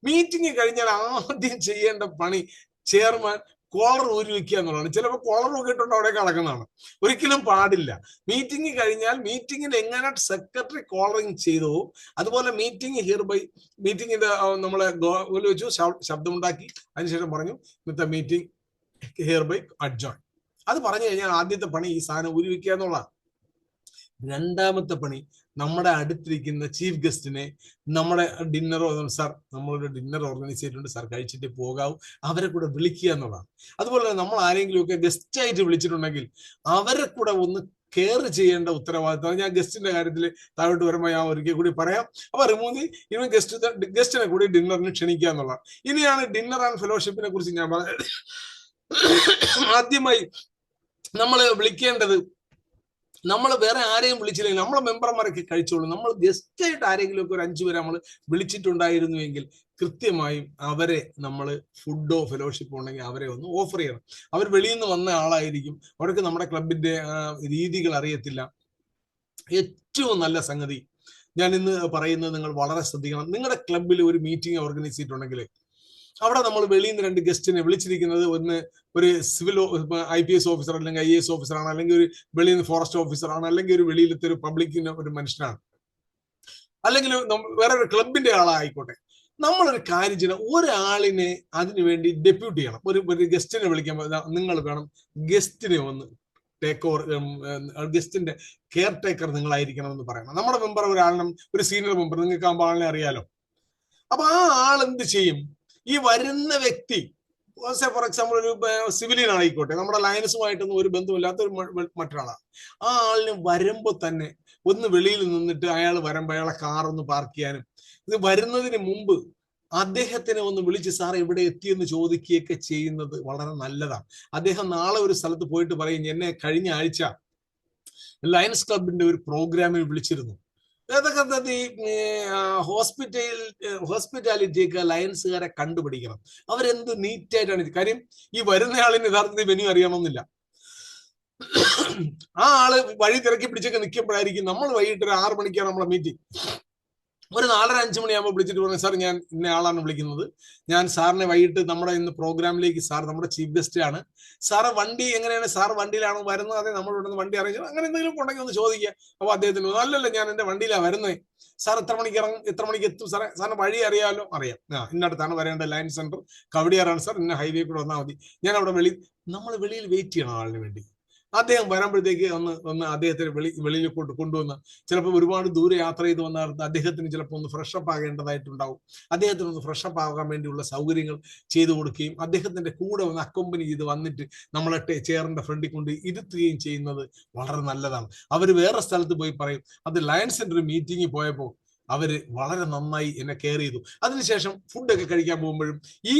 മീറ്റിംഗ് കഴിഞ്ഞാൽ ആദ്യം ചെയ്യേണ്ട പണി ചെയർമാൻ കോളർ ഊരി വെക്കുക എന്നുള്ളതാണ്. ചിലപ്പോൾ കോളർ ഊരിയിട്ടുണ്ട് അവിടെ കിടക്കുന്നതാണ്. ഒരിക്കലും പാടില്ല. മീറ്റിംഗ് കഴിഞ്ഞാൽ മീറ്റിംഗിൽ എങ്ങനെ സെക്രട്ടറി കോളറിങ് ചെയ്തോ അതുപോലെ മീറ്റിംഗ് മീറ്റിംഗിന്റെ നമ്മളെ വെച്ചു ശബ്ദമുണ്ടാക്കി അതിനുശേഷം പറഞ്ഞു ഇന്നത്തെ മീറ്റിംഗ് ഹിയർ ബൈ അഡ്ജോയിൻ. അത് പറഞ്ഞു കഴിഞ്ഞാൽ ആദ്യത്തെ പണി ഈ സാധനം ഊരി വെക്കുക എന്നുള്ളതാണ്. രണ്ടാമത്തെ പണി നമ്മുടെ അടുത്തിരിക്കുന്ന ചീഫ് ഗസ്റ്റിനെ നമ്മുടെ ഡിന്നർ, സാർ നമ്മളൊരു ഡിന്നർ ഓർഗനൈസ് ചെയ്തിട്ടുണ്ട് സാർ, കഴിച്ചിട്ട് പോകാവൂ, അവരെ കൂടെ വിളിക്കുക എന്നുള്ളതാണ്. അതുപോലെ തന്നെ നമ്മൾ ആരെങ്കിലും ഒക്കെ ഗസ്റ്റ് ആയിട്ട് വിളിച്ചിട്ടുണ്ടെങ്കിൽ അവരെ കൂടെ ഒന്ന് കെയർ ചെയ്യേണ്ട ഉത്തരവാദിത്തം. ഞാൻ ഗസ്റ്റിന്റെ കാര്യത്തിൽ താഴോട്ട് വരുമ്പോൾ ഞാൻ ഒരിക്കൽ കൂടി പറയാം. അപ്പൊ റിമൂവ് ഇവൻ ഗസ്റ്റിനെ കൂടി ഡിന്നറിന് ക്ഷണിക്കുക എന്നുള്ളതാണ്. ഇനിയാണ് ഡിന്നർ ആൻഡ് ഫെലോഷിപ്പിനെ കുറിച്ച് ഞാൻ പറഞ്ഞത്. ആദ്യമായി നമ്മൾ വിളിക്കേണ്ടത്, നമ്മൾ വേറെ ആരെയും വിളിച്ചില്ലെങ്കിൽ നമ്മളെ മെമ്പർമാരൊക്കെ കഴിച്ചോളൂ. നമ്മൾ ഗസ്റ്റ് ആയിട്ട് ആരെങ്കിലും ഒക്കെ ഒരു 5 പേരെ നമ്മൾ വിളിച്ചിട്ടുണ്ടായിരുന്നുവെങ്കിൽ കൃത്യമായും അവരെ നമ്മൾ ഫുഡോ ഫെലോഷിപ്പോ ഉണ്ടെങ്കിൽ അവരെ ഒന്ന് ഓഫർ ചെയ്യണം. അവർ വെളിയിൽ നിന്ന് വന്ന ആളായിരിക്കും, അവർക്ക് നമ്മുടെ ക്ലബിന്റെ രീതികൾ അറിയത്തില്ല. ഏറ്റവും നല്ല സംഗതി ഞാൻ ഇന്ന് പറയുന്നത് നിങ്ങൾ വളരെ ശ്രദ്ധിക്കണം. നിങ്ങളുടെ ക്ലബിൽ ഒരു മീറ്റിംഗ് ഓർഗനൈസ് ചെയ്തിട്ടുണ്ടെങ്കിൽ അവിടെ നമ്മൾ വെളിയിൽ നിന്ന് 2 ഗസ്റ്റിനെ വിളിച്ചിരിക്കുന്നത്, ഒന്ന് ഒരു സിവിൽ IPS ഓഫീസർ അല്ലെങ്കിൽ IAS ഓഫീസറാണ്, അല്ലെങ്കിൽ ഒരു വെളിയിൽ നിന്ന് ഫോറസ്റ്റ് ഓഫീസറാണ്, അല്ലെങ്കിൽ ഒരു വെളിയിലത്തെ ഒരു പബ്ലിക്കിന്റെ ഒരു മനുഷ്യനാണ്, അല്ലെങ്കിൽ വേറെ ഒരു ക്ലബിന്റെ ആളായിക്കോട്ടെ. നമ്മളൊരു കാര്യം ചെയ്യണം, ഒരാളിനെ അതിനുവേണ്ടി ഡെപ്യൂട്ട് ചെയ്യണം. ഒരു ഗസ്റ്റിനെ വിളിക്കുമ്പോൾ നിങ്ങൾ വേണം ഗസ്റ്റിനെ ഒന്ന് ടേക്ക് ഓവർ, ഗസ്റ്റിന്റെ കെയർ ടേക്കർ നിങ്ങളായിരിക്കണം എന്ന് പറയണം. നമ്മുടെ മെമ്പർ ഒരാളിനും, ഒരു സീനിയർ മെമ്പർ നിങ്ങൾക്ക് ആകുമ്പോൾ ആളിനെ അറിയാലോ. അപ്പൊ ആ ആൾ എന്ത് ചെയ്യും? ഈ വരുന്ന വ്യക്തി ഫോർ എക്സാമ്പിൾ ഒരു സിവിലിയൻ ആയിക്കോട്ടെ, നമ്മുടെ ലയൻസുമായിട്ടൊന്നും ഒരു ബന്ധമില്ലാത്ത ഒരു മറ്റൊരാളാണ്. ആ ആളിന് വരുമ്പോ തന്നെ ഒന്ന് വെളിയിൽ നിന്നിട്ട് അയാൾ വരുമ്പോ അയാളെ കാറൊന്ന് പാർക്ക് ചെയ്യാനും, ഇത് വരുന്നതിന് മുമ്പ് അദ്ദേഹത്തിനെ ഒന്ന് വിളിച്ച് സാർ എവിടെ എത്തിയെന്ന് ചോദിക്കുകയൊക്കെ ചെയ്യുന്നത് വളരെ നല്ലതാണ്. അദ്ദേഹം നാളെ ഒരു സ്ഥലത്ത് പോയിട്ട് പറയും, എന്നെ കഴിഞ്ഞ ആഴ്ച ലയൺസ് ക്ലബിന്റെ ഒരു പ്രോഗ്രാമിൽ വിളിച്ചിരുന്നു. അതൊക്കെ ഈ ഹോസ്പിറ്റാലിറ്റിയൊക്കെ ലയൻസുകാരെ കണ്ടുപിടിക്കണം. അവരെന്ത് നീറ്റായിട്ടാണ്. കാര്യം ഈ വരുന്നയാളിന് യഥാർത്ഥത്തിൽ വെന്യൂ അറിയണമെന്നില്ല. ആ ആള് വഴി തിരക്കി പിടിച്ചൊക്കെ നിൽക്കുമ്പോഴായിരിക്കും നമ്മൾ വൈകിട്ട് ഒരു 6 മണിക്കാണ് നമ്മളെ മീറ്റിംഗ്. ഒരു 4:30-5 മണിയാകുമ്പോൾ വിളിച്ചിട്ട് പറഞ്ഞു, സാർ ഞാൻ ഇന്ന ആളാണ് വിളിക്കുന്നത്, ഞാൻ സാറിനെ വൈകിട്ട് നമ്മുടെ ഇന്ന് പ്രോഗ്രാമിലേക്ക്, സാർ നമ്മുടെ ചീഫ് ഗസ്റ്റ് ആണ്, സാറ് വണ്ടി എങ്ങനെയാണ്, സാർ വണ്ടിയിലാണോ വരുന്നത്, അതെ നമ്മൾ ഇവിടെ നിന്ന് വണ്ടി അറേഞ്ച്, അങ്ങനെ എന്തെങ്കിലും ഉണ്ടെങ്കിൽ ഒന്ന് ചോദിക്കുക. അപ്പൊ അദ്ദേഹത്തിന് അല്ലല്ല ഞാൻ എന്റെ വണ്ടിയിലാണ് വരുന്നത്, സാർ എത്ര മണിക്ക് ഇറങ്ങും, എത്ര മണിക്ക് എത്തും സാറേ, സാറിന് വഴി അറിയാലോ? അറിയാം. ഇന്നടുത്താണ് വരേണ്ടത്, ലയൺ സെന്റർ കവടിയാറാണ് സാർ, ഇന്ന ഹൈവേ കൂടെ വന്നാൽ മതി. ഞാൻ അവിടെ നമ്മൾ വെളിയിൽ വെയിറ്റ് ചെയ്യണം ആളിന് വേണ്ടി. അദ്ദേഹം വരുമ്പോഴത്തേക്ക് ഒന്ന് അദ്ദേഹത്തിന് വെളിയിൽ കൊണ്ടുവന്ന്, ചിലപ്പോൾ ഒരുപാട് ദൂരെ യാത്ര ചെയ്ത് വന്ന അദ്ദേഹത്തിന് ചിലപ്പോൾ ഒന്ന് ഫ്രഷപ്പ് ആകേണ്ടതായിട്ടുണ്ടാവും. അദ്ദേഹത്തിന് ഒന്ന് ഫ്രഷപ്പ് ആകാൻ വേണ്ടിയുള്ള സൗകര്യങ്ങൾ ചെയ്തു കൊടുക്കുകയും അദ്ദേഹത്തിന്റെ കൂടെ ഒന്ന് അക്കോമ്പനി ചെയ്ത് വന്നിട്ട് നമ്മളെ ചെയറിന്റെ ഫ്രണ്ടിൽ കൊണ്ട് ഇരുത്തുകയും ചെയ്യുന്നത് വളരെ നല്ലതാണ്. അവർ വേറെ സ്ഥലത്ത് പോയി പറയും, അത് ലയൺ സെന്റർ മീറ്റിംഗിൽ പോയപ്പോൾ അവര് വളരെ നന്നായി എന്നെ കെയർ ചെയ്തു. അതിനുശേഷം ഫുഡൊക്കെ കഴിക്കാൻ പോകുമ്പോഴും ഈ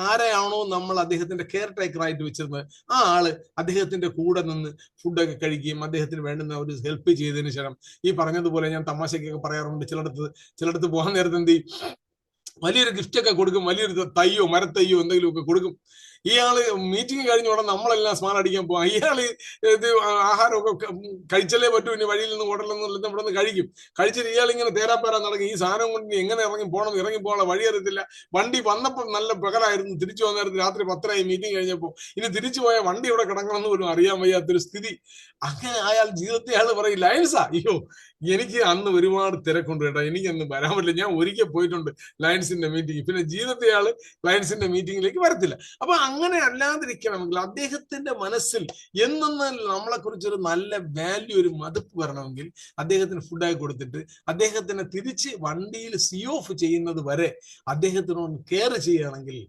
ആരെയാണോ നമ്മൾ അദ്ദേഹത്തിന്റെ കെയർ ടേക്കർ ആയിട്ട് വെച്ചിരുന്നത്, ആ ആള് അദ്ദേഹത്തിന്റെ കൂടെ നിന്ന് ഫുഡൊക്കെ കഴിക്കുകയും അദ്ദേഹത്തിന് വേണ്ടുന്ന ഒരു ഹെൽപ്പ് ചെയ്തതിന് ശേഷം, ഈ പറഞ്ഞതുപോലെ ഞാൻ തമാശക്കൊക്കെ പറയാറുണ്ട്, ചിലടത്ത് പോകാൻ നേരത്തെ എന്ത് ചെയ്യും, വലിയൊരു ഗിഫ്റ്റ് ഒക്കെ കൊടുക്കും, വലിയൊരു തയ്യോ മരത്തയ്യോ എന്തെങ്കിലുമൊക്കെ കൊടുക്കും. ഇയാള് മീറ്റിംഗ് കഴിഞ്ഞ ഉടനെ നമ്മളെല്ലാം സ്മാൾ അടിക്കാൻ പോവാം, ഇയാള് ഇത് ആഹാരമൊക്കെ കഴിച്ചല്ലേ പറ്റൂ, ഇനി വഴിയിൽ നിന്ന് ഹോട്ടലിൽ നിന്ന് ഇവിടെ നിന്ന് കഴിച്ചിട്ട് ഇയാൾ ഇങ്ങനെ തേരാപ്പേരാ നടക്കും. ഈ സാധനം കൊണ്ട് എങ്ങനെ ഇറങ്ങി പോകാനുള്ള വഴി അറിയത്തില്ല. വണ്ടി വന്നപ്പോൾ നല്ല പകലായിരുന്നു, തിരിച്ചു വന്ന നേരത്ത് രാത്രി 10 മീറ്റിംഗ് കഴിഞ്ഞപ്പോൾ ഇനി തിരിച്ചു പോയ വണ്ടി ഇവിടെ കിടക്കണമെന്ന് പോലും അറിയാൻ വയ്യാത്തൊരു സ്ഥിതി. അങ്ങനെ അയാൾ ജീവിതത്തെ അയാൾ പറയും, ലയൺസാ, അയ്യോ എനിക്ക് അന്ന് ഒരുപാട് തിരക്കുണ്ട് കേട്ടോ, എനിക്കന്ന് വരാൻ പറ്റില്ല, ഞാൻ ഒരിക്കൽ പോയിട്ടുണ്ട് ലയൺസിന്റെ മീറ്റിംഗ്, പിന്നെ ജീവിതത്തെ ആള് ലയൺസിന്റെ മീറ്റിംഗിലേക്ക് വരത്തില്ല. അപ്പൊ അങ്ങനെ അല്ലാതിരിക്കണമെങ്കിൽ അദ്ദേഹത്തിന്റെ മനസ്സിൽ എന്നെന്നാൽ നമ്മളെ കുറിച്ചൊരു നല്ല വാല്യൂ, ഒരു മതിപ്പ് വരണമെങ്കിൽ അദ്ദേഹത്തിന് ഫുഡായി കൊടുത്തിട്ട് അദ്ദേഹത്തിനെ തിരിച്ച് വണ്ടിയിൽ സി ഓഫ് ചെയ്യുന്നത് വരെ അദ്ദേഹത്തിനോട് കെയർ ചെയ്യുകയാണെങ്കിൽ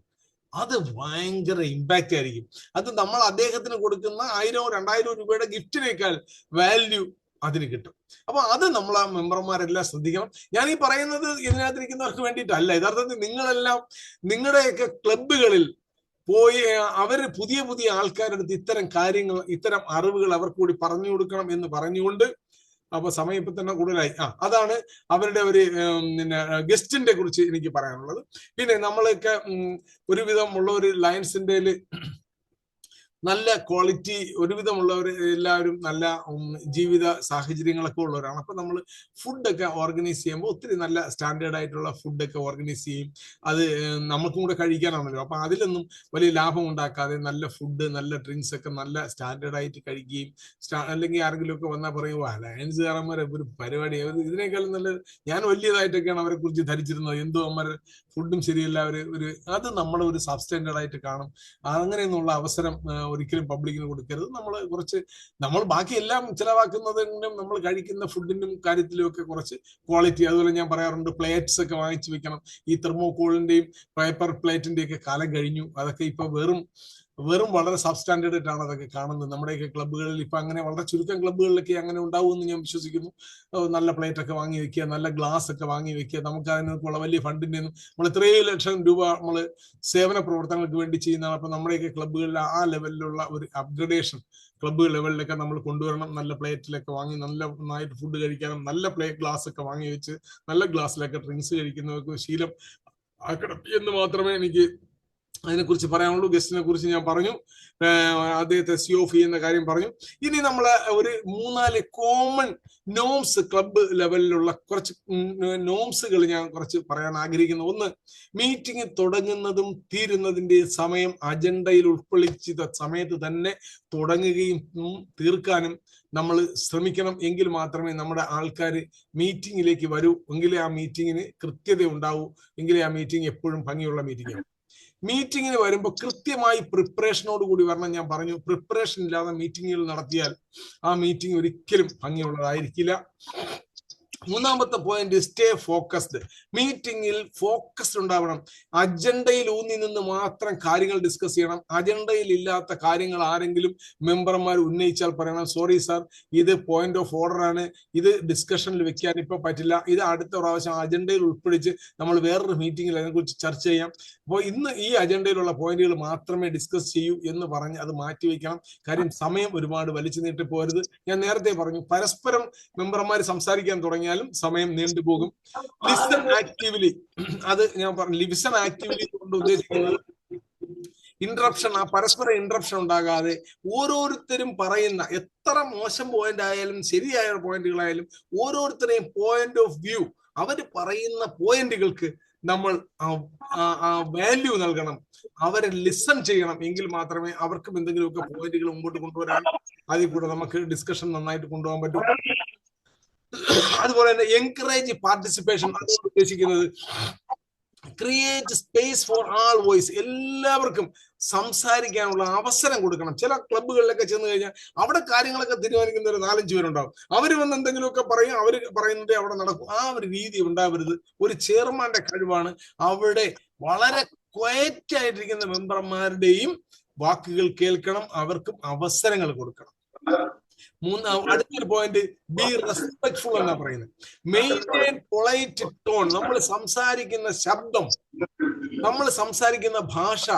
അത് ഭയങ്കര ഇമ്പാക്റ്റ് ആയിരിക്കും. അത് നമ്മൾ അദ്ദേഹത്തിന് കൊടുക്കുന്ന 1000-2000 രൂപയുടെ ഗിഫ്റ്റിനേക്കാൾ വാല്യൂ അതിന് കിട്ടും. അപ്പൊ അത് നമ്മൾ ആ മെമ്പർമാരെല്ലാം ശ്രദ്ധിക്കണം. ഞാൻ ഈ പറയുന്നത് ഇതിനകത്തിരിക്കുന്നവർക്ക് വേണ്ടിയിട്ടല്ല, യഥാർത്ഥത്തിൽ നിങ്ങളെല്ലാം നിങ്ങളുടെയൊക്കെ ക്ലബുകളിൽ പോയി അവര് പുതിയ ആൾക്കാരുടെ അടുത്ത് ഇത്തരം കാര്യങ്ങൾ, ഇത്തരം അറിവുകൾ അവർക്ക് കൂടി പറഞ്ഞു കൊടുക്കണം എന്ന് പറഞ്ഞുകൊണ്ട്, അപ്പൊ സമയം ഇപ്പൊ തന്നെ കൂടുതലായി. അതാണ് അവരുടെ ഒരു പിന്നെ ഗസ്റ്റിന്റെ കുറിച്ച് എനിക്ക് പറയാനുള്ളത്. പിന്നെ നമ്മളൊക്കെ ഒരുവിധമുള്ള ഒരു ലയൺസിന്റെ നല്ല ക്വാളിറ്റി, ഒരുവിധമുള്ളവർ എല്ലാവരും നല്ല ജീവിത സാഹചര്യങ്ങളൊക്കെ ഉള്ളവരാണ്. അപ്പൊ നമ്മൾ ഫുഡൊക്കെ ഓർഗനൈസ് ചെയ്യുമ്പോൾ ഒത്തിരി നല്ല സ്റ്റാൻഡേർഡ് ആയിട്ടുള്ള ഫുഡൊക്കെ ഓർഗനൈസ് ചെയ്യും. അത് നമുക്കും കൂടെ കഴിക്കാനാണല്ലോ. അപ്പൊ അതിലൊന്നും വലിയ ലാഭം ഉണ്ടാക്കാതെ നല്ല ഫുഡ്, നല്ല ഡ്രിങ്ക്സ് ഒക്കെ നല്ല സ്റ്റാൻഡേർഡ് ആയിട്ട് കഴിക്കുകയും, അല്ലെങ്കിൽ ആരെങ്കിലും ഒക്കെ വന്നാൽ പറയും, ലയൺസുകാരന്മാരെ ഒരു പരിപാടി, ഇതിനേക്കാളും നല്ല, ഞാൻ വലിയതായിട്ടൊക്കെയാണ് അവരെ കുറിച്ച് ധരിച്ചിരുന്നത്, എന്തോ അമ്മമാരെ ഫുഡും ശരിയല്ല, അത് നമ്മളെ ഒരു സബ്സ്റ്റാൻഡേർഡ് ആയിട്ട് കാണും. അങ്ങനെയൊന്നുള്ള അവസരം ഒരിക്കലും പബ്ലിക്കിന് കൊടുക്കരുത്. നമ്മൾ ബാക്കി എല്ലാം ചിലവാക്കുന്നതിനും നമ്മൾ കഴിക്കുന്ന ഫുഡിനും കാര്യത്തിലും ഒക്കെ കുറച്ച് ക്വാളിറ്റി, അതുപോലെ ഞാൻ പറയാറുണ്ട്, പ്ലേറ്റ്സ് ഒക്കെ വാങ്ങിച്ചു വെക്കണം. ഈ തെർമോകോളിന്റെയും പേപ്പർ പ്ലേറ്റിന്റെയും ഒക്കെ കാലം കഴിഞ്ഞു. അതൊക്കെ ഇപ്പൊ വെറും വളരെ സബ്സ്റ്റാൻഡേർഡ് ആയിട്ടാണ് അതൊക്കെ കാണുന്നത്. നമ്മുടെയൊക്കെ ക്ലബ്ബുകളിൽ ഇപ്പൊ അങ്ങനെ വളരെ ചുരുക്കം ക്ലബ്ബുകളിലൊക്കെ അങ്ങനെ ഉണ്ടാവുമെന്ന് ഞാൻ വിശ്വസിക്കുന്നു. നല്ല പ്ലേറ്റ് ഒക്കെ വാങ്ങി വെക്കുക, നല്ല ഗ്ലാസ് ഒക്കെ വാങ്ങി വെക്കുക. നമുക്ക് അതിനുള്ള വലിയ ഫണ്ടിന്റെ ഒന്നും, നമ്മൾ 3 ലക്ഷം രൂപ നമ്മൾ സേവന പ്രവർത്തനങ്ങൾക്ക് വേണ്ടി ചെയ്യുന്നതാണ്. അപ്പൊ നമ്മുടെയൊക്കെ ക്ലബ്ബുകളിൽ ആ ലെവലിലുള്ള ഒരു അപ്ഗ്രഡേഷൻ ക്ലബ്ബ് ലെവലിലൊക്കെ നമ്മൾ കൊണ്ടുവരണം. നല്ല പ്ലേറ്റിലൊക്കെ വാങ്ങി നന്നായിട്ട് ഫുഡ് കഴിക്കാനും, നല്ല ഗ്ലാസ് ഒക്കെ വാങ്ങി വെച്ച് നല്ല ഗ്ലാസ്സിലൊക്കെ ഡ്രിങ്ക്സ് കഴിക്കുന്നവർക്ക് ശീലം ആക്കണം എന്ന് മാത്രമേ എനിക്ക് അതിനെക്കുറിച്ച് പറയാനുള്ളൂ. ഗസ്റ്റിനെ കുറിച്ച് ഞാൻ പറഞ്ഞു, അദ്ദേഹത്തെ സി ഓഫ് ചെയ്യുന്ന കാര്യം പറഞ്ഞു. ഇനി നമ്മൾ ഒരു 3-4 കോമൺ നോംസ്, ക്ലബ്ബ് ലെവലിലുള്ള കുറച്ച് നോംസുകൾ ഞാൻ കുറച്ച് പറയാൻ ആഗ്രഹിക്കുന്നു. ഒന്ന്, മീറ്റിംഗ് തുടങ്ങുന്നതും തീരുന്നതിന്റെ സമയം അജണ്ടയിൽ ഉൾക്കൊള്ളിച്ച സമയത്ത് തന്നെ തുടങ്ങുകയും തീർക്കാനും നമ്മൾ ശ്രമിക്കണം. എങ്കിൽ മാത്രമേ നമ്മുടെ ആൾക്കാർ മീറ്റിങ്ങിലേക്ക് വരൂ, എങ്കിലേ ആ മീറ്റിങ്ങിന് കൃത്യത ഉണ്ടാവൂ, എങ്കിലേ ആ മീറ്റിംഗ് എപ്പോഴും ഭംഗിയുള്ള മീറ്റിംഗ് ആവും. മീറ്റിങ്ങിന് വരുമ്പോൾ കൃത്യമായി പ്രിപ്പറേഷനോട് കൂടി വരണം. ഞാൻ പറഞ്ഞു, പ്രിപ്പറേഷൻ ഇല്ലാതെ മീറ്റിങ്ങുകൾ നടത്തിയാൽ ആ മീറ്റിംഗ് ഒരിക്കലും ഭംഗിയുള്ളതായിരിക്കില്ല. 3-ാമത്തെ പോയിന്റ്, സ്റ്റേ ഫോക്കസ്ഡ്. മീറ്റിംഗിൽ ഫോക്കസ്ഡ് ഉണ്ടാവണം. അജണ്ടയിൽ ഊന്നി നിന്ന് മാത്രം കാര്യങ്ങൾ ഡിസ്കസ് ചെയ്യണം. അജണ്ടയിൽ ഇല്ലാത്ത കാര്യങ്ങൾ ആരെങ്കിലും മെമ്പർമാർ ഉന്നയിച്ചാൽ പറയണം, സോറി സാർ, ഇത് പോയിന്റ് ഓഫ് ഓർഡർ ആണ്, ഇത് ഡിസ്കഷനിൽ വെക്കാൻ ഇപ്പൊ പറ്റില്ല, ഇത് അടുത്ത പ്രാവശ്യം അജണ്ടയിൽ ഉൾപ്പെടുത്തി നമ്മൾ വേറൊരു മീറ്റിംഗിൽ അതിനെക്കുറിച്ച് ചർച്ച ചെയ്യാം. അപ്പോൾ ഇന്ന് ഈ അജണ്ടയിലുള്ള പോയിന്റുകൾ മാത്രമേ ഡിസ്കസ് ചെയ്യൂ എന്ന് പറഞ്ഞ് അത് മാറ്റിവെക്കണം. കാര്യം സമയം ഒരുപാട് വലിച്ചു നീട്ടി പോരുത്. ഞാൻ നേരത്തെ പറഞ്ഞു, പരസ്പരം മെമ്പർമാർ സംസാരിക്കാൻ തുടങ്ങിയാലും സമയം നീണ്ടുപോകും. ലിസൺ ആക്റ്റീവ്ലി, അത് ഞാൻ പറഞ്ഞു, ലിസൺ ആക്റ്റീവ്ലി കൊണ്ട് ഉദ്ദേശിക്കുന്നത് ഇൻട്രപ്ഷൻ, ആ പരസ്പര ഇൻട്രപ്ഷൻ ഉണ്ടാകാതെ ഓരോരുത്തരും പറയുന്ന എത്ര മോശം പോയിന്റ് ആയാലും ശരിയായ പോയിന്റുകളായാലും ഓരോരുത്തരെയും പോയിന്റ് ഓഫ് വ്യൂ, അവര് പറയുന്ന പോയിന്റുകൾക്ക് നമ്മൾ വാല്യൂ നൽകണം, അവരെ ലിസൺ ചെയ്യണം. എങ്കിൽ മാത്രമേ അവർക്കും എന്തെങ്കിലുമൊക്കെ പോയിന്റുകൾ മുമ്പോട്ട് കൊണ്ടുവരാൻ, അതിൽ കൂടെ നമുക്ക് ഡിസ്കഷൻ നന്നായിട്ട് കൊണ്ടുപോകാൻ പറ്റും. അതുപോലെ തന്നെ എൻകറേജ് പാർട്ടിസിപ്പേഷൻ, അതുകൊണ്ട് ഉദ്ദേശിക്കുന്നത് ക്രിയേറ്റ് സ്പേസ് ഫോർ ആൾ വോയിസ്, എല്ലാവർക്കും സംസാരിക്കാനുള്ള അവസരം കൊടുക്കണം. ചില ക്ലബ്ബുകളിലൊക്കെ ചെന്ന് കഴിഞ്ഞാൽ അവിടെ കാര്യങ്ങളൊക്കെ തീരുമാനിക്കുന്ന ഒരു 4-5 പേരുണ്ടാവും. അവർ വന്ന് എന്തെങ്കിലുമൊക്കെ പറയും, അവർ പറയുന്നത് അവിടെ നടക്കും. ആ ഒരു രീതി ഉണ്ടാവരുത്. ഒരു ചെയർമാന്റെ കഴിവാണ് അവിടെ വളരെ ക്വയറ്റ് ആയിട്ടിരിക്കുന്ന മെമ്പർമാരുടെയും വാക്കുകൾ കേൾക്കണം, അവർക്കും അവസരങ്ങൾ കൊടുക്കണം. അടുത്തൊരു പോയിന്റ്, ബി റെസ്പെക്ട്ഫുൾ എന്നാ പറയുന്നത്. Maintain polite tone. നമ്മൾ സംസാരിക്കുന്ന ശബ്ദം, നമ്മൾ സംസാരിക്കുന്ന ഭാഷ,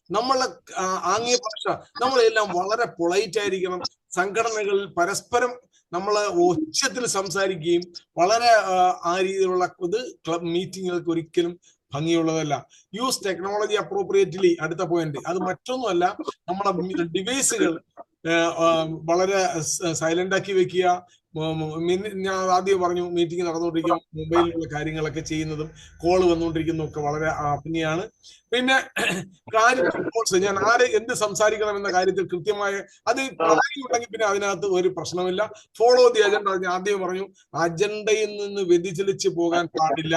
നമ്മളെ ആംഗ്യ ഭാഷ, നമ്മളെല്ലാം വളരെ പൊളൈറ്റ് ആയിരിക്കണം. സംഘടനകളിൽ പരസ്പരം നമ്മൾ ഉച്ചത്തിൽ സംസാരിക്കുകയും വളരെ ആ രീതിയിലുള്ള ഇത് ക്ലബ് മീറ്റിങ്ങുകൾക്ക് ഒരിക്കലും ഭംഗിയുള്ളതല്ല. Use technology appropriately. അടുത്ത പോയിന്റ്, അത് മറ്റൊന്നുമല്ല, നമ്മുടെ ഡിവൈസുകൾ വളരെ സൈലന്റ് ആക്കി വെക്കുക. ഞാൻ ആദ്യം പറഞ്ഞു, മീറ്റിംഗ് നടന്നുകൊണ്ടിരിക്കും മൊബൈലിലുള്ള കാര്യങ്ങളൊക്കെ ചെയ്യുന്നതും കോള് വന്നുകൊണ്ടിരിക്കുന്നതും ഒക്കെ വളരെ ഭംഗിയാണ്. പിന്നെ കാര്യത്തിൽ ഞാൻ ആര് എന്ത് സംസാരിക്കണം എന്ന കാര്യത്തിൽ കൃത്യമായ അത് പറയുകയുണ്ടെങ്കിൽ പിന്നെ അതിനകത്ത് ഒരു പ്രശ്നമില്ല. Follow the agenda. ഞാൻ ആദ്യം പറഞ്ഞു, അജണ്ടയിൽ നിന്ന് വ്യതിചലിച്ച് പോകാൻ പാടില്ല.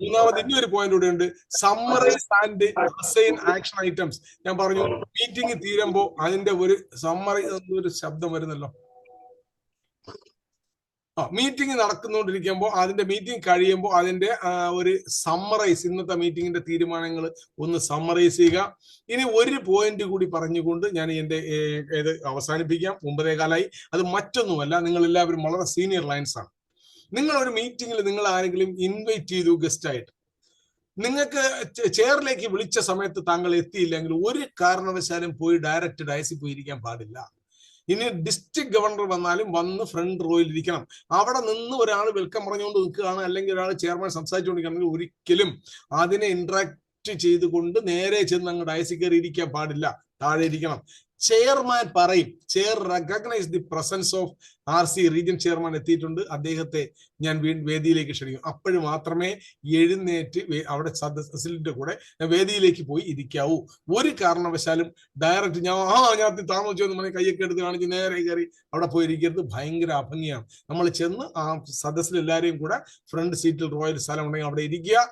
മൂന്നാമത് ഇനി ഒരു പോയിന്റ് കൂടെ ഉണ്ട്, summarise and assign action items. ഞാൻ പറഞ്ഞു, മീറ്റിംഗ് തീരുമ്പോ അതിന്റെ ഒരു സമ്മറി, ഒരു ശബ്ദം വരുന്നല്ലോ, മീറ്റിംഗ് നടക്കുന്നുകൊണ്ടിരിക്കുമ്പോൾ അതിന്റെ മീറ്റിംഗ് കഴിയുമ്പോൾ അതിന്റെ ഒരു സമ്മറൈസ്, ഇന്നത്തെ മീറ്റിംഗിന്റെ തീരുമാനങ്ങൾ ഒന്ന് സമ്മറൈസ് ചെയ്യുക. ഇനി ഒരു പോയിന്റ് കൂടി പറഞ്ഞുകൊണ്ട് ഞാൻ എന്റെ ഇത് അവസാനിപ്പിക്കാം. 9:15. അത് മറ്റൊന്നുമല്ല, നിങ്ങൾ എല്ലാവരും വളരെ സീനിയർ ലൈൻസ് ആണ്. നിങ്ങൾ ഒരു മീറ്റിംഗിൽ നിങ്ങൾ ആരെങ്കിലും ഇൻവൈറ്റ് ചെയ്തു ഗസ്റ്റ്-ആയിട്ട്, നിങ്ങൾക്ക് ചെയറിലേക്ക് വിളിച്ച സമയത്ത് താങ്കൾ എത്തിയില്ലെങ്കിൽ ഒരു കാരണവശാലും പോയി ഡയറക്റ്റ് ഡയസിൽ പോയിരിക്കാൻ പാടില്ല. ഇനി ഡിസ്ട്രിക്ട് ഗവർണർ വന്നാലും വന്ന് ഫ്രണ്ട് റോയിൽ ഇരിക്കണം. അവിടെ നിന്ന് ഒരാൾ വെൽക്കം പറഞ്ഞുകൊണ്ട് നിൽക്കുകയാണ്, അല്ലെങ്കിൽ ഒരാൾ ചെയർമാൻ സംസാരിച്ചുകൊണ്ടിരിക്കുകയാണെങ്കിൽ ഒരിക്കലും അതിനെ ഇന്ററാക്ട് ചെയ്തുകൊണ്ട് നേരെ ചെന്ന് അങ്ങ് ഡയസിൽ കയറി ഇരിക്കാൻ പാടില്ല, താഴെ ഇരിക്കണം. ചെയർമാൻ പറയും, chair recognize the presence of RC region chairman എത്തിയിട്ടുണ്ട്, അദ്ദേഹത്തെ ഞാൻ വേദിയിലേക്ക് ക്ഷണിക്കും. അപ്പോഴും മാത്രമേ എഴുന്നേറ്റ് അവിടെ സദസ്സിന്റെ കൂടെ വേദിയിലേക്ക് പോയി ഇരിക്കാവൂ. ഒരു കാരണവശാലും ഡയറക്റ്റ് ഞാൻ താമസിച്ചു എന്ന് പറഞ്ഞ് കൈയൊക്കെ എടുത്ത് കാണിച്ച് നേരെ കയറി അവിടെ പോയി ഇരിക്കരുത്. ഭയങ്കര അഭംഗിയാണ്. നമ്മൾ ചെന്ന് ആ സദസ്സിൽ എല്ലാവരെയും കൂടെ ഫ്രണ്ട് സീറ്റിൽ റോയൽ സ്ഥലം ഉണ്ടെങ്കിൽ അവിടെ ഇരിക്കുക.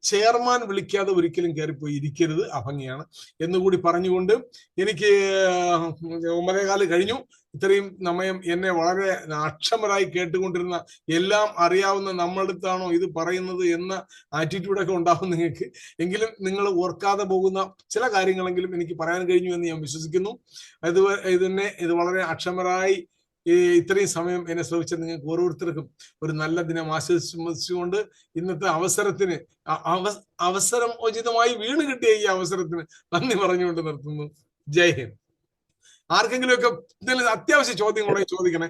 ചെയർമാൻ വിളിക്കാതെ ഒരിക്കലും കയറിപ്പോയി ഇരിക്കരുത്, അഭംഗിയാണ് എന്നുകൂടി പറഞ്ഞുകൊണ്ട് എനിക്ക് 9:15 കഴിഞ്ഞു. ഇത്രയും സമയം എന്നെ വളരെ അക്ഷമരായി കേട്ടുകൊണ്ടിരുന്ന, എല്ലാം അറിയാവുന്ന നമ്മളടുത്താണോ ഇത് പറയുന്നത് എന്ന ആറ്റിറ്റ്യൂഡൊക്കെ ഉണ്ടാവും നിങ്ങൾക്ക്. എങ്കിലും നിങ്ങൾ ഓർക്കാതെ പോകുന്ന ചില കാര്യങ്ങളെങ്കിലും എനിക്ക് പറയാൻ കഴിഞ്ഞു എന്ന് ഞാൻ വിശ്വസിക്കുന്നു. ഇത് വളരെ അക്ഷമരായി ഇത്രയും സമയം എന്നെ ശ്രമിച്ച നിങ്ങൾക്ക് ഓരോരുത്തർക്കും ഒരു നല്ല ദിനം ആശംസിച്ചുകൊണ്ട് ഇന്നത്തെ അവസരത്തിന് അവസരം ഉചിതമായി വീണ് കിട്ടിയ ഈ അവസരത്തിന് നന്ദി പറഞ്ഞുകൊണ്ട് നിർത്തുന്നു. ജയ് ഹിന്ദ്. ആർക്കെങ്കിലും ഒക്കെ അത്യാവശ്യ ചോദ്യങ്ങളെ ചോദിക്കണേ.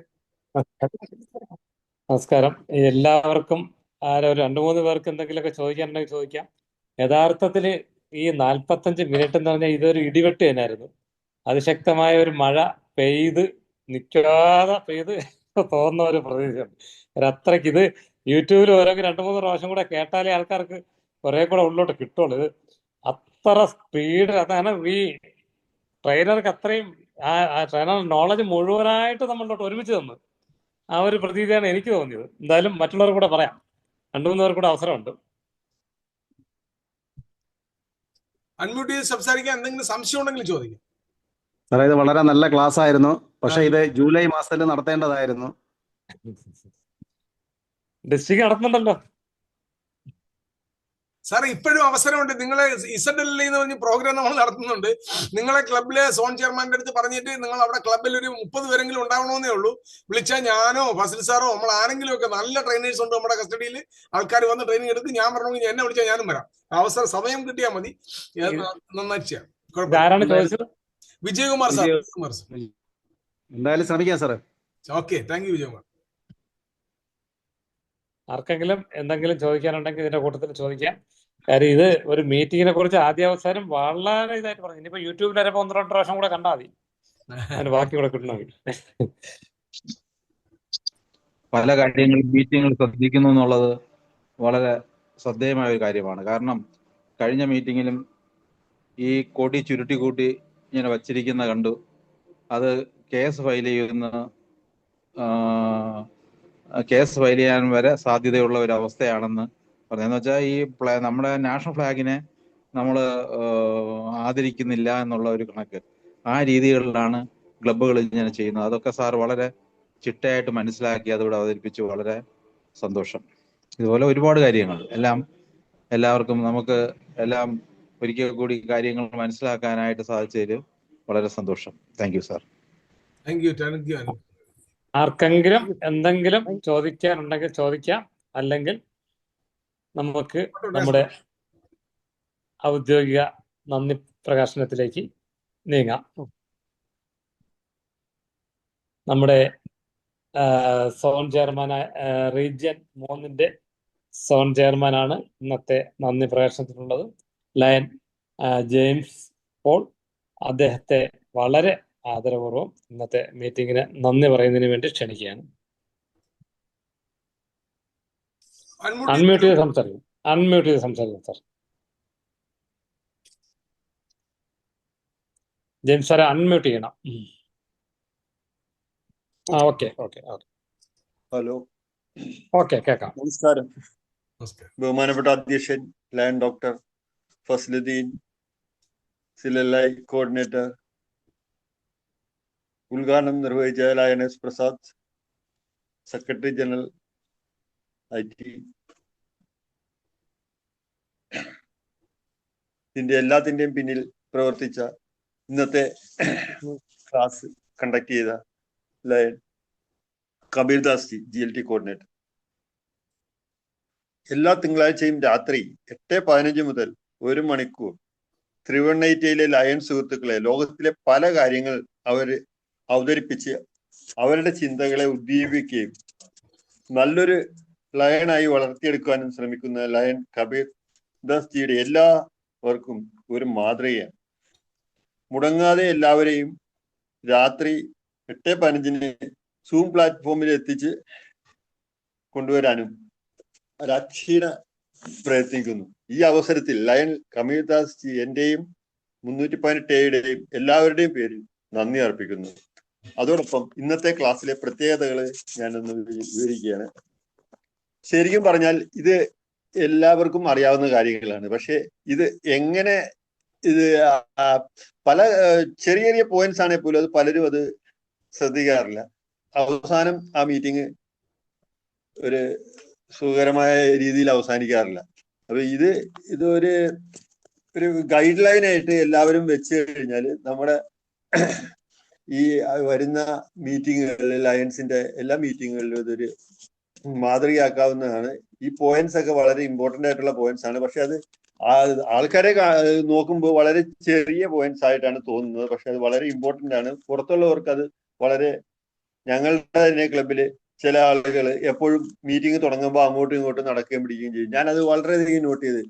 നമസ്കാരം. എല്ലാവർക്കും ഒരു 2-3 പേർക്ക് എന്തെങ്കിലുമൊക്കെ ചോദിക്കാനുണ്ടെങ്കിൽ ചോദിക്കാം. യഥാർത്ഥത്തില് ഈ 45 മിനിറ്റ് എന്ന് പറഞ്ഞാൽ ഇതൊരു ഇടിവെട്ട് തന്നെയായിരുന്നു. അതിശക്തമായ ഒരു മഴ പെയ്ത് നിൽക്കാതെ പെയ്ത് തോന്നുന്ന ഒരു പ്രതീതിയുണ്ട്. അത്രയ്ക്ക് ഇത് യൂട്യൂബിൽ ഓരോ 2-3 പ്രാവശ്യം കൂടെ കേട്ടാലേ ആൾക്കാർക്ക് കുറെ കൂടെ ഉള്ളോട്ട് കിട്ടുള്ളൂ. ഇത് അത്ര സ്പീഡ്, അതാണ് ഈ ട്രെയിനർക്ക് അത്രയും ആ ട്രെയിനർ നോളജ് മുഴുവനായിട്ട് നമ്മളിലോട്ട് ഒരുമിച്ച് തന്നു. ആ ഒരു പ്രതീതിയാണ് എനിക്ക് തോന്നിയത്. എന്തായാലും മറ്റുള്ളവർ കൂടെ പറയാം, 2-3 പേർ കൂടെ അവസരമുണ്ട്. അൺമ്യൂട്ട് ചെയ്ത് സംസാരിക്കാൻ എന്തെങ്കിലും സംശയം ഉണ്ടെങ്കിൽ ചോദിക്കാം. സാറേ, ഇത് വളരെ നല്ല ക്ലാസ് ആയിരുന്നു. പക്ഷെ ഇത് ജൂലൈ മാസത്തിൽ നടത്തേണ്ടതായിരുന്നു. District നടത്തുന്നുണ്ടല്ലോ sir. ഇപ്പോഴും അവസരമുണ്ട്. നിങ്ങളെ ISL എന്ന് പറഞ്ഞ് പ്രോഗ്രാം നമ്മൾ നടത്തുന്നുണ്ട്. നിങ്ങളെ ക്ലബിലെ സോൺ ചെയർമാന്റെ അടുത്ത് പറഞ്ഞിട്ട് നിങ്ങൾ അവിടെ ക്ലബിൽ ഒരു 30 പേരെങ്കിലും ഉണ്ടാവണമെന്നേ ഉള്ളൂ. വിളിച്ചാൽ ഞാനോ ഫസിൽ സാറോ നമ്മൾ ആരെങ്കിലും ഒക്കെ, നല്ല ട്രെയിനേഴ്സ് ഉണ്ട് നമ്മുടെ കസ്റ്റഡിയിൽ, ആൾക്കാർ വന്ന് ട്രെയിനിങ് എടുത്ത് ഞാൻ പറഞ്ഞെങ്കിൽ എന്നെ വിളിച്ചാൽ ഞാനും വരാം. സമയം കിട്ടിയാൽ മതി. നന്നായിട്ട് ചെയ്യാം. വിജയകുമാർ സാർ. എന്തായാലും ശ്രമിക്കാം സാറേ. Okay, thank you Vijayakumar. ആർക്കെങ്കിലും എന്തെങ്കിലും ചോദിക്കാനുണ്ടെങ്കിൽ ഇതിന്റെ കൂട്ടത്തിൽ ചോദിക്കാം. കാര്യം ഇത് ഒരു മീറ്റിങ്ങിനെ കുറിച്ച് ആദ്യാവസാനം വളരെ ഇതായിട്ട് പറഞ്ഞു. ഇനിയിപ്പോ യൂട്യൂബിൽ വരപ്പോ 1-2 പ്രാവശ്യം കൂടെ കണ്ടാൽ മതി, അതിന് ബാക്കി കൂടെ കിട്ടണമെങ്കിൽ. പല കാര്യങ്ങളും മീറ്റിങ്ങുകൾ ശ്രദ്ധിക്കുന്നു എന്നുള്ളത് വളരെ ശ്രദ്ധേയമായ ഒരു കാര്യമാണ്. കാരണം കഴിഞ്ഞ മീറ്റിങ്ങിലും ഈ കൊടി ചുരുട്ടി കൂട്ടി ഇങ്ങനെ വച്ചിരിക്കുന്ന കണ്ടു. അത് കേസ് ഫയൽ ചെയ്യാൻ വരെ സാധ്യതയുള്ള ഒരു അവസ്ഥയാണെന്ന് പറഞ്ഞതെന്ന് വെച്ചാൽ ഈ നമ്മുടെ നാഷണൽ ഫ്ലാഗിനെ നമ്മൾ ആദരിക്കുന്നില്ല എന്നുള്ള ഒരു കണക്ക്, ആ രീതികളിലാണ് ക്ലബ്ബുകൾ ഇങ്ങനെ ചെയ്യുന്നത്. അതൊക്കെ സാർ വളരെ ചിട്ടയായിട്ട് മനസ്സിലാക്കി അതിവിടെ അവതരിപ്പിച്ചു. വളരെ സന്തോഷം. ഇതുപോലെ ഒരുപാട് കാര്യങ്ങൾ എല്ലാവർക്കും നമുക്ക് എല്ലാം ഒരിക്കൽ കൂടി കാര്യങ്ങൾ മനസ്സിലാക്കാനായിട്ട് സാധിച്ചതിൽ വളരെ സന്തോഷം. Thank you sir. Thank you. ആർക്കെങ്കിലും എന്തെങ്കിലും ചോദിക്കാനുണ്ടെങ്കിൽ ചോദിക്കാം, അല്ലെങ്കിൽ നമുക്ക് നമ്മുടെ ഔദ്യോഗിക നന്ദി പ്രകാശനത്തിലേക്ക് നീങ്ങാം. നമ്മുടെ സോൺ ചെയർമാനായ റീജിയൻ 3-ന്റെ സോൺ ചെയർമാനാണ് ഇന്നത്തെ നന്ദി പ്രകാശനത്തിലുള്ളത്, ലയൻ ജെയിംസ് പോൾ. അദ്ദേഹത്തെ വളരെ ആദരപൂർവ്വം ഇന്നത്തെ മീറ്റിങ്ങിന് നന്ദി പറയുന്നതിന് വേണ്ടി ക്ഷണിക്കുകയാണ്. അൺമ്യൂട്ട് ചെയ്ത് സംസാരിക്കും. അൺമ്യൂട്ട് ചെയ്ത് സംസാരിക്കും സാർ. ജെയിംസ് സാറെ അൺമ്യൂട്ട് ചെയ്യണം. Okay okay okay hello, okay കേൾക്കാം. നമസ്കാരം. ബഹുമാനപ്പെട്ട അധ്യക്ഷൻ ലയൺ ഡോക്ടർ ഫസലുദ്ദീൻ, സിലലൈ കോർഡിനേറ്റർ, ഉദ്ഘാടനം നിർവഹിച്ച lion S Prasad, secretary general IT, ഇതിന്റെ എല്ലാത്തിന്റെയും പിന്നിൽ പ്രവർത്തിച്ച ഇന്നത്തെ ക്ലാസ് കണ്ടക്ട് ചെയ്ത lion Kabirdas G, GLT coordinator. എല്ലാ തിങ്കളാഴ്ചയും രാത്രി 8:15 മുതൽ 1 മണിക്കൂർ ത്രിവണ്ണയിറ്റയിലെ ലയൺ സുഹൃത്തുക്കളെ ലോകത്തിലെ പല കാര്യങ്ങൾ അവതരിപ്പിച്ച് അവരുടെ ചിന്തകളെ ഉദ്ദീപിക്കുകയും നല്ലൊരു ലയണായി വളർത്തിയെടുക്കാനും ശ്രമിക്കുന്ന ലയൺ കബീർ ദാസ് ജിയുടെ എല്ലാവർക്കും ഒരു മാതൃകയാണ്. മുടങ്ങാതെ എല്ലാവരെയും രാത്രി 8:15 സൂം പ്ലാറ്റ്ഫോമിൽ എത്തിച്ച് കൊണ്ടുവരാനും ഒരക്ഷീണ പ്രയത്നിക്കുന്നു. ഈ അവസരത്തിൽ ലയൺ കബീർദാസ് ജി എന്റെയും 318 എല്ലാവരുടെയും പേരിൽ നന്ദി അർപ്പിക്കുന്നു. അതോടൊപ്പം ഇന്നത്തെ ക്ലാസ്സിലെ പ്രത്യേകതകൾ ഞാനൊന്ന് വിവരിക്കുകയാണ്. ശരിക്കും പറഞ്ഞാൽ ഇത് എല്ലാവർക്കും അറിയാവുന്ന കാര്യങ്ങളാണ്. പക്ഷെ ഇത് എങ്ങനെ പല ചെറിയ ചെറിയ പോയിന്റ്സ് ആണെങ്കിൽ പോലും അത് പലരും അത് ശ്രദ്ധിക്കാറില്ല. അവസാനം ആ മീറ്റിംഗ് ഒരു സുഖകരമായ രീതിയിൽ അവസാനിക്കാറില്ല. അപ്പൊ ഇതൊരു ഗൈഡ് ലൈൻ ആയിട്ട് എല്ലാവരും വെച്ച് കഴിഞ്ഞാൽ നമ്മുടെ ഈ വരുന്ന മീറ്റിങ്ങുകളിൽ ലയൺസിന്റെ എല്ലാ മീറ്റിങ്ങുകളിലും ഇതൊരു മാതൃകയാക്കാവുന്നതാണ്. ഈ പോയിന്റ്സ് ഒക്കെ വളരെ ഇമ്പോർട്ടന്റ് ആയിട്ടുള്ള പോയിന്റ്സ് ആണ്. പക്ഷെ അത് ആൾക്കാരെ നോക്കുമ്പോൾ വളരെ ചെറിയ പോയിന്റ്സ് ആയിട്ടാണ് തോന്നുന്നത്. പക്ഷെ അത് വളരെ ഇമ്പോർട്ടന്റ് ആണ്. പുറത്തുള്ളവർക്ക് അത് വളരെ, ഞങ്ങളുടെ തന്നെ ക്ലബില് ചില ആളുകൾ എപ്പോഴും മീറ്റിംഗ് തുടങ്ങുമ്പോൾ അങ്ങോട്ടും ഇങ്ങോട്ടും നടക്കുകയും പിടിക്കുകയും ചെയ്യും. ഞാനത് വളരെയധികം നോട്ട് ചെയ്ത്